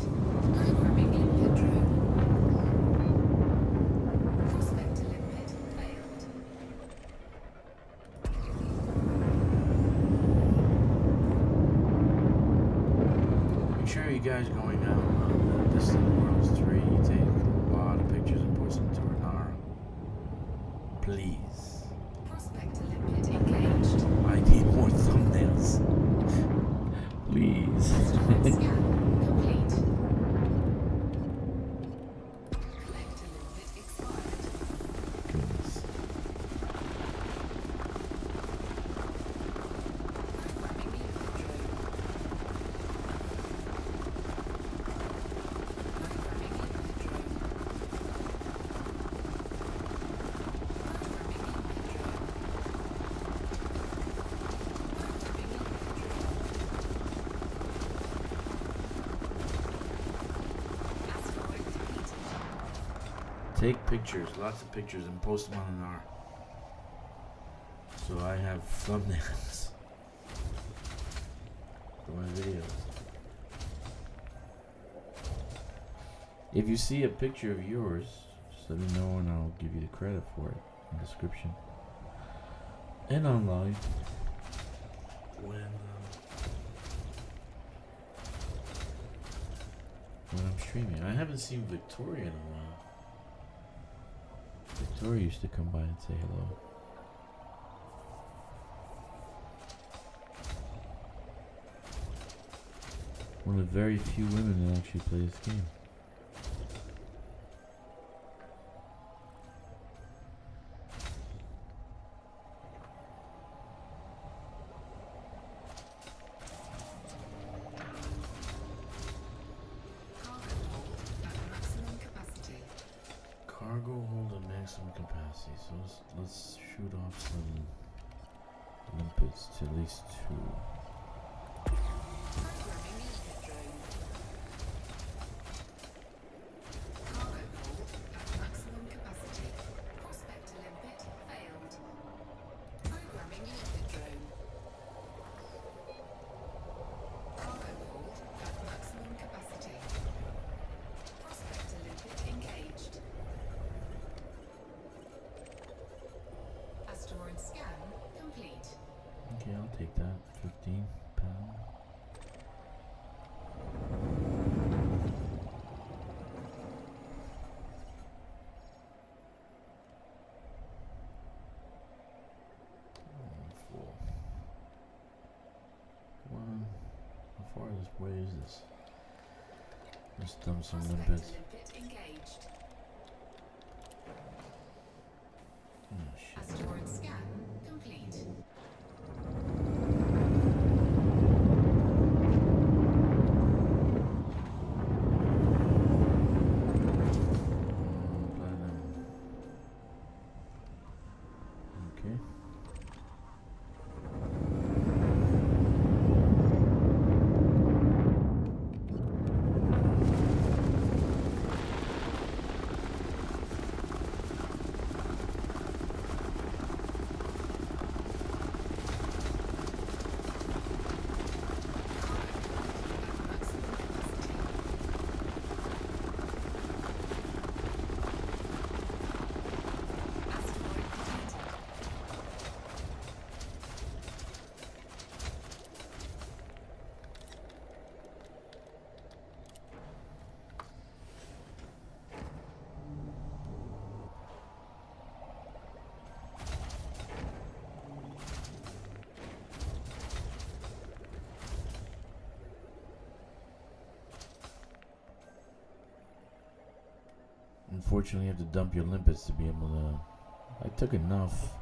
Programming limpet drone. Prospector limpet failed. Make sure you guys going out on Distant Worlds 3, you take a lot of pictures and post them to Renara. Please. Prospector limpet engaged. I need more thumbnails. Please. Asteroid scan complete. Collector limpet expired. Goodness. Programming limpet drone. Programming limpet drone. Programming limpet drone. Programming limpet drone. Asteroid depleted. Take pictures, lots of pictures, and post them on an R. So I have thumbnails for my videos. If you see a picture of yours, just let me know and I'll give you the credit for it in the description. And online. When I'm streaming. I haven't seen Victoria in a while. Victoria used to come by and say hello. One of the very few women that actually play this game. Cargo hold at maximum capacity. Cargo hold at maximum capacity. So let's shoot off some limpets to at least 2. Programming limpet drone. Cargo hold at maximum capacity. Prospector limpet failed. Programming limpet drone. Cargo hold at maximum capacity. Prospector limpet engaged. Asteroid scan complete. Okay, I'll take that. 15 pound. Full. Come on. How far this way is this? Let's dump some Prospector limpets. limpet engaged. Oh shit. Asteroid scan complete. Platinum. Okay. unfortunately, you have to dump your limpets to be able to. I took enough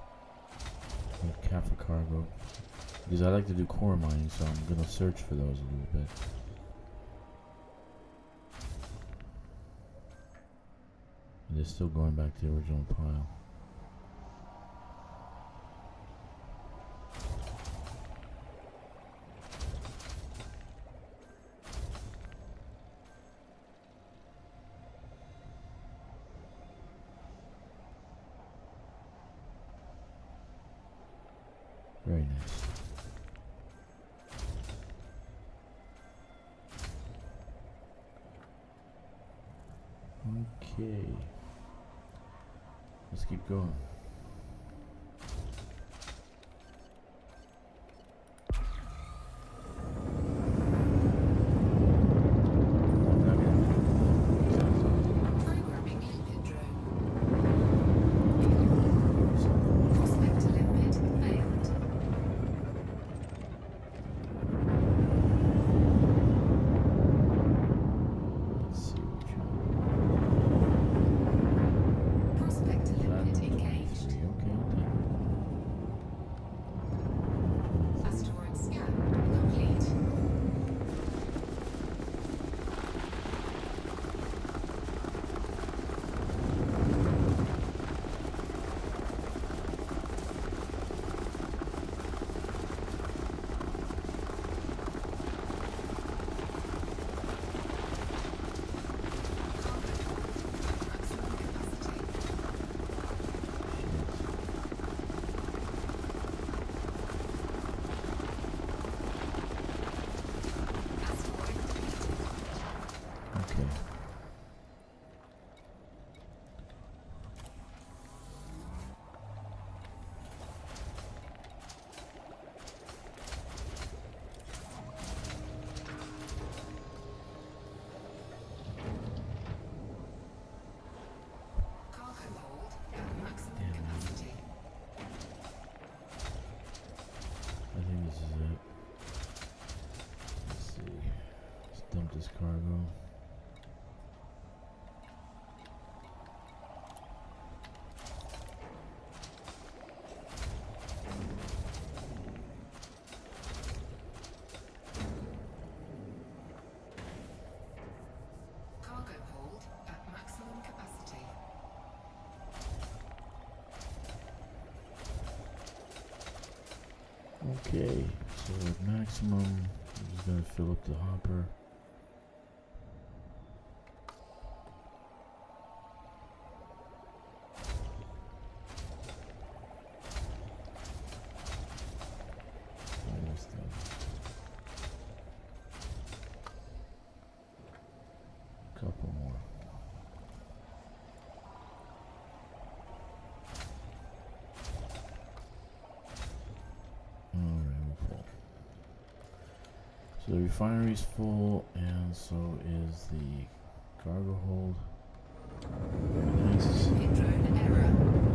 like half a cargo because I like to do core mining, so I'm gonna search for those a little bit. And they're still going back to the original pile. Very nice. Okay. Let's keep going. Programming limpet drone. Prospect limpet failed. Let's see which one. Prospect limpet Platinum engaged. 23. Okay, I'll take it. Asteroid scan complete. Maximum capacity. Asteroid depleted. Okay. Cargo hold at maximum capacity. I think this is it. Let's see. Let's dump this cargo. Cargo hold at maximum capacity. Okay, so at maximum, I'm just gonna fill up the hopper. Almost done. Couple more. Alright, we're full. So the refinery's full, and so is the cargo hold. Very nice. Limpet drone error.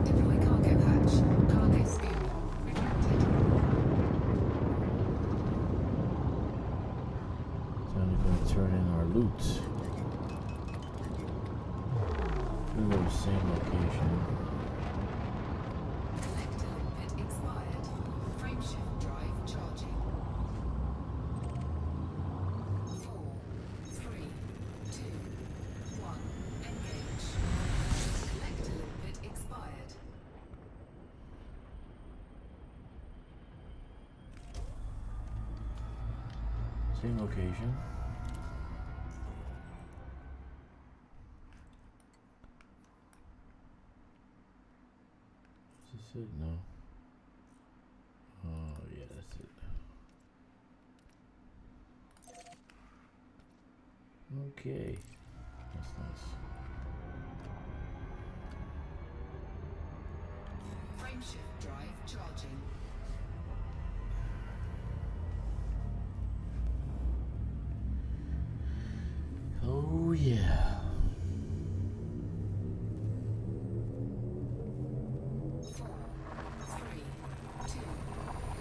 Deploy cargo hatch. Cargo scoop. Retracted. So we're gonna turn in our loot. We'll go to the same location. Collector limpet expired. Frameshift drive charging. 4, 3, 2, 1. Engage. Collector limpet expired. Same location. Is this it? No. Oh, yeah, that's it. Okay. That's nice. Frameshift drive charging. Oh, yeah. 4, 3, 2, 1.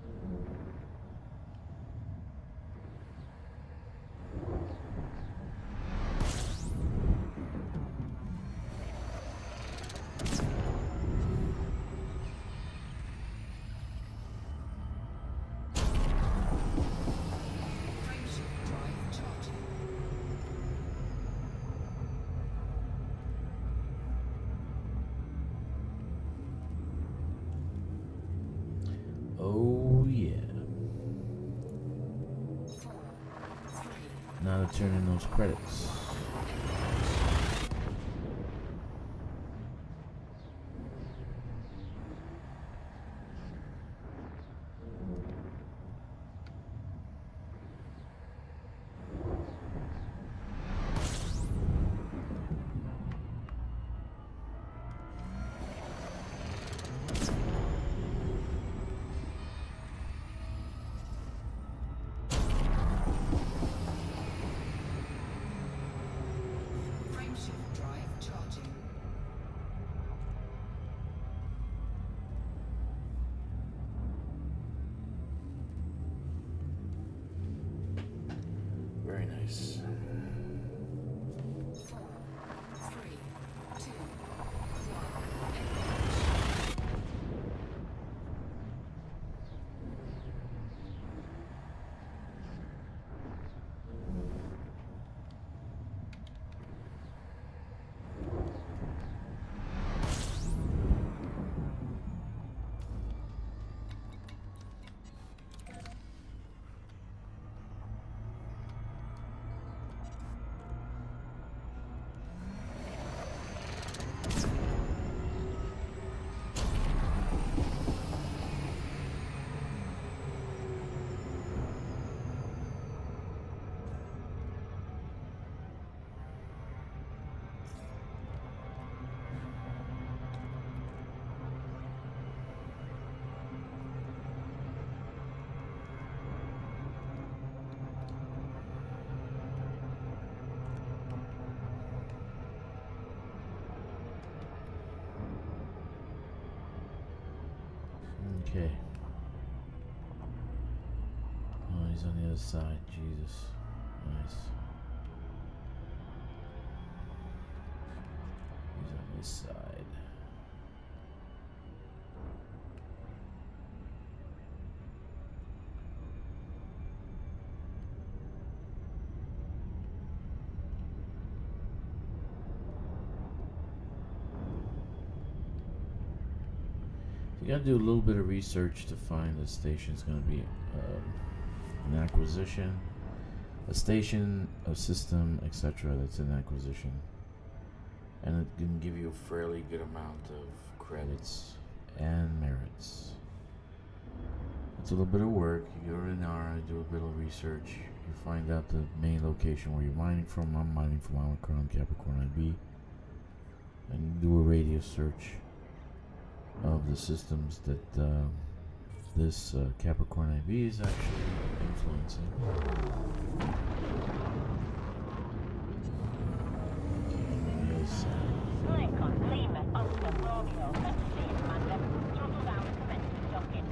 Engage. Now to turn in those credits. Frameshift drive charging. Very nice. 4, 3, 2, 1. Okay. Oh, he's on the other side. Jesus. Nice. He's on this side. You gotta do a little bit of research to find the station's gonna be an acquisition, a station, a system, etc. that's an acquisition, and it can give you a fairly good amount of credits and merits. It's a little bit of work. You go to NARA, do a bit of research, you find out the main location where you're mining from. I'm mining from Omicron, Capricorn IB, and you do a radius search of the systems that this Capricorn IB is actually influencing. Lincoln, Lima, Oscar, Romeo. Good to see you, Commander. Throttle down and commence docking.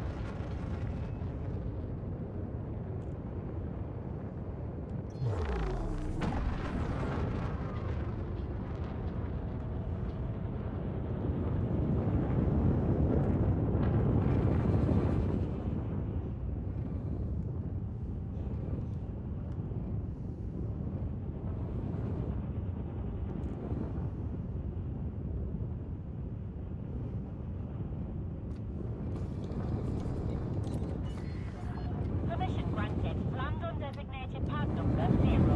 Permission granted. Land on designated pad number 07.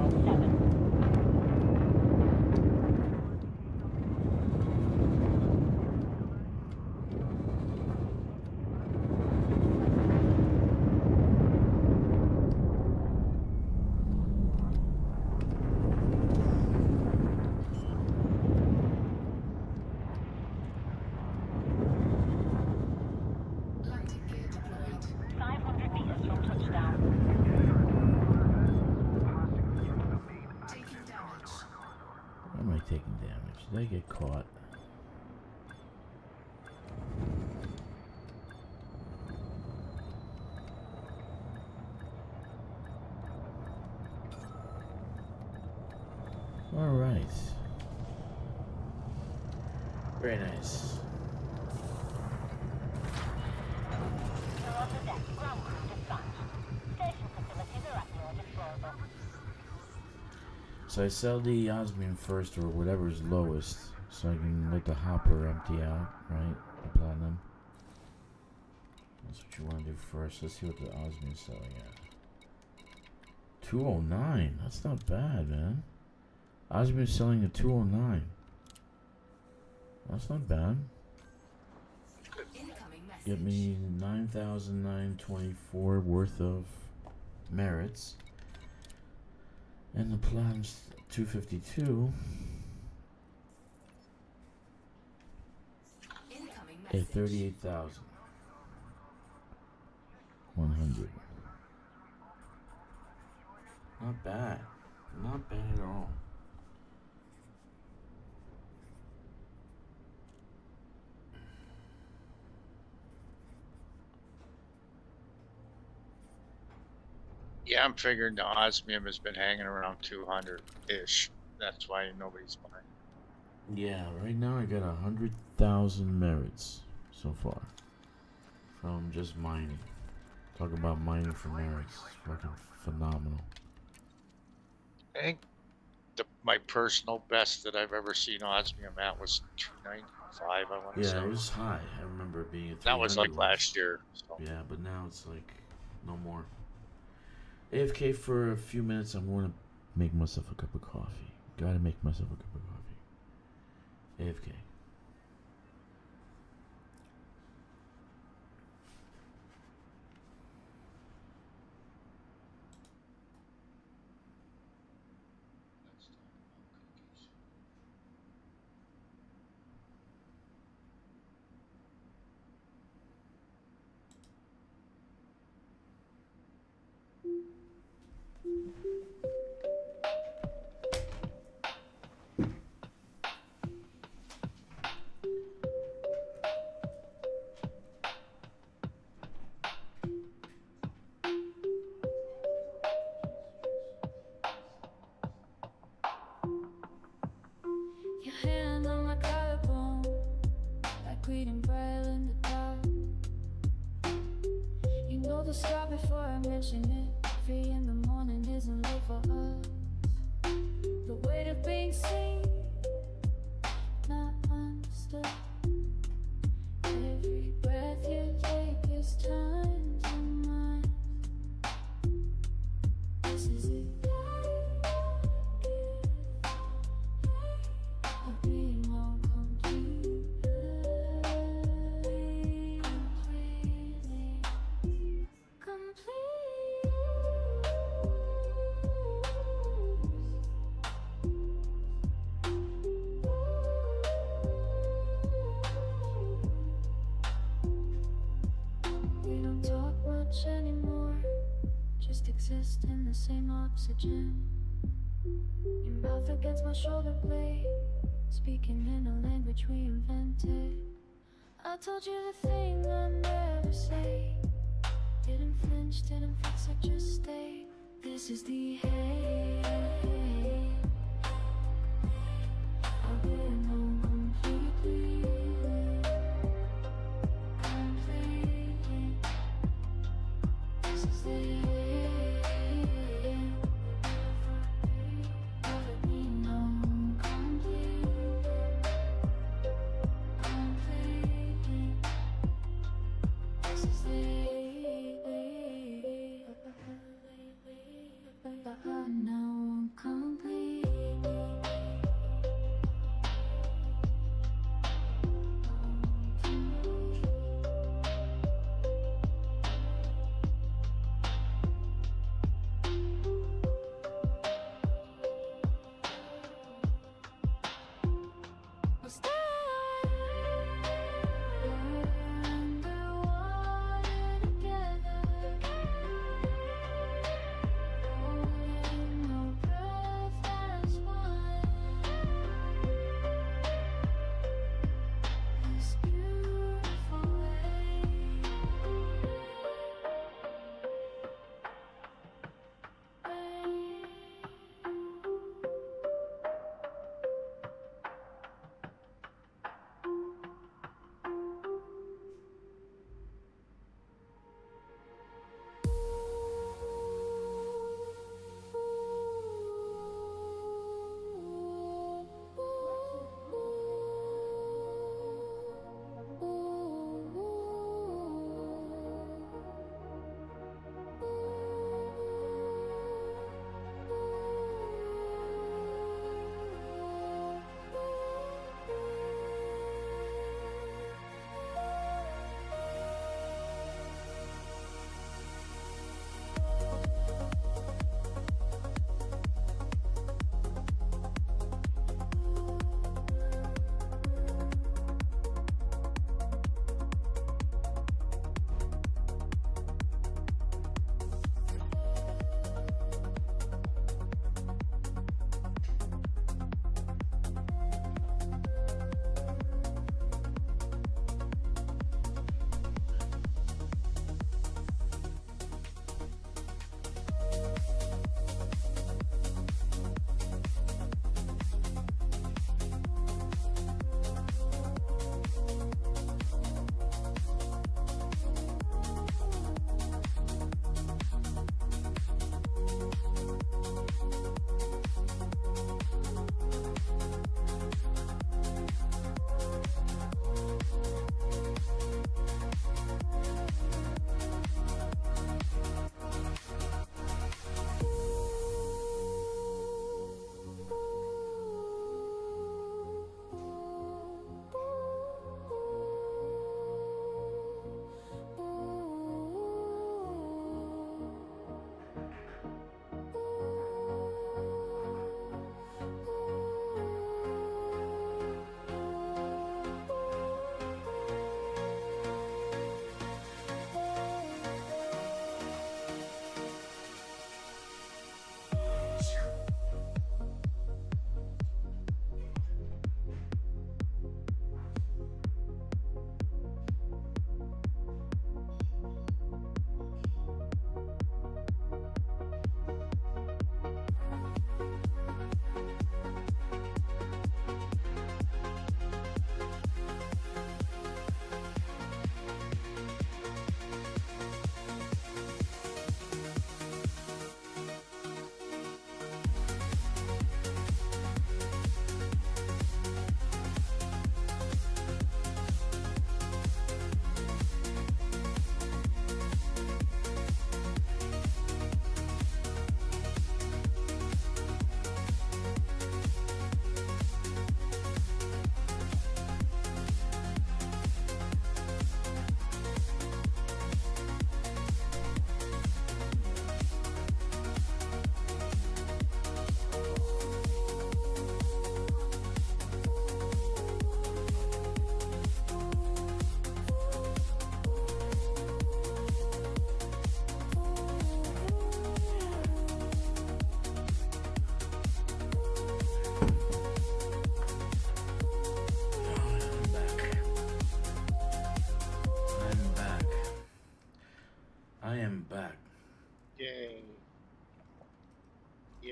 Landing gear deployed. 500 meters from touchdown. Taking damage. Why am I taking damage? Did I get caught? All right. Very nice. You're on the deck. Ground crew dispatched. Station facilities are at your disposal. So I sell the osmium first, or whatever's lowest, so I can let the hopper empty out, right? The platinum. That's what you want to do first. Let's see what the osmium's selling at. 209. That's not bad, man. Osmium selling at 209. That's not bad. Incoming message. Get me 9,924 worth of merits. And the platinum's 252. Incoming At message. 38,100. Not bad. Not bad at all. Yeah, I'm figuring the osmium has been hanging around 200-ish. That's why nobody's buying. Yeah, right now I got 100,000 merits so far from just mining. Talk about mining for merits. It's fucking phenomenal. I think my personal best that I've ever seen osmium at was 295, I want to say. Yeah, it was high. I remember it being at 300. That was like once. last year. So. Yeah, but now it's like no more. AFK for a few minutes. I'm going to make myself a cup of coffee. Gotta make myself a cup of coffee. AFK. Your hand on my collarbone, like reading Braille in the dark. You know the scar before I mention it. 3 in the morning isn't late for us. The weight of being seen, not understood. Every breath you take is time to mine. This is it. Of being all complete, completely complete. We don't talk much anymore, just exist in the same oxygen. Your mouth against my shoulder blade, speaking in a language we invented. I told you the thing I never say. Didn't flinch, didn't fix, I just stayed. This is the hate. I've been home completely. Completely. This is the hate. Let me know completely. Completely. This is the hate.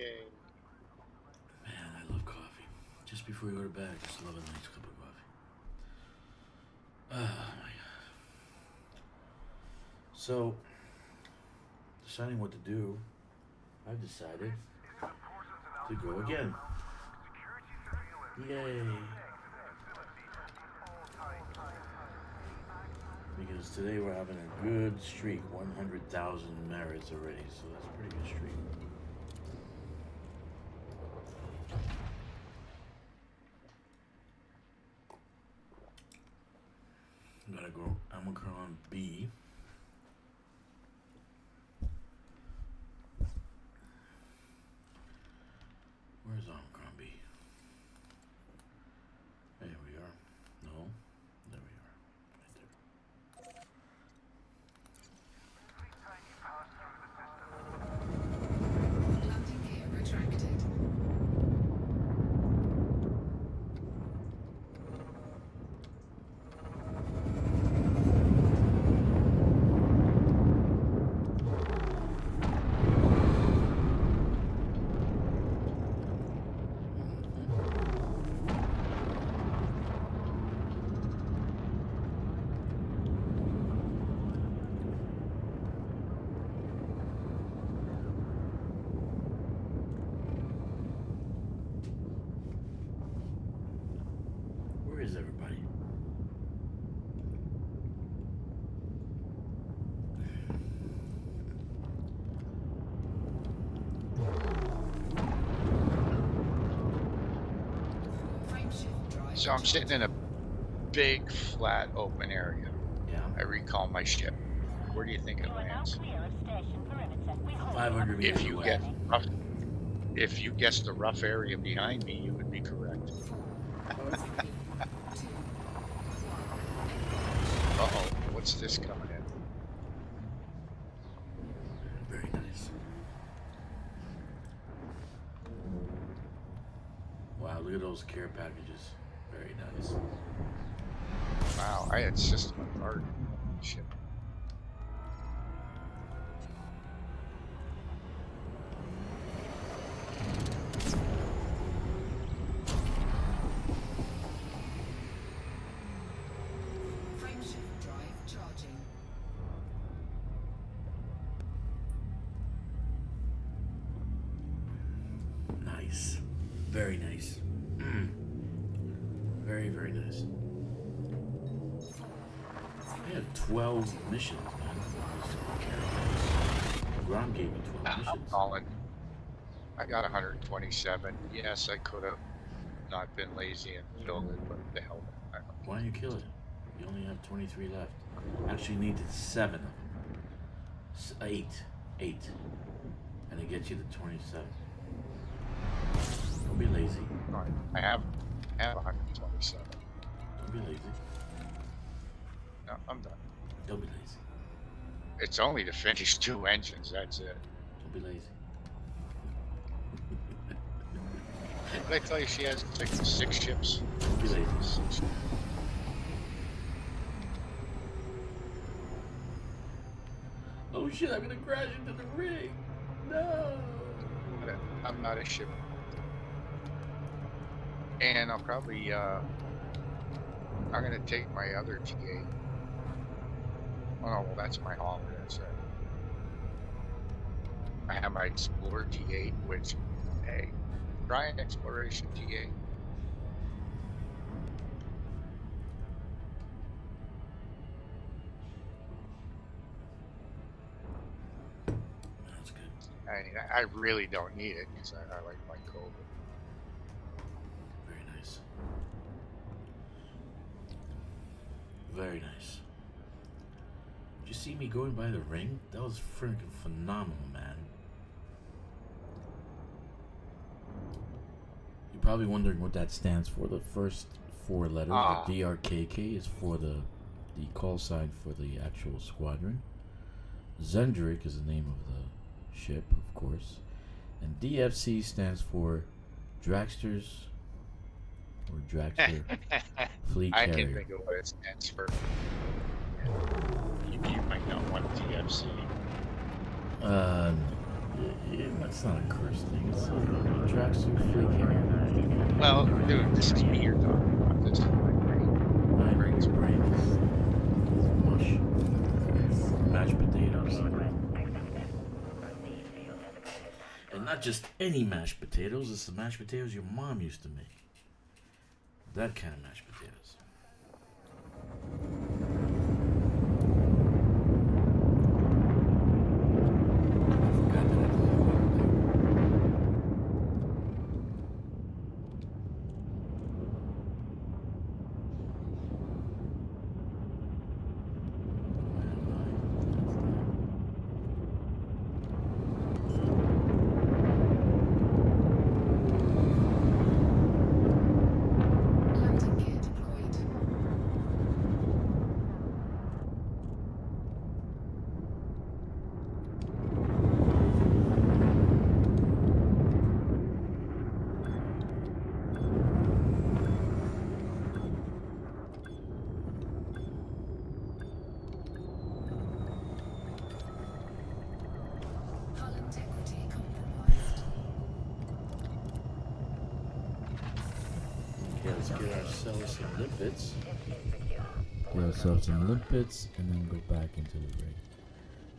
Yay. Man, I love coffee. Just before you go to bed, I just love a nice cup of coffee. Oh my god. So, deciding what to do, I've decided to go again. Yay. Because today we're having a good streak, 100,000 merits already, so that's a pretty good streak. I'm gonna go Omicron B. Where's Omicron B? There we are. No, there we are. Right there. Landing gear retracted. Where is everybody? Frame shift drive. So I'm sitting in a big, flat, open area. Yeah. I recall my ship. Where do you think it You are now lands? clear of station perimeter. We hold 500 meters If you away. get rough, if you guessed the rough area behind me, you would be correct. 4, 3, 2, 1. Uh-oh, what's this coming in? Very nice. Wow, look at those care packages. Very nice. Wow, I had system of art ship. Frame shift drive charging. Nice. Very nice. Very, very nice. I had 12 missions, man. Ron gave me 12 I'm missions. calling. I got 127. Yes, I could have not been lazy and killed it, but the hell. I don't Why don't you kill it? You only have 23 left. Actually needed 7 of them. 8. And it gets you to 27. Don't be lazy. know. I have 127. Don't be lazy. No, I'm done. Don't be lazy. It's only to finish 2 engines, that's it. Don't be lazy. Did I tell you she has 6 ships? Don't be lazy. 6. Oh shit, I'm gonna crash into the rig. No. I'm not a ship. And I'll probably, I'm gonna take my other T8. Oh no, well that's my hauler, that's it. I have my Explorer T8, which, hey, try an Exploration T8. That's good. I really don't need it because I like my code. Very nice. Very nice. Did you see me going by the ring? That was freaking phenomenal, man. You're probably wondering what that stands for. The first 4 letters, the DRKK, is for the call sign for the actual squadron. Zendrick is the name of the ship, of course. And DFC stands for Drakksters or Drakkster Fleet I Carrier. can think of what it stands for. You might not want TFC. Yeah, that's not a curse thing. It's a Drakkster fake hair. Well, dude, this is me you're talking about. This is my brain. My brain's mush. Mashed potatoes. And not just any mashed potatoes, it's the mashed potatoes your mom used to make. That kind of mashed potatoes. Landing gear deployed. Hull integrity compromised. Okay, let's get ourselves some limpets. Get ourselves some limpets and then go back into the rig.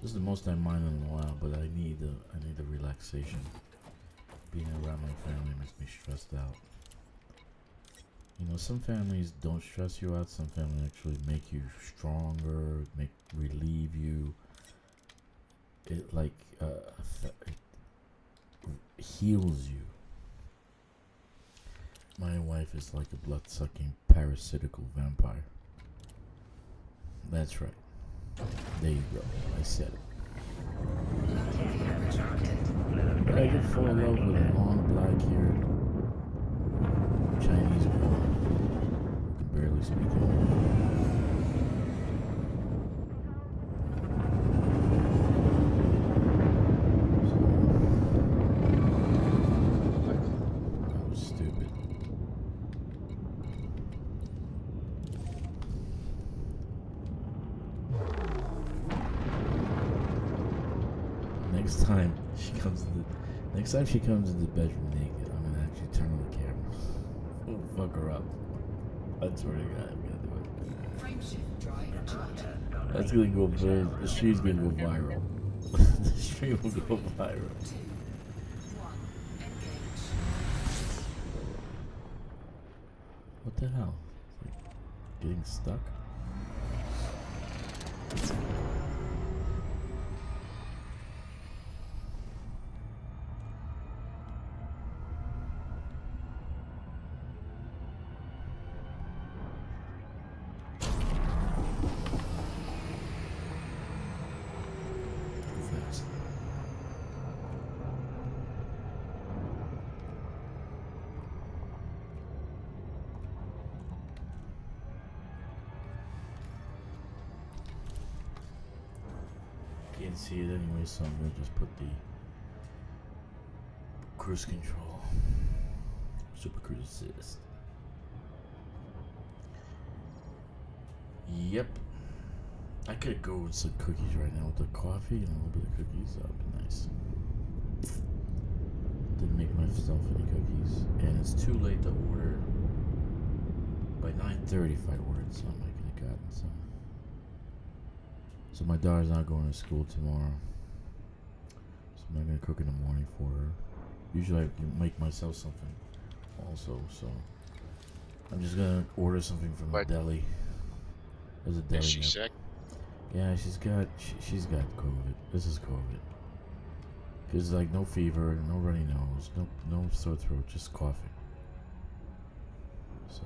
This is the most I mine in a while, but I need a relaxation. Being around my family makes me stressed out. You know, some families don't stress you out. Some families actually make you stronger, relieve you. It it heals you. My wife is like a blood-sucking parasitical vampire. That's right. There you go. I said it. Landing gear retracted. I did fall in love with a long black-haired Chinese girl who can barely speak English. That was stupid. Next time she comes into the bedroom naked, I'm gonna actually turn on the camera. Oh, fuck her up. I swear to God, I'm gonna do it. Frameshift drive charging. That's gonna go very. The stream's gonna go viral. The stream will go viral. 2, 1, engage. What the hell? Like getting stuck? Fast. Can't see it anyway, so I'm gonna just put the cruise control. Super cruise assist. Yep. I could go with some cookies right now with the coffee and a little bit of cookies. That would be nice. Didn't make myself any cookies. And it's too late to order. By 9:30 if I ordered some, I could have gotten some. So my daughter's not going to school tomorrow. So I'm not going to cook in the morning for her. Usually I can make myself something also, so I'm just going to order something from the deli. There's a deli. Is she near- sick? Yeah, she's got COVID. This is COVID. Cause like no fever, no runny nose, no sore throat, just coughing. So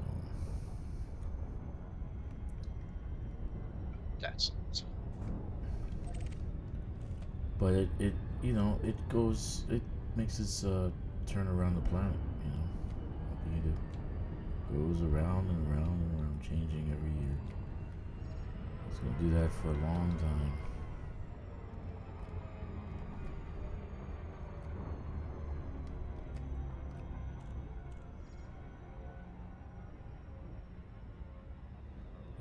That's but it you know it makes its turn around the planet. You know, what can you do? Goes around and around and around, changing every year. It's gonna do that for a long time.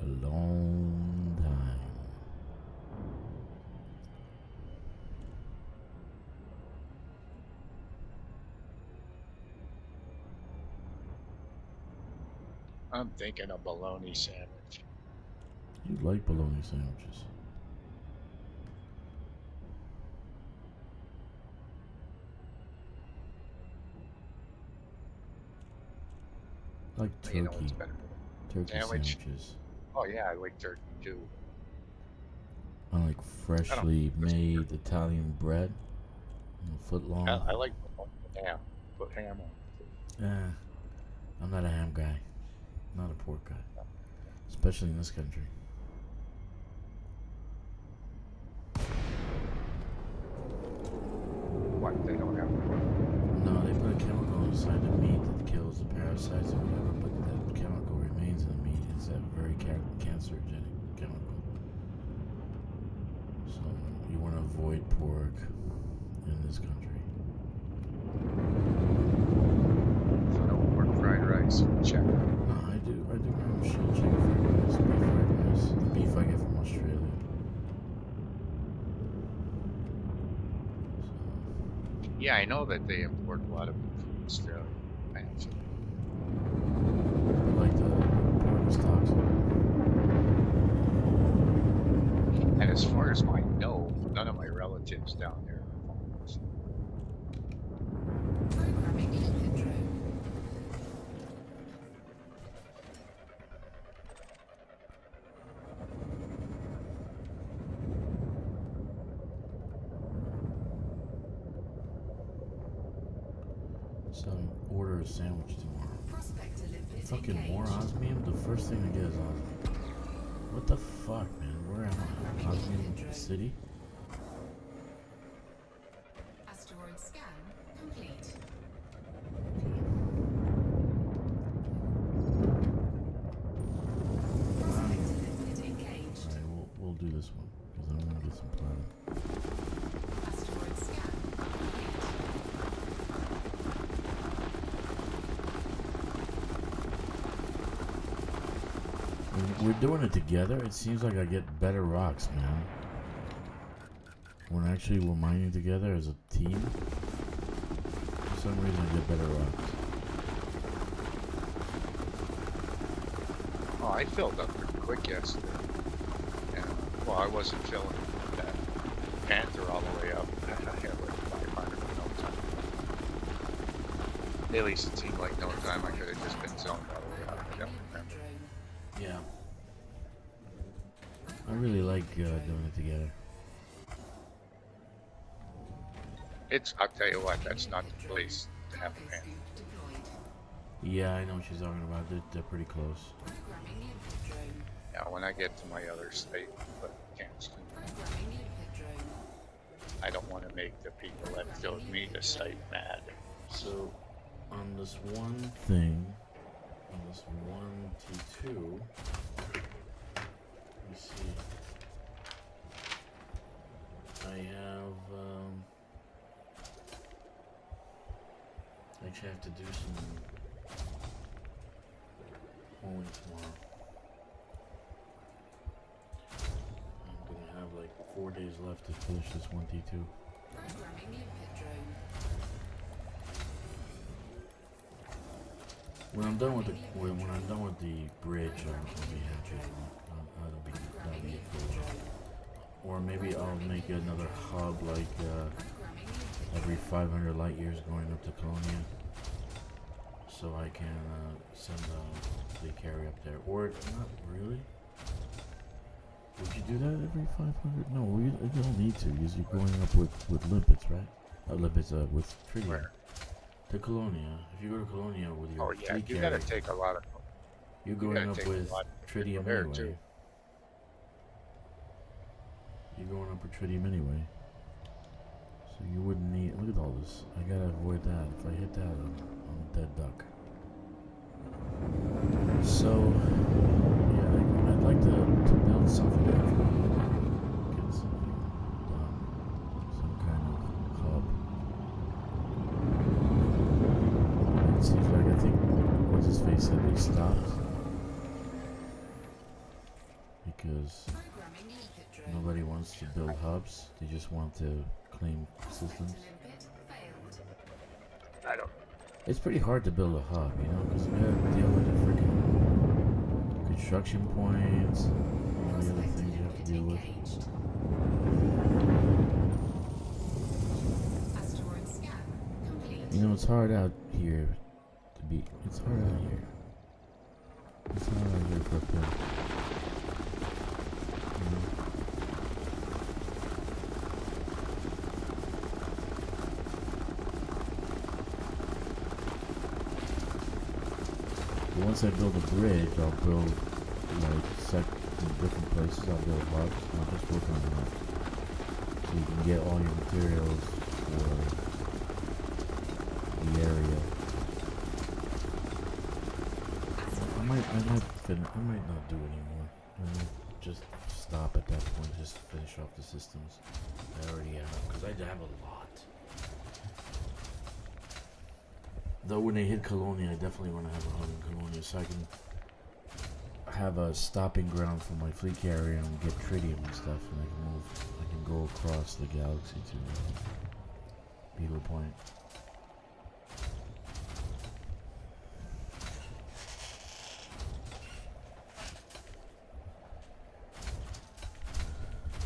A long time. I'm thinking a bologna sandwich. You like bologna sandwiches. I like You know what's turkey. better? Turkey Sandwich? sandwiches. Oh yeah, I like turkey too. I like I don't. freshly made Italian bread. Foot long. I like ham. Put ham on it too. Eh, I'm not a ham guy. Not a pork guy. Especially in this country. What? They don't have. No, they put a chemical inside the meat that kills the parasites or whatever, but that chemical remains in the meat. It's a very cancerogenic chemical. So you want to avoid pork in this country. So no pork fried rice. Check. No, I do my own shit. Chicken fried rice, beef fried rice. The beef I get from Australia. Yeah, I know that they import a lot of meat from Australia. Actually. But like the pork is toxic. And as far as I know, none of my relatives down there are farmers. Programming lipid drone. So order a sandwich tomorrow. Prospector lipid Fucking engaged. more osmium? The first thing I get is osmium. What the fuck, man? Where am I? Osmium City? Asteroid scan complete. Prospector lipid engaged. Alright, we'll do this one. Because I'm gonna get some platinum. Asteroid scan complete. When we're doing it together, it seems like I get better rocks, man. When actually we're mining together as a team, for some reason I get better rocks. Oh, I filled up pretty quick yesterday. And, well, I wasn't filling that Panther all the way up. I had like 500 in no time. At least it seemed like no time. I could have just been zoned all the way up. I don't remember. Yeah. I really like doing it together. I'll tell you what, that's not the place to have a Cargo Panther. scoop deployed. Yeah, I know what she's talking about. They're pretty close. Programming lipid drone. Yeah, when I get to my other state, but can't sleep. Programming lipid drone. I don't want to make the people that filled me the site mad. So, on this one thing, on this one T2, let me see. I have, I actually have to do some homework tomorrow. I'm gonna have like 4 days left to finish this one T2. Programming lipid drone. When I'm done with the bridge, I'll be happy. That'll be it for a while. Or maybe I'll make another hub like Programming lipid every 500 light years going up to Colonia, so I can send the carry up there. Or not really. Would you do that every 500? No, you don't need to, because you're going up with limpets, right? Limpets with tritium. Where? To Colonia. If you go to Colonia with your Oh yeah, fleet you carrier, gotta take a lot of. you're you going gotta up take a with lot tritium there, anyway. too. You're going up with tritium anyway. So you wouldn't need. Look at all this. I gotta avoid that. If I hit that, I'm a dead duck. So, yeah, I'd like to build something after. Get something done. Some kind of hub. It seems like, I think, what's his face said they stopped. Because Programming lipid drone. nobody wants to build hubs. They just want to claim systems. Prospector limpet failed. I don't. It's pretty hard to build a hub, you know, because you gotta deal with the freaking construction points, all the other things you have to deal with. Engaged. Asteroid scan complete. You know, it's hard out here to be. It's hard out here. It's hard out here for a pimp. You know? But once I build a bridge, I'll build like in different places. I'll build hubs. I'll just work on that, so you can get all your materials for the area. I might not do anymore. I might just stop at that point. Just finish off the systems I already have, because I have a lot. Though when they hit Colonia, I definitely want to have a hub in Colonia, so I can have a stopping ground for my fleet carrier and get tritium and stuff, and I can go across the galaxy to Beagle Point.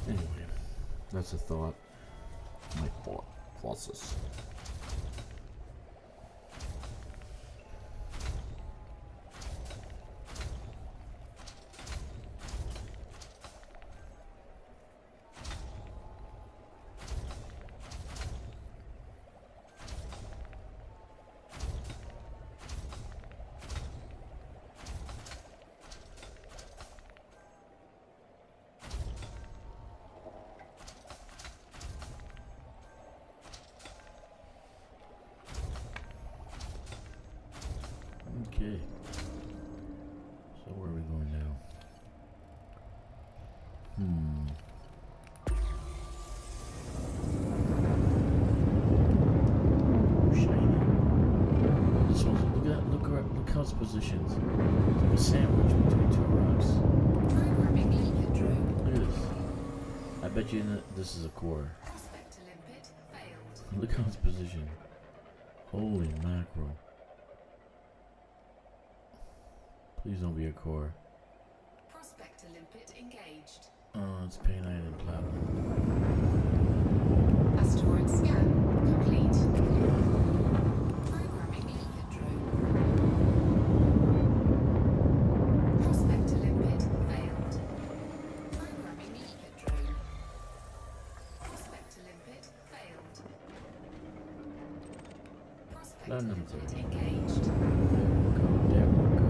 Anyway, that's a thought. My thought process. Okay. So where are we going now? Shiny. This one's look how it's positioned. It's like a sandwich between two rocks. Programming limpet drone. Look at this. I bet you this is a core. Prospect to limpet failed. Look how it's positioned. Holy mackerel. Please don't be a core. Prospect to limpet engaged. Oh, it's painite and platinum. Asteroid scan complete. Programming limpet drone. Prospect to limpet failed. Programming limpet drone. Prospect to limpet failed. Prospect to Platinum limpet thing. engaged. There we go.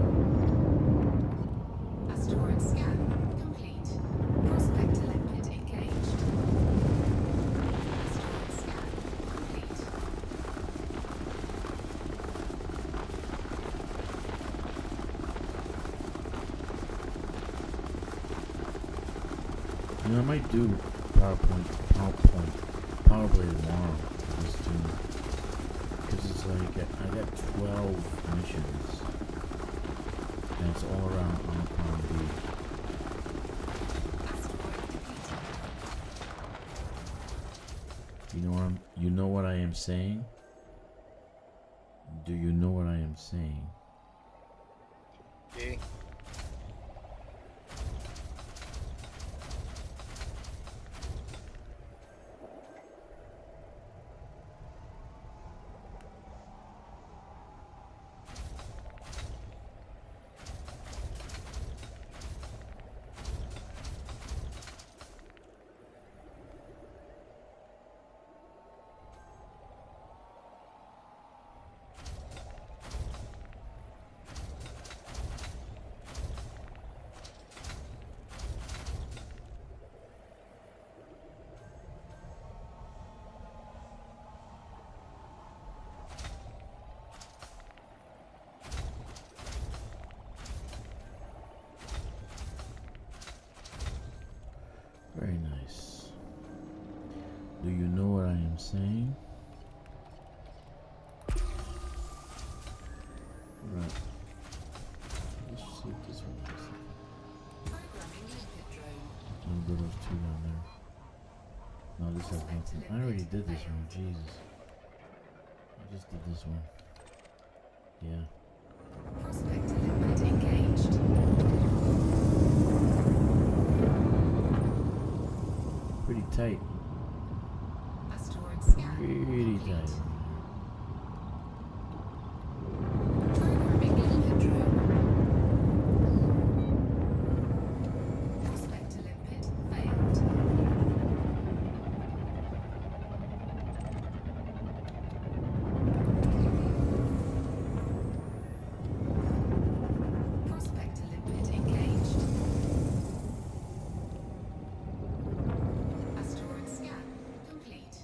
Asteroid scan complete. Prospect to limpet engaged. Asteroid scan complete. You know, I might do power play tomorrow. Just to, because it's like I got 12 missions, and it's all around Omicron B. Asteroid depleted. You know what I am saying? Do you know what I am saying? Okay. Very nice. Do you know what I am saying? Right. Let's see what this one is. Programming limpet drone. I'll go those two down there. No, this has nothing. I already did this one. Jesus. I just did this one. Yeah. Prospect to limpet engaged. tight. Asteroid scan Pretty complete. tight. Programming limpet drone. Prospector limpet failed. Prospector limpet engaged. Asteroid scan complete.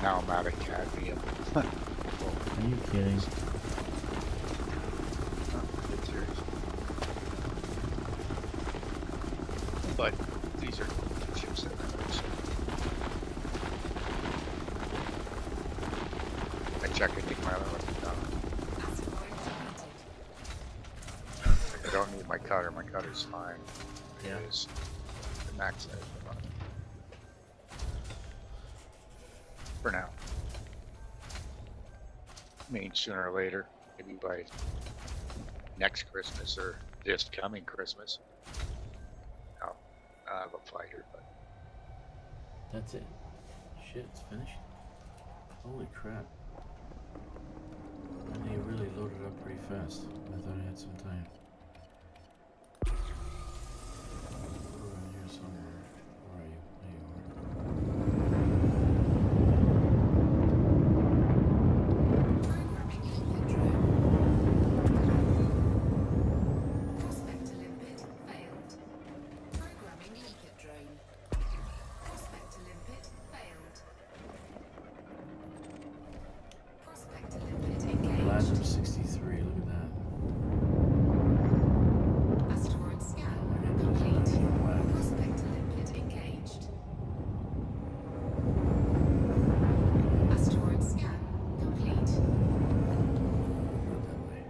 Now I'm out of cadmium. Are you kidding? It's serious. But these are chips that I use. I check anything my other one down. Asteroid depleted. I don't need my cutter. My cutter's fine. Yeah. It is the max size on it. For now. I mean, sooner or later, maybe by next Christmas or this coming Christmas, I'll have a fighter. But That's it. Shit, it's finished. Holy crap. And they really loaded up pretty fast. I thought I had some time. Around here somewhere. Where are you? There you Programming limpet drone. Prospector limpet failed. Programming limpet drone. Prospector limpet failed. Prospector limpet are. engaged. Platinum 63, look at that. Asteroid scan Oh my god, those are complete. being whacked. Prospector limpet engaged. Asteroid scan complete. Not that way.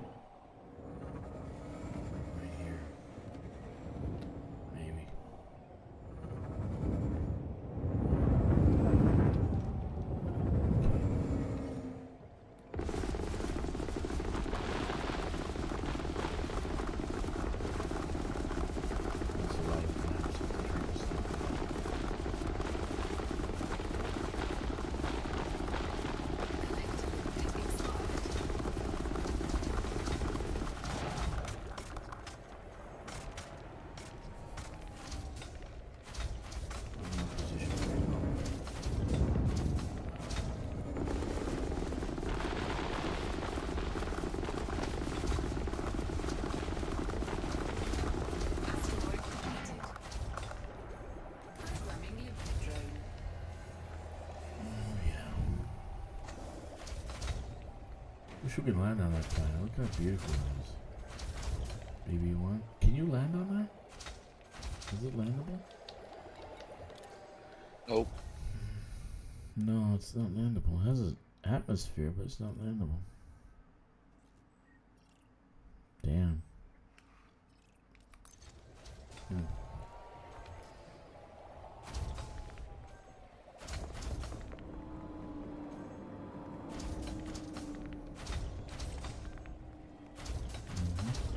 Right here. Maybe. That's a lot of times with the troops. I'm in position right now. Asteroid completed. Programming limpet drone. Oh yeah. Wish we could land on that planet. Look how beautiful it is. BB1. Can you land on that? Is it landable? nope. No, it's not landable. It has an atmosphere, but it's not landable. Damn. Hmm.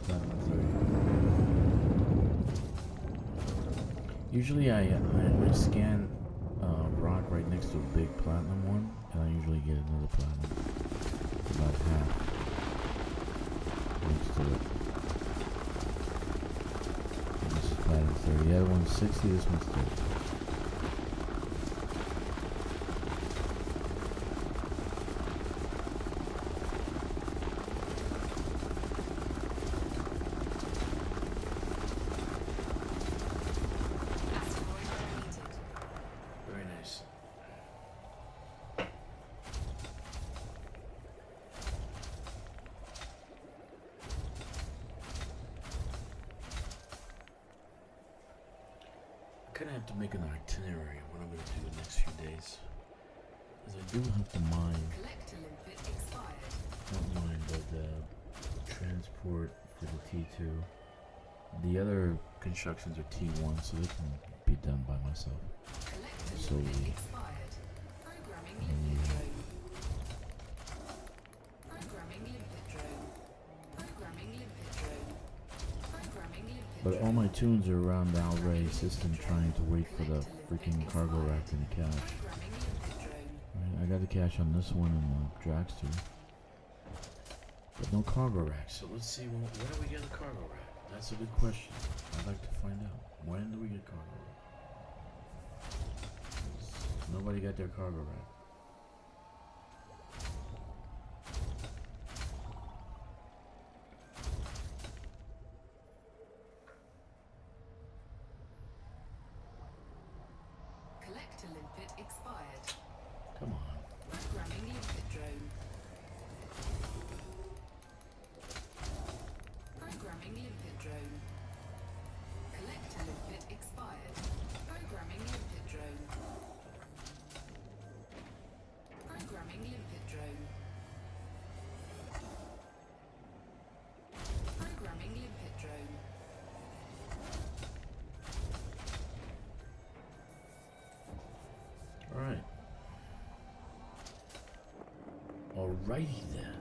Platinum 30. Usually I scan rock right next to a big platinum one, and I usually get another platinum. About half next to it. And this is platinum 30. The other one's 60, this one's 30. Asteroid completed. Very nice. I kind of have to make an itinerary of what I'm going to do the next few days. Because I do have to mine, Collector limpet expired. not mine, but transport for the T2. The other constructions are T1, so they can be done by myself. Collector So limpet we- expired. Programming limpet drone. Programming limpet drone. Programming But all my tunes are around the Outbreak system trying to wait for the freaking cargo rack and the cache. Programming limpet drone. Right, I got the cache on this one and the Drakkster. But no cargo rack, so let's see when do we get a cargo rack? That's a good question. I'd like to find out. When do we get cargo rack? Nobody got their cargo rack. Collector limpet expired. Come on. Programming limpet drone. Programming limpet drone. Collector limpet expired. Programming limpet drone. Programming limpet drone. Programming limpet drone. Alright. Alrighty then.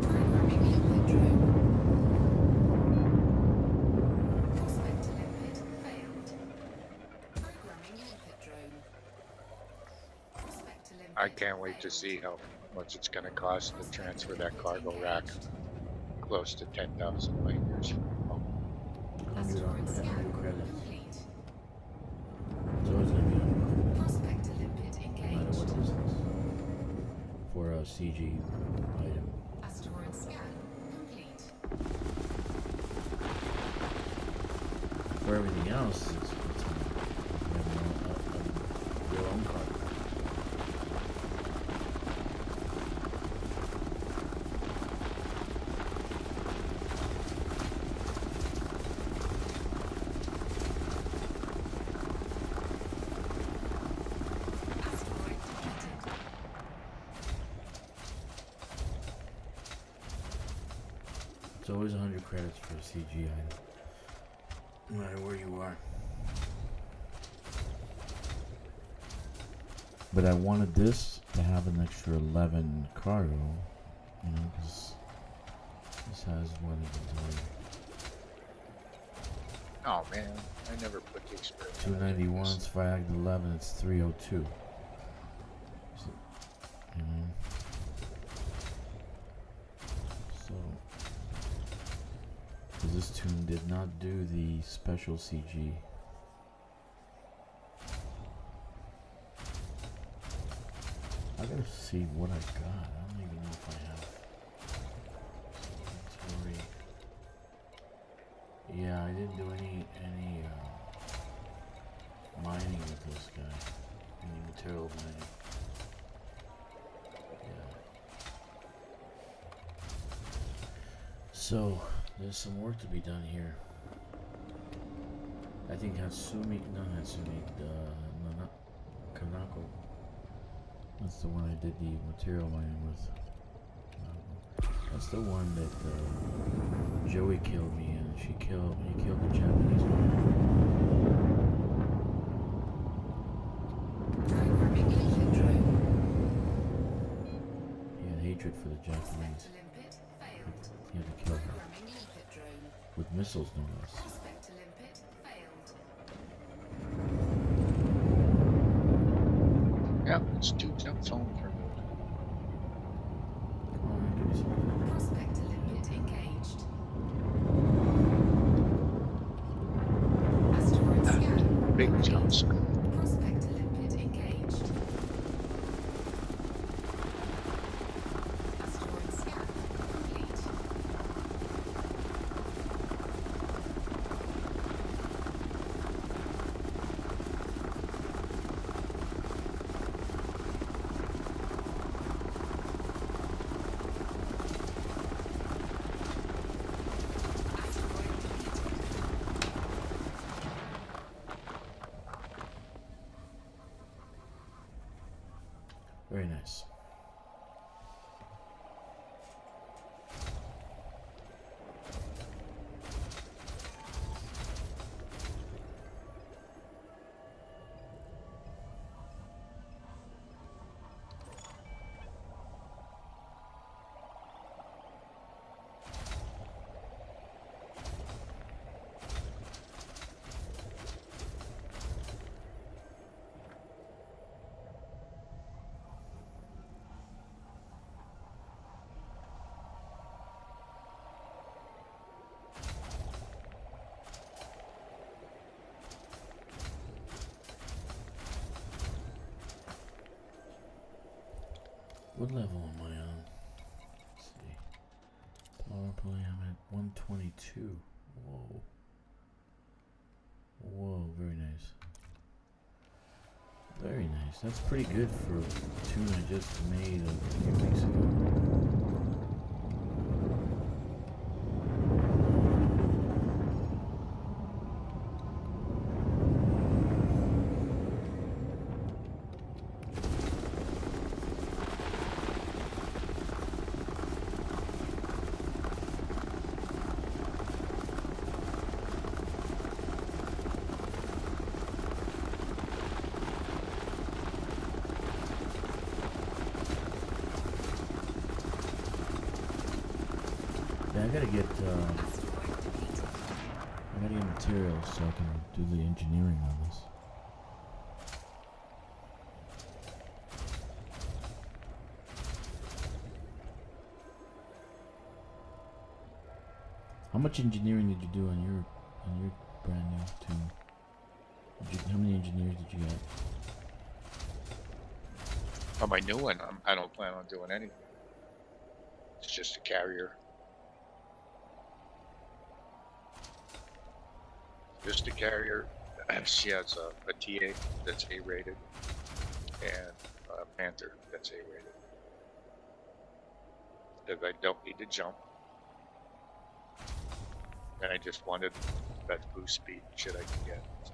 Programming limpet drone. Prospect to limpet failed. Programming limpet drone. Prospect to limpet I can't wait to failed. see how much it's going to cost to transfer that cargo rack close to 10,000 light years from now. 100 scan credits. complete. It's always gonna be 100 Prospect to limpet no matter engaged. what distance. For a CG item. Asteroid scan complete. For everything else, it's you have your own card. Asteroid detected. It's always 100 credits for a CG item. No matter where you are. But I wanted this to have an extra 11 cargo, you know, because this has one inventory. Oh man, I never put the experiment. 291, it's Viag 11, it's 302. So, you know. So, 'cause this tune did not do the special CG. I gotta see what I got. I don't even know if I have inventory. Yeah, I didn't do any mining with this guy. Any material mining. Yeah. So there's some work to be done here. I think Kanako. That's the one I did the material mining with. That's the one that Joey killed me and he killed the Japanese one. Programming limpet drone. He had hatred for the Prospect Japanese. to limpet failed. He had to kill them. Programming limpet drone. With missiles, no less. Prospect to limpet failed. Yep, it's 2 jump phone removed. Come on, give me some. Prospect to limpet engaged. Asteroid scan. Big complete. jumps. Prospect to limpet engaged. Asteroid scan complete. Asteroid detected. Very nice. What level am I on? Let's see. Power play, I'm at 122. Whoa. Whoa, very nice. Very nice. That's pretty good for a tune I just made a few weeks ago. Yeah, I gotta get materials so I can do the engineering on this. How much engineering did you do on your brand new tune? How many engineers did you get? On my new one, I don't plan on doing anything. It's just a carrier. Just a carrier. She has a TA that's A-rated and a Panther that's A-rated. Because I don't need to jump. And I just wanted that boost speed shit I can get. So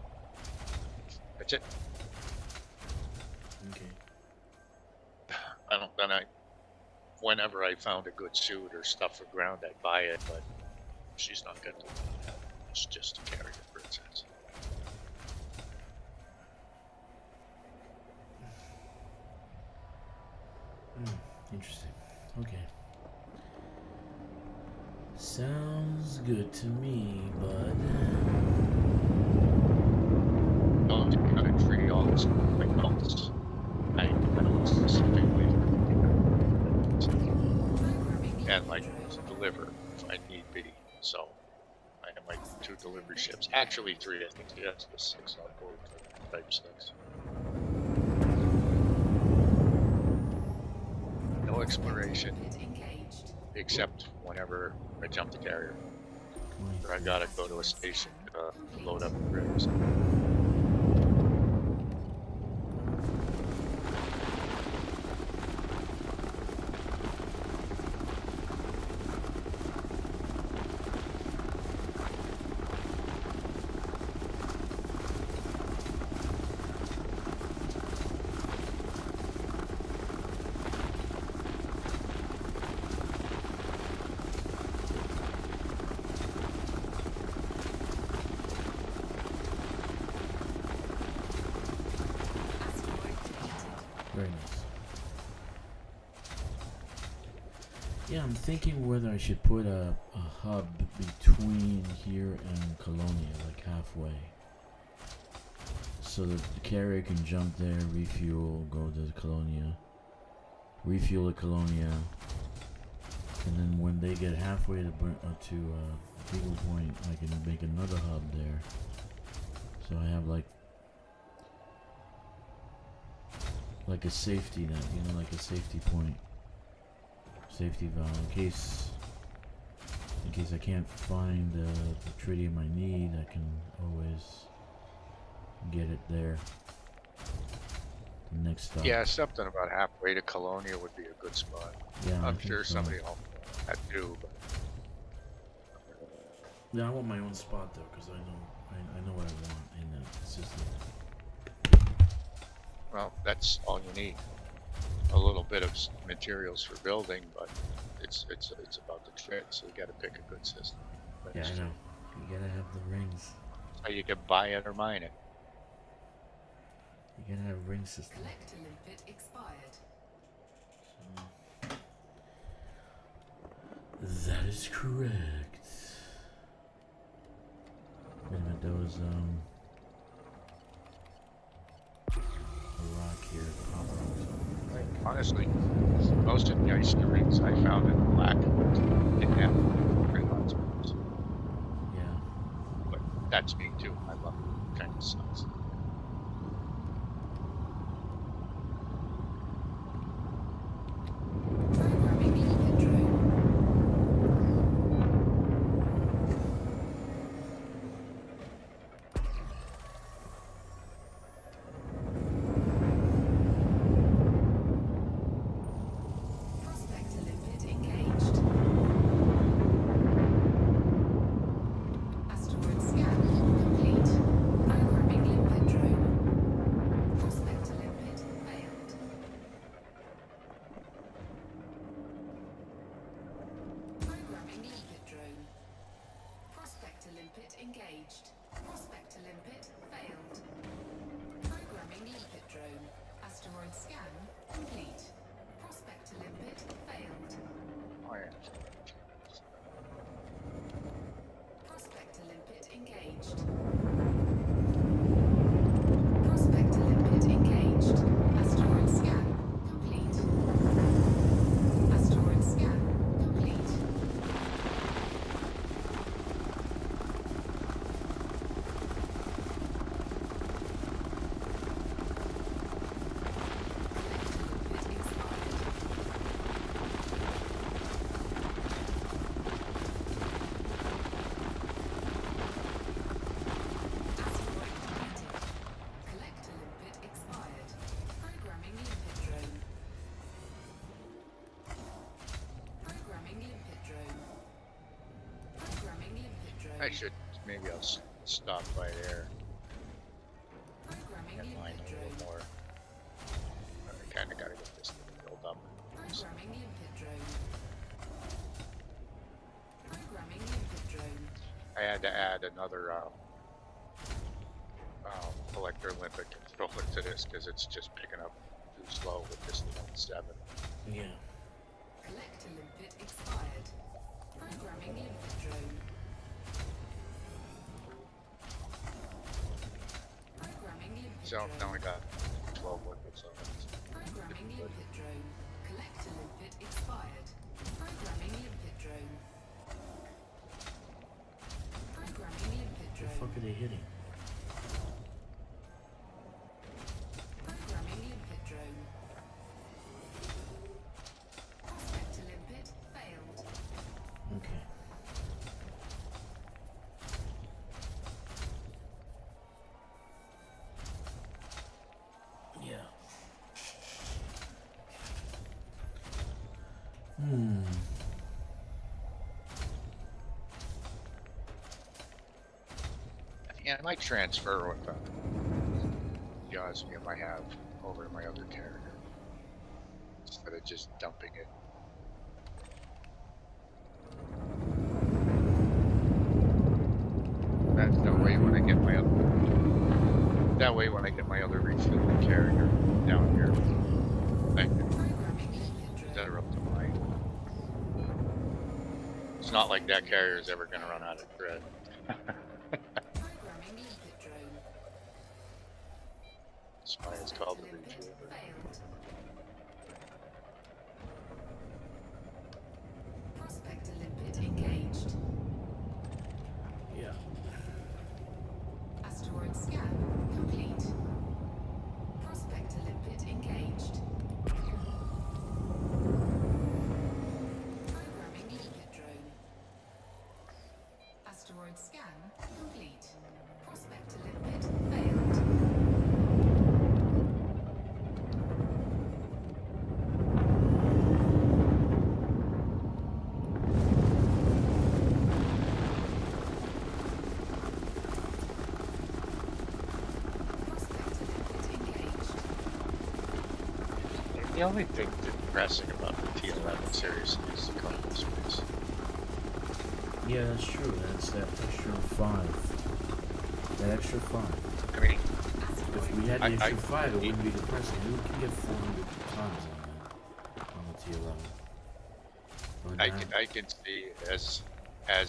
that's it. Okay. Whenever I found a good suit or stuff for ground, I'd buy it, but she's not gonna do that. It's just a carrier princess. Interesting. Okay. Sounds good to me, bud. Don't kind of treat all this like else. I don't specifically and like to deliver if I need be. So I have like 2 delivery ships. Actually 3, I think. Yeah, it's 6 on board for type 6. No exploration except whenever I jump the carrier. Or I gotta go to a station to load up the rigs. Very nice. Yeah, I'm thinking whether I should put a hub between here and Colonia, like halfway. So that the carrier can jump there, refuel, go to Colonia, refuel at Colonia, and then when they get halfway to Eagle Point, I can make another hub there. So I have like a safety net, like a safety point, safety valve, in case I can't find the tritium I need. I can always get it there. The next stop. Yeah, something about halfway to Colonia would be a good spot. Yeah, I'm sure somebody will that too, but yeah, I want my own spot though, because I know what I want in the system. well, that's all you need. A little bit of materials for building, but it's about the trick, so you got to pick a good system. Yeah, I know. You gotta have the rings. So you can buy it or mine it. You gotta have a ring system. Collector limpet expired. So, that is correct. Wait a minute, there was a rock here. Honestly, most of the ice rings I found in the black didn't have ring on spots. Yeah. But that's me too. I love it. Kind of sucks. limpet engaged. Prospector limpet failed. Programming limpet drone. Asteroid scan complete. Prospector limpet failed. Oh yeah. Prospector limpet engaged. Prospector limpet engaged. Asteroid scan complete. Asteroid scan complete. Collector limpet expired. Programming limpet drone. Programming limpet drone. Programming limpet drone. I should, maybe I'll stop by there Programming and mine limpet a drone. little more. I kinda gotta get this thing filled up. Programming limpet drone. Programming limpet drone. I had to add another collector limpet controller to this because it's just picking up too slow with this 1.7. Yeah. Collector limpet expired. Programming limpet drone. Programming limpet So drone. now I got 12 limpets on it. Programming limpet drone. Collector limpet expired. Programming limpet drone. Programming limpet The drone. fuck are they hitting? Programming limpet drone. Prospector limpet failed. Okay. Yeah. Yeah, I might transfer with the Osmium I have over to my other carrier instead of just dumping it. That's that way when I get my other. That way when I get my other refueling carrier down here, I can Programming limpet set drone. her up to mine. It's not like that carrier is ever going to run out of thread. Programming limpet drone. That's why it's called the Limpet refueler. failed. Prospector limpet engaged. Yeah. Asteroid scan complete. Prospector limpet engaged. Programming limpet drone. Asteroid scan complete. Prospector limpet failed. Prospector limpet engaged. The only thing depressing about the T11 series is the cargo space. Yeah, that's true. That's that extra 5. That extra 5. I mean, If we had the I- extra 5, it wouldn't be depressing. We can get 400 tons on the T11. Or I can see as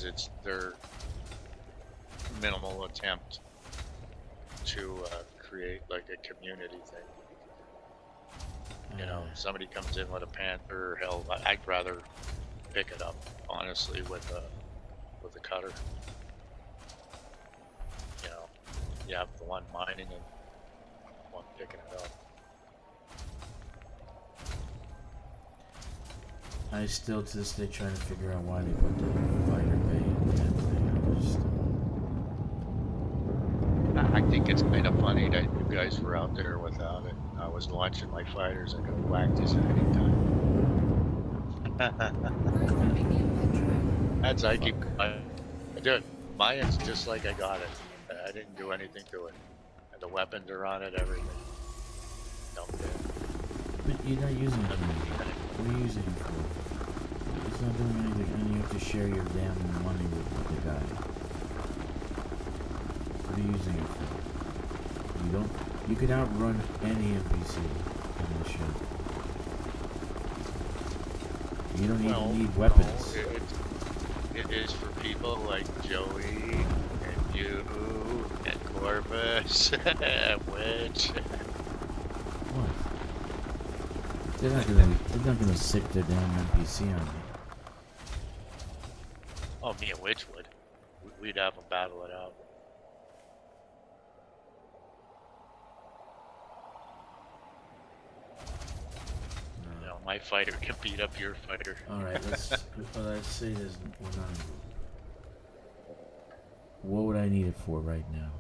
it's their minimal attempt to create like a community thing. You know, somebody comes in with a Panther, hell, I'd rather pick it up honestly with a cutter. You know, you have the one mining and one picking it up. I still to this day trying to figure out why they put the fighter bay in that thing. I think it's kind of funny that you guys were out there without it. I was watching my fighters. I could have whacked this at any time. Programming limpet drone. That's I keep. I do it. Mine's just like I got it. I didn't do anything to it. And the weapons are on it. Everything. Dumped it. But you're not using it. What are you using it for? It's not doing anything, and you have to share your damn money with the guy. you using it for? You don't. You can outrun any NPC in the ship. You don't even need weapons. No, it is for people like Joey and you and Corvus and Witch. What? They're not gonna sick their damn NPC on me. Oh, me and Witch would. We'd have them battle it out. You know, my fighter can beat up your fighter. Alright, let's say there's we're not. What would I need it for right now?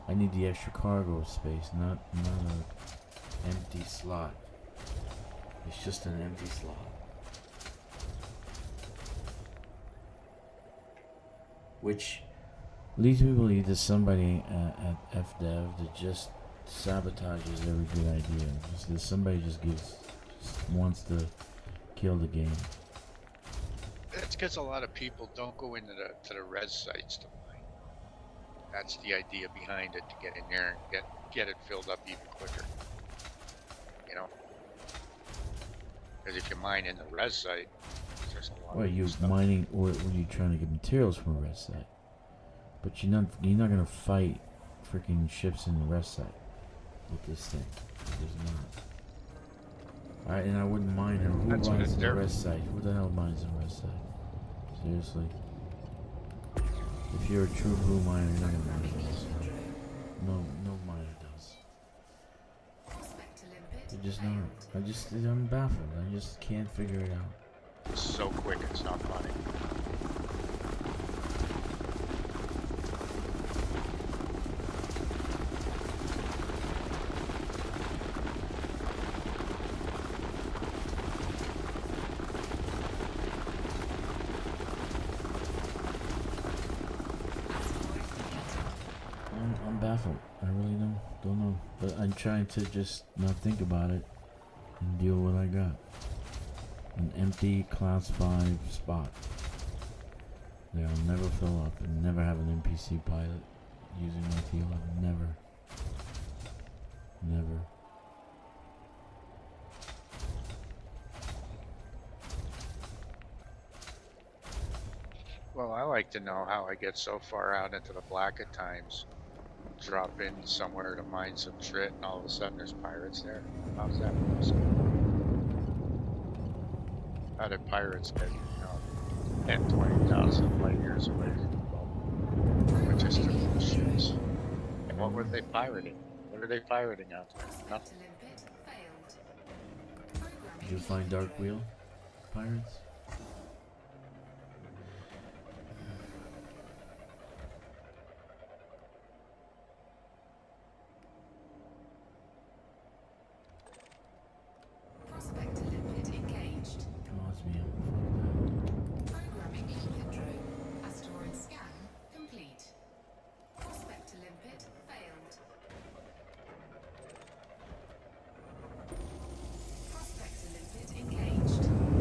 I need the extra cargo space, not a empty slot. It's just an empty slot. Which leads me to believe there's somebody at FDev that just sabotages every good idea. There's somebody just wants to kill the game. It's because a lot of people don't go into the res sites to mine. That's the idea behind it, to get in there and get it filled up even quicker. You know? Because if you mine in the res site, there's a lot Well, of you're stuff. mining, or when you're trying to get materials from a rest site. But you're not gonna fight freaking ships in the rest site with this thing. There's not. Alright, and I wouldn't mind her. Who That's what mines it's in the there. rest site? Who the hell mines in the rest site? Seriously. If you're a true blue miner, you're not gonna mine in the rest site. No miner does. They're just not. I'm baffled. I just can't figure it out. It's so quick, it's not funny. I'm baffled. I really don't know. But I'm trying to just not think about it and deal with what I got. An empty class 5 spot. They'll never fill up and never have an NPC pilot using my T11. Never. Well, I like to know how I get so far out into the black at times, drop in somewhere to mine some shit, and all of a sudden there's pirates there. How's that possible? How did pirates get, 10, 20,000 light years away from the boat? With just different ships. And what were they pirating? What are they pirating out there? Nothing. Did you find Dark Wheel pirates? Prospector limpet engaged. Osmium. Programming limpet drone. Asteroid scan complete. Prospector limpet failed. Prospector limpet engaged. Asteroid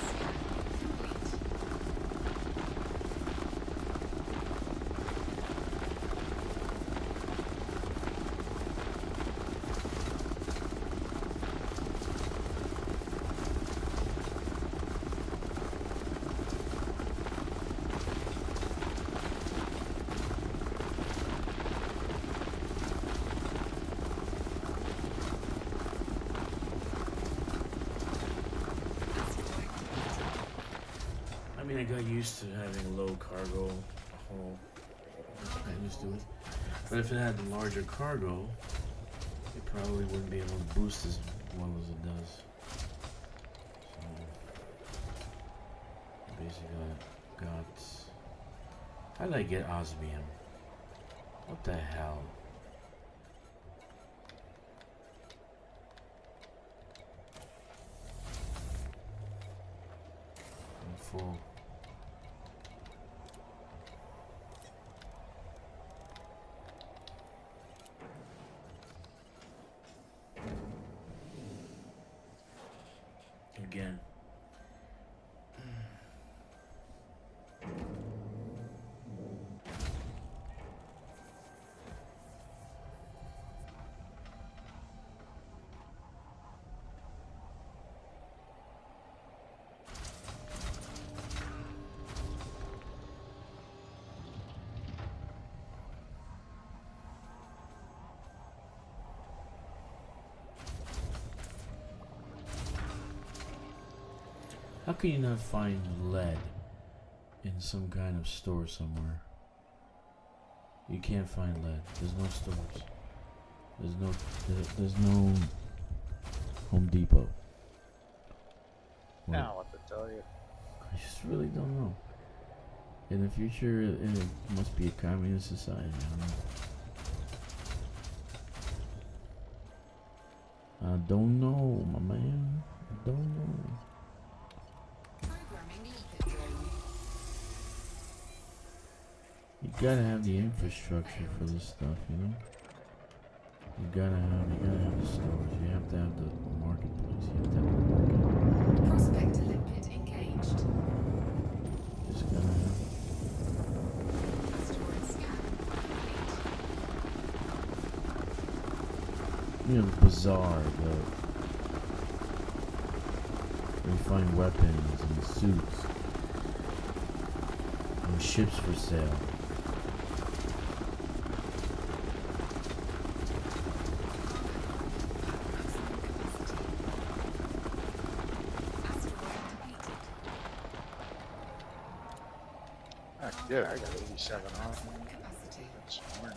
scan complete. I mean, I got used to having low cargo hull. I used to it. But if it had the larger cargo, it probably wouldn't be able to boost as well as it does. So, basically, I got. How did I get osmium? What the hell? I'm full. Again. How can you not find lead in some kind of store somewhere? You can't find lead. There's no stores. There's no Home Depot. Now what to tell you? I just really don't know. In the future, it must be a communist society. I don't know, my man. I don't know. Programming limpet drone. You gotta have the infrastructure for this stuff, you know? You gotta have the stores. You have to have the marketplace. You have to have the market. Prospector limpet engaged. Just gotta have. Asteroid scan complete. You know, the bazaar, we find weapons and suits and ships for sale. Yeah, I got 87 on. Maximum capacity. That's more than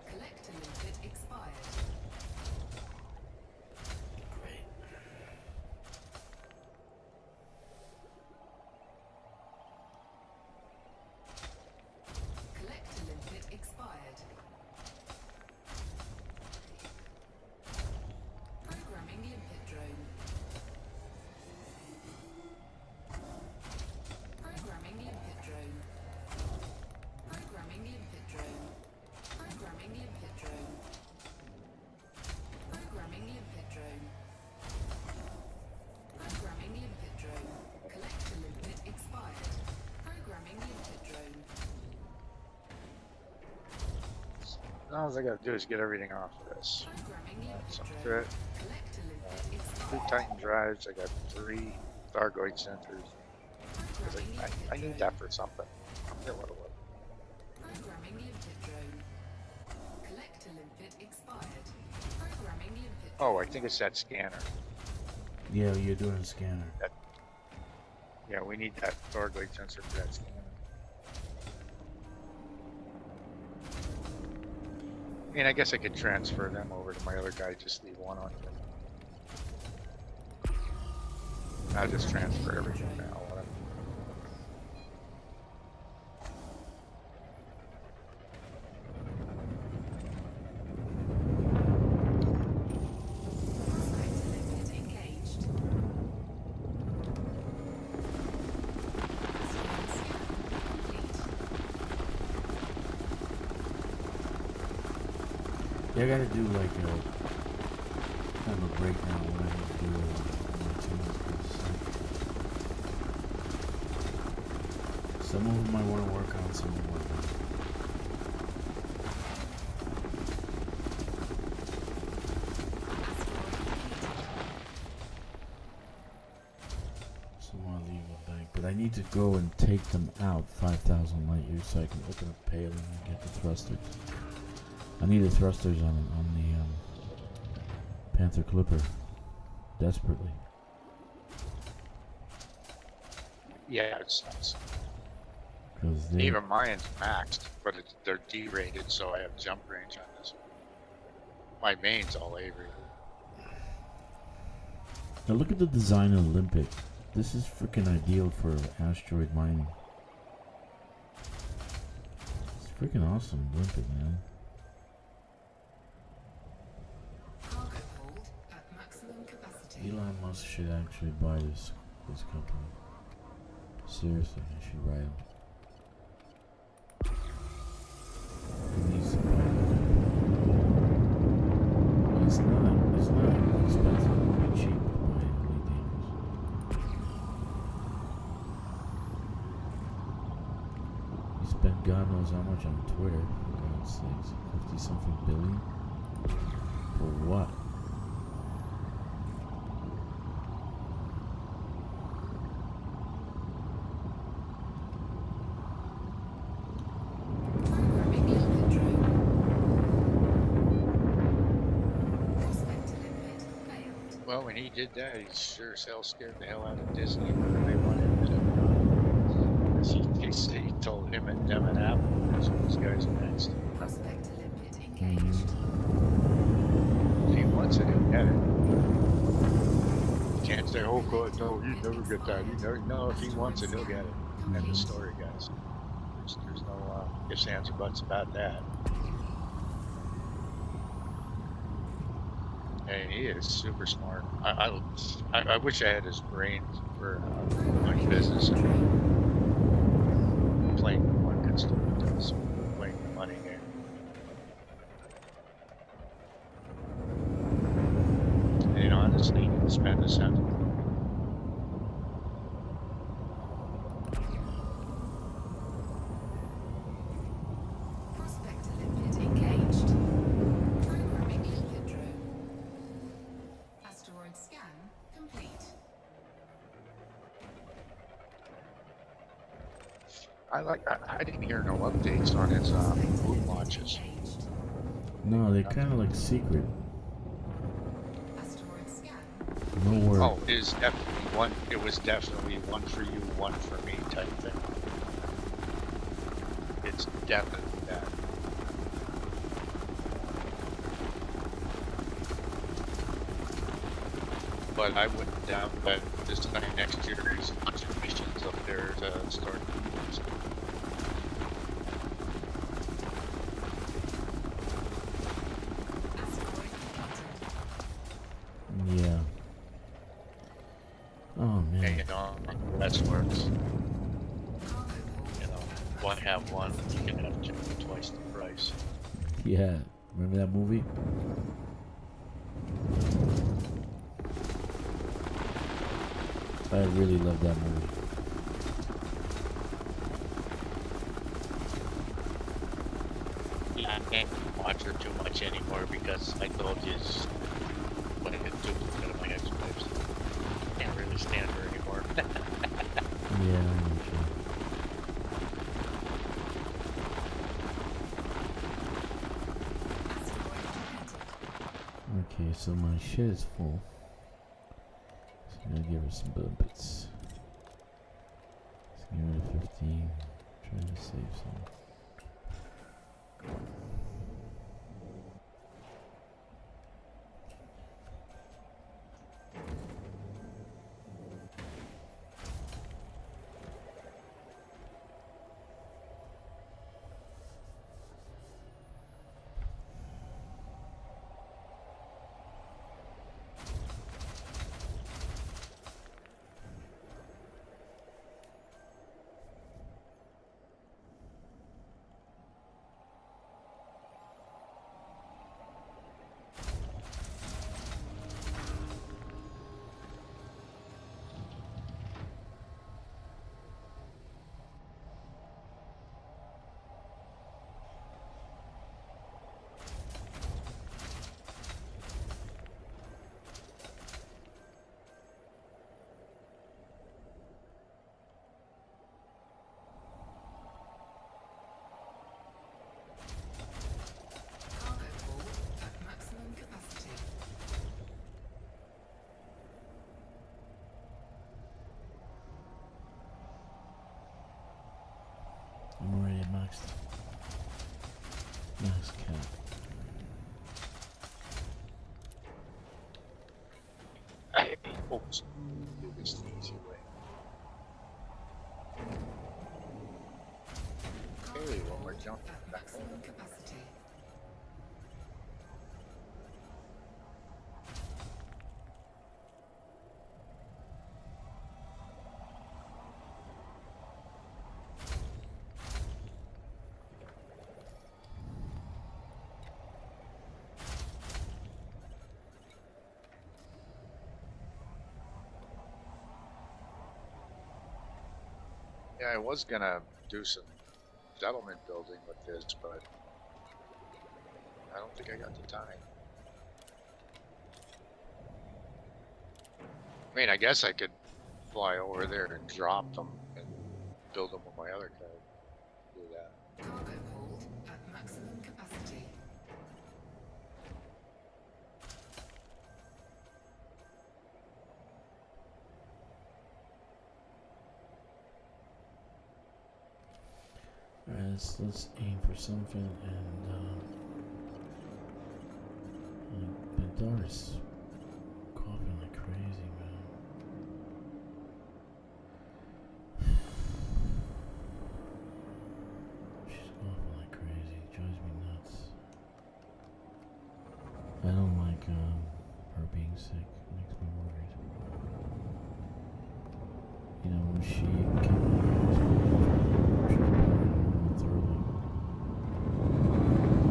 Collector limpet expired. Great. Collector limpet expired. Programming limpet drone. Programming limpet drone. Programming limpet drone. Programming limpet drone. Programming limpet drone. Programming limpet drone. Collector limpet expired. Programming limpet drone. all I gotta do is get everything off of this. Programming Some limpet drone. fit. Collector limpet 2 expired. Titan drives. I got 3 Thargoid sensors. 'Cause Programming I limpet need drone. that for something. I forget what it was. Programming limpet drone. Collector limpet expired. Programming limpet Oh, I think it's that scanner. Yeah, you're doing a scanner. Yeah, we need that Thargoid sensor for that scanner. I mean, I guess I could transfer them over to my other guy, just leave one on here. I'll just transfer everything now. Whatever. Prospector limpet engaged. Asteroid scan complete. Yeah, I gotta do like a kind of a breakdown of what I have to do on my tunes. 'Cause some of them I want to work on, some of them I don't. Some I leave a bank, but I need to go and take them out 5,000 light years so I can open up Palin and get the thrusters. I need the thrusters on the Panther Clipper desperately. Yeah, it's nuts. Because they Even mine's maxed, but they're D-rated, so I have jump range on this. My main's all A-rated. now look at the design of Olympic. This is freaking ideal for asteroid mining. It's freaking awesome, Olympic, man. Cargo hold at maximum capacity. Elon Musk should actually buy this company. Seriously, I should write him. He needs to buy it. It's not expensive. It'll be cheap to buy Radiators. He spent knows how much on Twitter, for God's sakes. 50 something billion? For what? Programming limpet drone. Prospect to limpet failed. Well, when he did that, he sure as hell scared the hell out of Disney. They wanted to. He told him and them and Apple, those guys are next. Prospect to limpet engaged. If he wants it, he'll get it. You can't say, oh God, no, he'd never get that. No, if he wants it, he'll get it. End of story, guys. There's no ifs, ands, or buts about that. And he is super smart. I wish I had his brains for doing business and playing the market stuff he does, playing the money game. And honestly, he can spend a cent. Prospect to limpet engaged. Programming limpet drone. Asteroid scan complete. I didn't hear no updates on his Prospect to moon limpet launches. engaged. No, they're kind of like secret. Asteroid scan. No word. Oh, it was definitely one for you, one for me type thing. It's definitely that. But I wouldn't doubt that this time next year is a bunch of missions up there to start. Asteroid detected. Yeah. Oh And man. you know, that's where it's, Cargo port. one have one, you can have two, twice the price. Yeah. Remember that movie? I really love that movie. Yeah, I can't watch her too much anymore because I told you when I get duplicate of my ex-wives. Can't really stand her anymore. Yeah, I'm sure. Asteroid detected. Okay, so my shit is full. So I'm gonna give her some bumpets. Let's give her 15. Trying to save some. Cargo port at maximum capacity. I'm already at max. Max cap. Oops. Do this the easy way. Cargo Hey, one more port jump at back maximum home. capacity. Yeah, I was gonna do some settlement building with this, but I don't think I got the time. I mean, I guess I could fly over there and drop them and build them with my other car. Do that. Cargo hold at maximum capacity. Alright, let's aim for something and Bendar's coughing like crazy, man. She's coughing like crazy. It drives me nuts. I don't like her being sick. It makes me worried. You know, when she came thoroughly.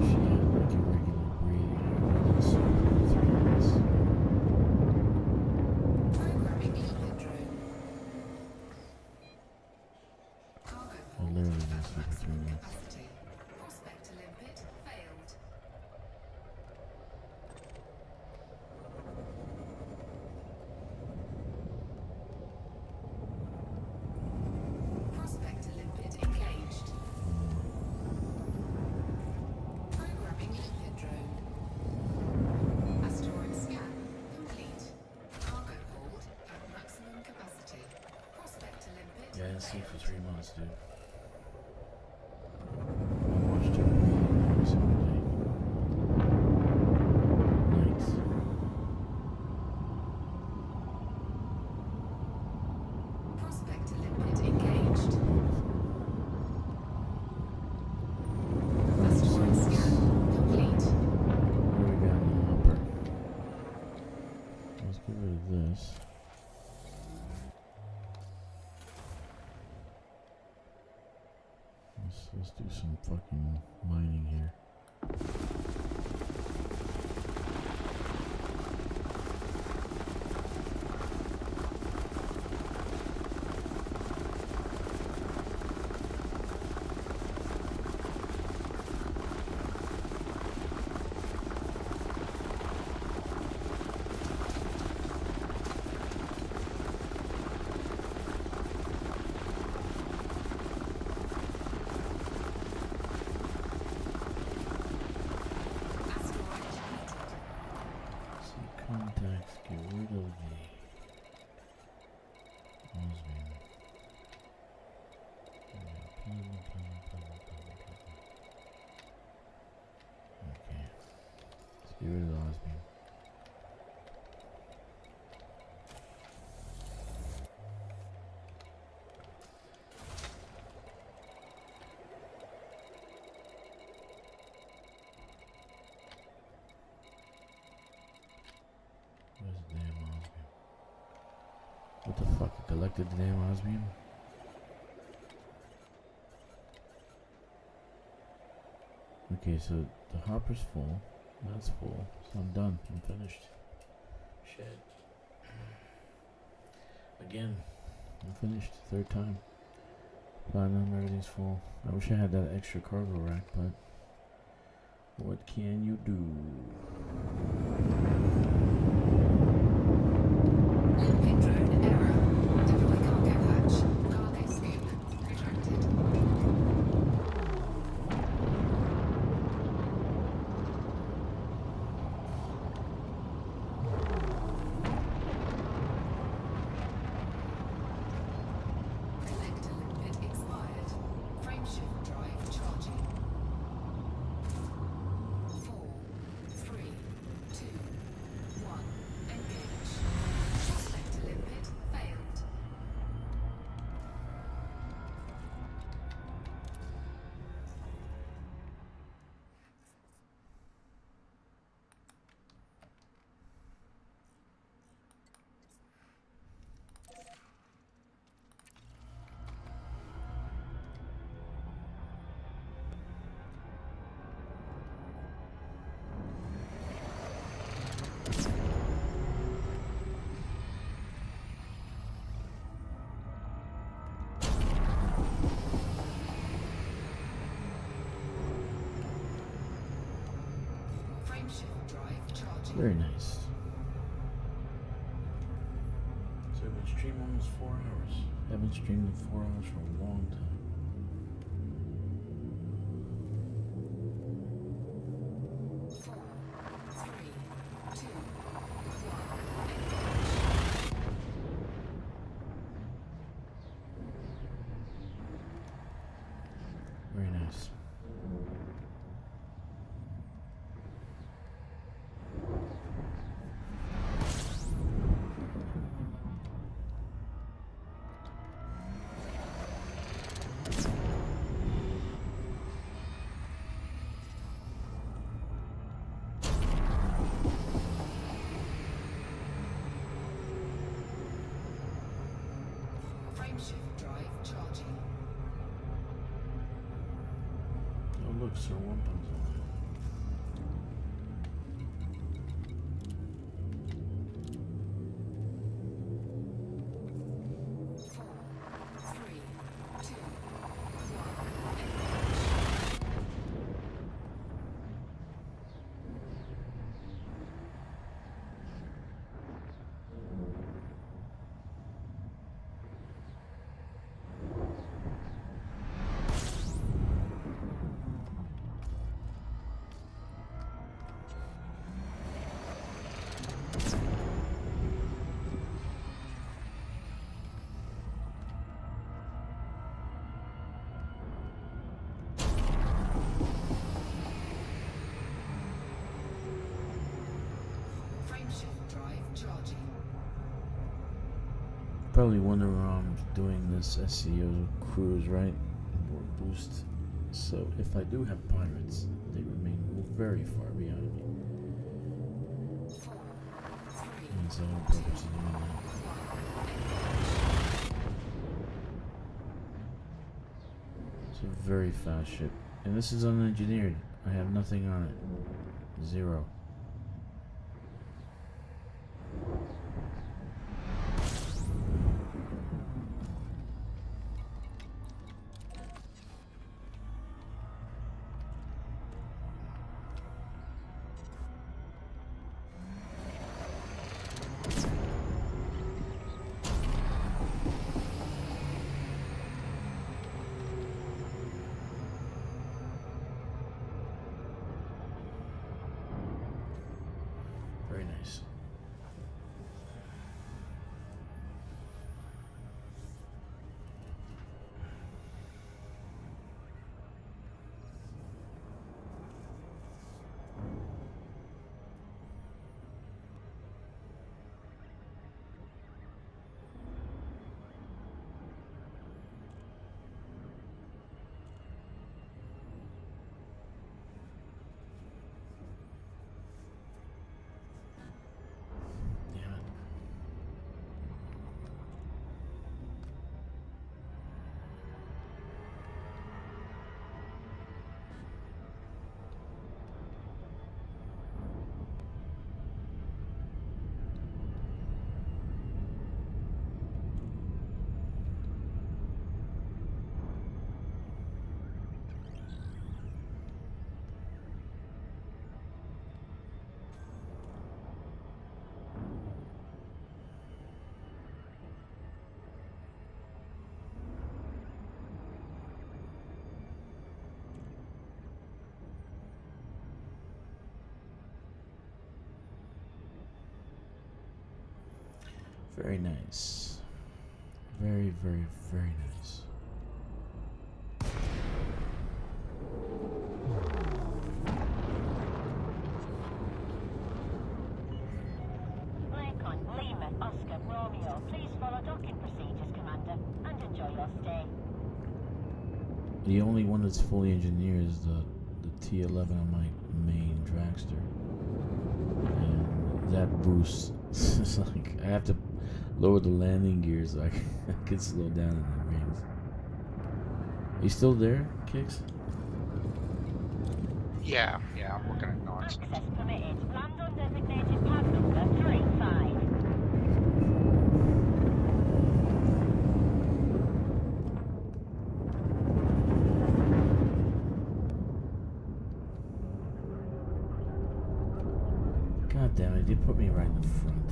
She had like irregular breathing and so for 3 months. Programming limpet drone. Cargo I hold literally at been sick for 3 maximum months. capacity. Prospect to limpet failed. Prospect to limpet engaged. Programming limpet drone. Asteroid scan complete. Cargo hold at maximum capacity. Prospect to limpet Yeah, I didn't see for failed. 3 months, dude. I watched her breathe every single day. Nights. Prospect to limpet engaged. Asteroid scan complete. What do we got in the hopper? Let's get rid of this. Let's do some fucking mining here. Asteroid deleted. See contacts, get rid of the Osmium. Okay. Let's get rid of the Osmium. Where's the damn Osmium? What the fuck? I collected the damn Osmium? Okay, so the hopper's full. That's full. So I'm done. I'm finished. Shit. Again. I'm finished. Third time. Platinum, everything's full. I wish I had that extra cargo rack, but what can you do? Limpet drone error. Deploy cargo hatch. Cargo scoop retracted. Connector limpet expired. Frameshift drive charging. 4, 3, Very nice. So I've been streaming almost 4 hours. Haven't streamed in 4 hours for a long time. Very nice. Frameshift drive charging. Oh look, Sir Wampum's on. 4, 3, 2, 1. Frameshift drive charging. Probably wonder why I'm doing this SEO cruise, right? Or boost. So if I do have pirates, they remain very far behind me. 4, 3, Means the whole purpose of doing that. It's a very fast ship. And this is unengineered. I have nothing on it. Zero. Very nice. Damn it. Very nice. Very, very, very nice. Lincoln, Lima, Oscar, Romeo, please follow docking procedures, Commander, and enjoy your stay. The only one that's fully engineered is the T11 on my main Drakkster. And that boost, it's like I have to lower the landing gear so I can slow down in the rings. Are you still there, Kix? Yeah, I'm working at nonsense. Access permitted. Land on designated pad number 35. God damn it, they put me right in the front.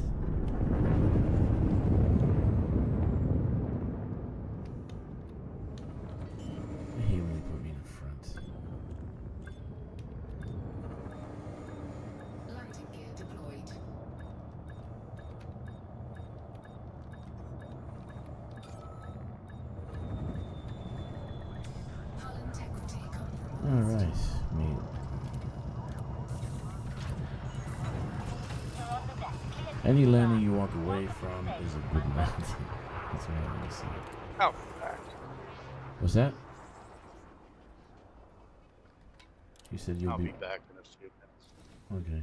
I hate when they put me in the front. Landing gear deployed. Hull integrity compromised. Alright, mate. Any landing you walk away from is a good landing. That's what I'm gonna say. Oh, back. What's that? You said you'll I'll be be back in a few minutes. okay.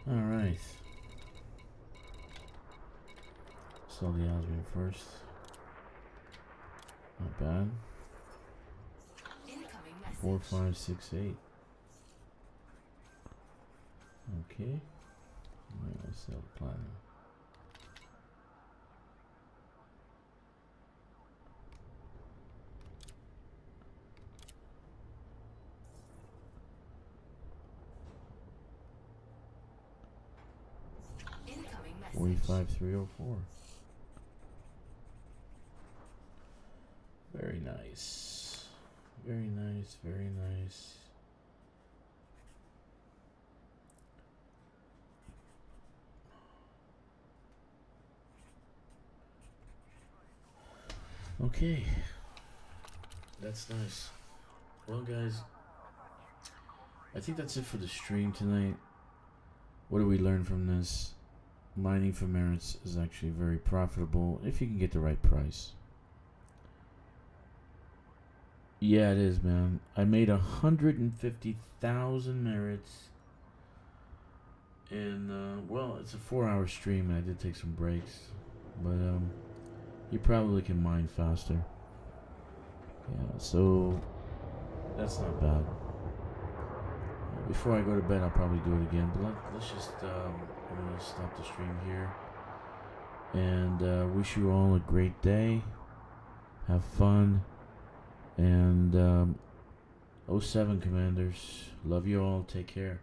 Alright. So the Osmond first. Not bad. Incoming message. 4, 5, 6, 8. Okay. Let's sell platinum. Incoming message. 45304. Very nice. Very nice, very nice. Okay. That's nice. Well, guys, I think that's it for the stream tonight. What do we learn from this? Mining for merits is actually very profitable if you can get the right price. Yeah, it is, man. I made 150,000 merits. And, well, it's a 4-hour stream, and I did take some breaks. But, you probably can mine faster. Yeah, so that's not bad. Before I go to bed, I'll probably do it again. But let's just, I'm going to stop the stream here. And wish you all a great day. Have fun. And 07 Commanders, love you all. Take care.